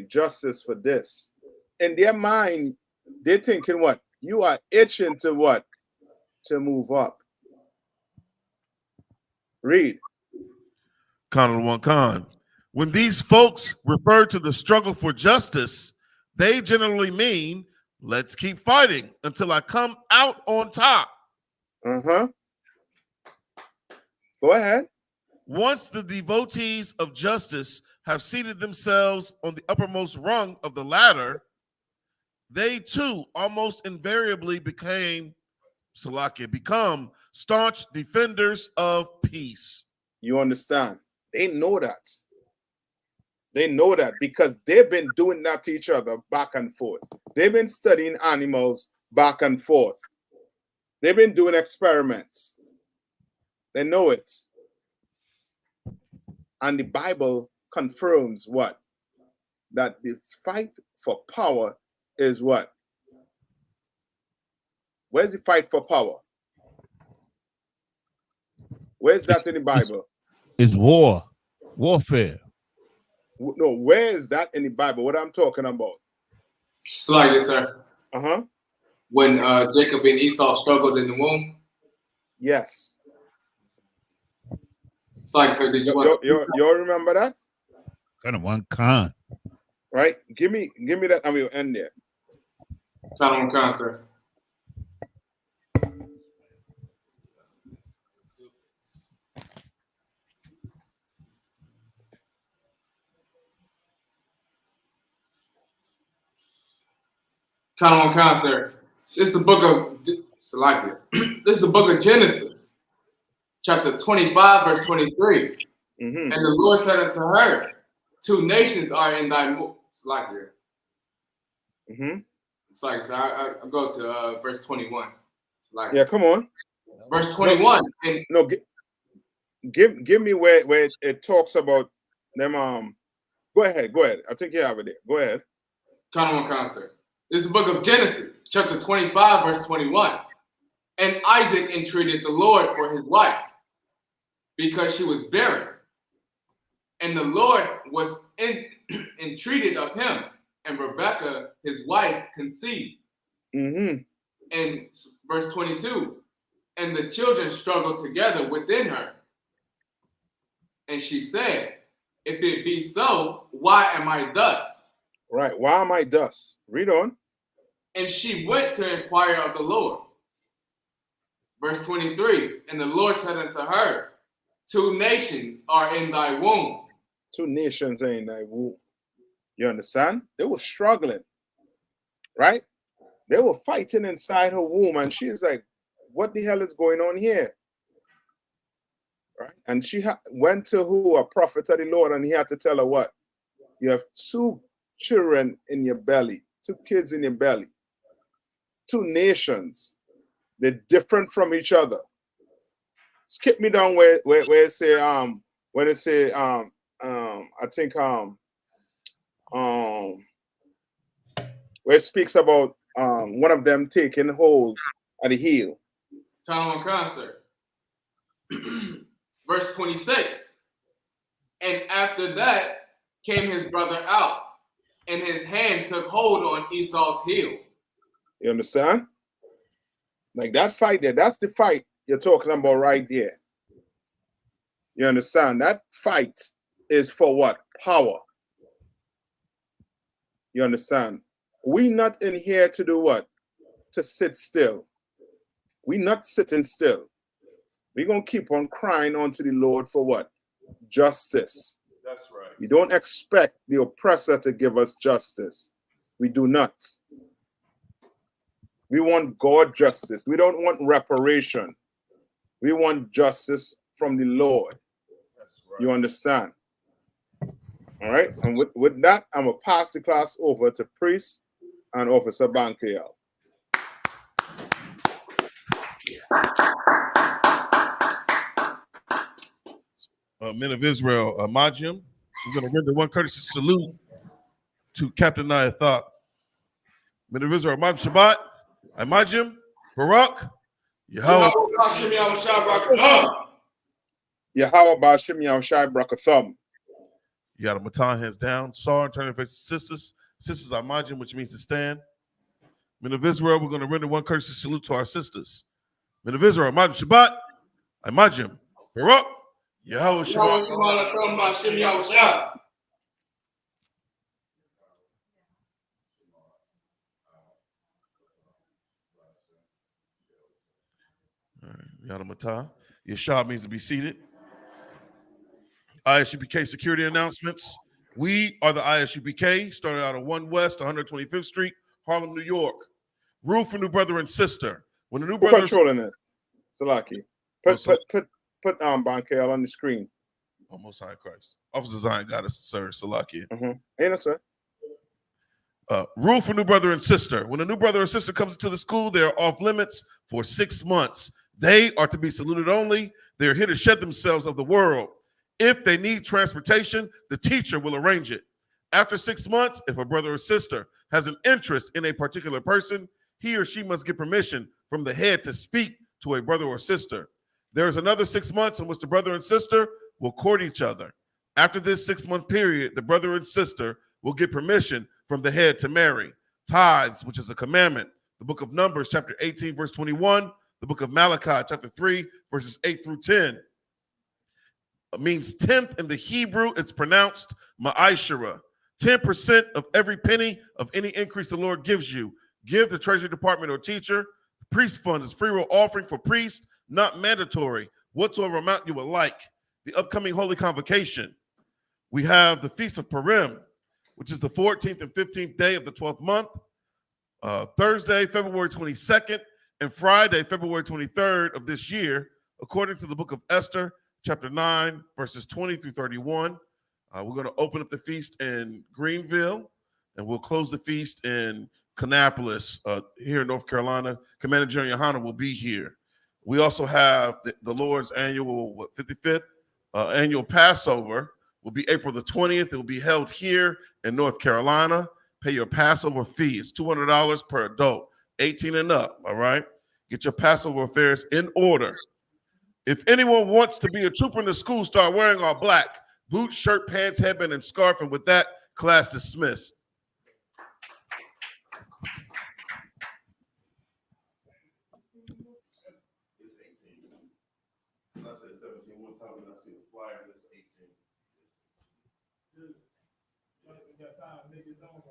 justice for this. In their mind, they're thinking what? You are itching to what? To move up. Read. Khan one Khan. When these folks refer to the struggle for justice, they generally mean, let's keep fighting until I come out on top. Uh-huh. Go ahead. Once the devotees of justice have seated themselves on the uppermost rung of the ladder, they too almost invariably become staunch defenders of peace. You understand? They know that. They know that because they've been doing that to each other back and forth. They've been studying animals back and forth. They've been doing experiments. They know it. And the Bible confirms what? That the fight for power is what? Where's the fight for power? Where's that in the Bible? It's war. Warfare. No, where is that in the Bible? What I'm talking about? Slide, yes, sir. Uh-huh. When Jacob and Esau struggled in the womb. Yes. Slide, sir. Did you remember that? Khan one Khan. Right? Give me that and we'll end there. Khan one Khan, sir. Kind of on concert. This is the book of this is the book of Genesis, chapter 25, verse 23. And the Lord said unto her, 2 nations are in thy womb. So I go to verse 21. Yeah, come on. Verse 21. No, give me where it talks about them. Go ahead. I think you have it there. Go ahead. Kind of on concert. This is the book of Genesis, chapter 25, verse 21. And Isaac entreated the Lord for his wife, because she was barren. And the Lord was entreated of him, and Rebekah, his wife, conceived. And verse 22, and the children struggled together within her. And she said, if it be so, why am I thus? Right, why am I thus? Read on. And she went to inquire of the Lord. Verse 23, and the Lord said unto her, 2 nations are in thy womb. 2 nations are in thy womb. You understand? They were struggling, right? They were fighting inside her womb, and she's like, what the hell is going on here? Right? And she went to a prophet of the Lord, and he had to tell her what? You have 2 children in your belly, 2 kids in your belly. 2 nations. They're different from each other. Skip me down where it say when it say I think where it speaks about one of them taking hold of the heel. Kind of on concert. Verse 26. And after that came his brother out, and his hand took hold on Esau's heel. You understand? Like that fight there, that's the fight you're talking about right there. You understand? That fight is for what? Power. You understand? We not in here to do what? To sit still. We not sitting still. We're going to keep on crying unto the Lord for what? Justice. That's right. We don't expect the oppressor to give us justice. We do not. We want God justice. We don't want reparation. We want justice from the Lord. That's right. You understand? All right. And with that, I'm going to pass the class over to Priest and Officer Bankiel. Men of Israel, Majim, we're going to render one courtesy salute to Captain I.S.U.P.K. Men of Israel, Majim Shabbat, Majim, Barak, Yahweh Bashim Yahushai Brakathum. You got a Matan hands down. Sar, turn your face to sisters. Sisters are Majim, which means to stand. Men of Israel, we're going to render one courtesy salute to our sisters. Men of Israel, Majim Shabbat, Majim, Barak, Yahweh Shabbat. Yadamata. Yashab means to be seated. I.S.U.P.K security announcements. We are the I.S.U.P.K, started out of 1 West, 125th Street, Harlem, New York. Rule for new brother and sister. When a new brother controlling it, Salaki. Put Bankel on the screen. Almost High Christ. Officer Zion got us, sir. Salaki. Ain't it, sir? Rule for new brother and sister. When a new brother or sister comes into the school, they are off limits for 6 months. They are to be saluted only. They're here to shed themselves of the world. If they need transportation, the teacher will arrange it. After 6 months, if a brother or sister has an interest in a particular person, he or she must get permission from the head to speak to a brother or sister. There is another 6 months in which the brother and sister will court each other. After this 6-month period, the brother and sister will get permission from the head to marry. Tithes, which is a commandment. The book of Numbers, chapter 18, verse 21. The book of Malachi, chapter 3, verses 8 through 10. It means 10th in the Hebrew. It's pronounced ma'ashara. 10% of every penny of any increase the Lord gives you. Give the treasury department or teacher. Priest fund is free will offering for priests, not mandatory. Whatsoever amount you would like. The upcoming holy convocation. We have the Feast of Purim, which is the 14th and 15th day of the 12th month. Thursday, February 22nd, and Friday, February 23rd of this year, according to the book of Esther, chapter 9, verses 20 through 31. We're going to open up the feast in Greenville, and we'll close the feast in Kannapolis here in North Carolina. Commander General YAHANNA will be here. We also have the Lord's annual 55th annual Passover will be April the 20th. It will be held here in North Carolina. Pay your Passover fee. It's $200 per adult, 18 and up, all right? Get your Passover affairs in order. If anyone wants to be a trooper in the school, start wearing all black. Boots, shirt, pants, headband, and scarf. And with that, class dismissed. It's 18. I said 17 one time and I see the flyer and it's 18.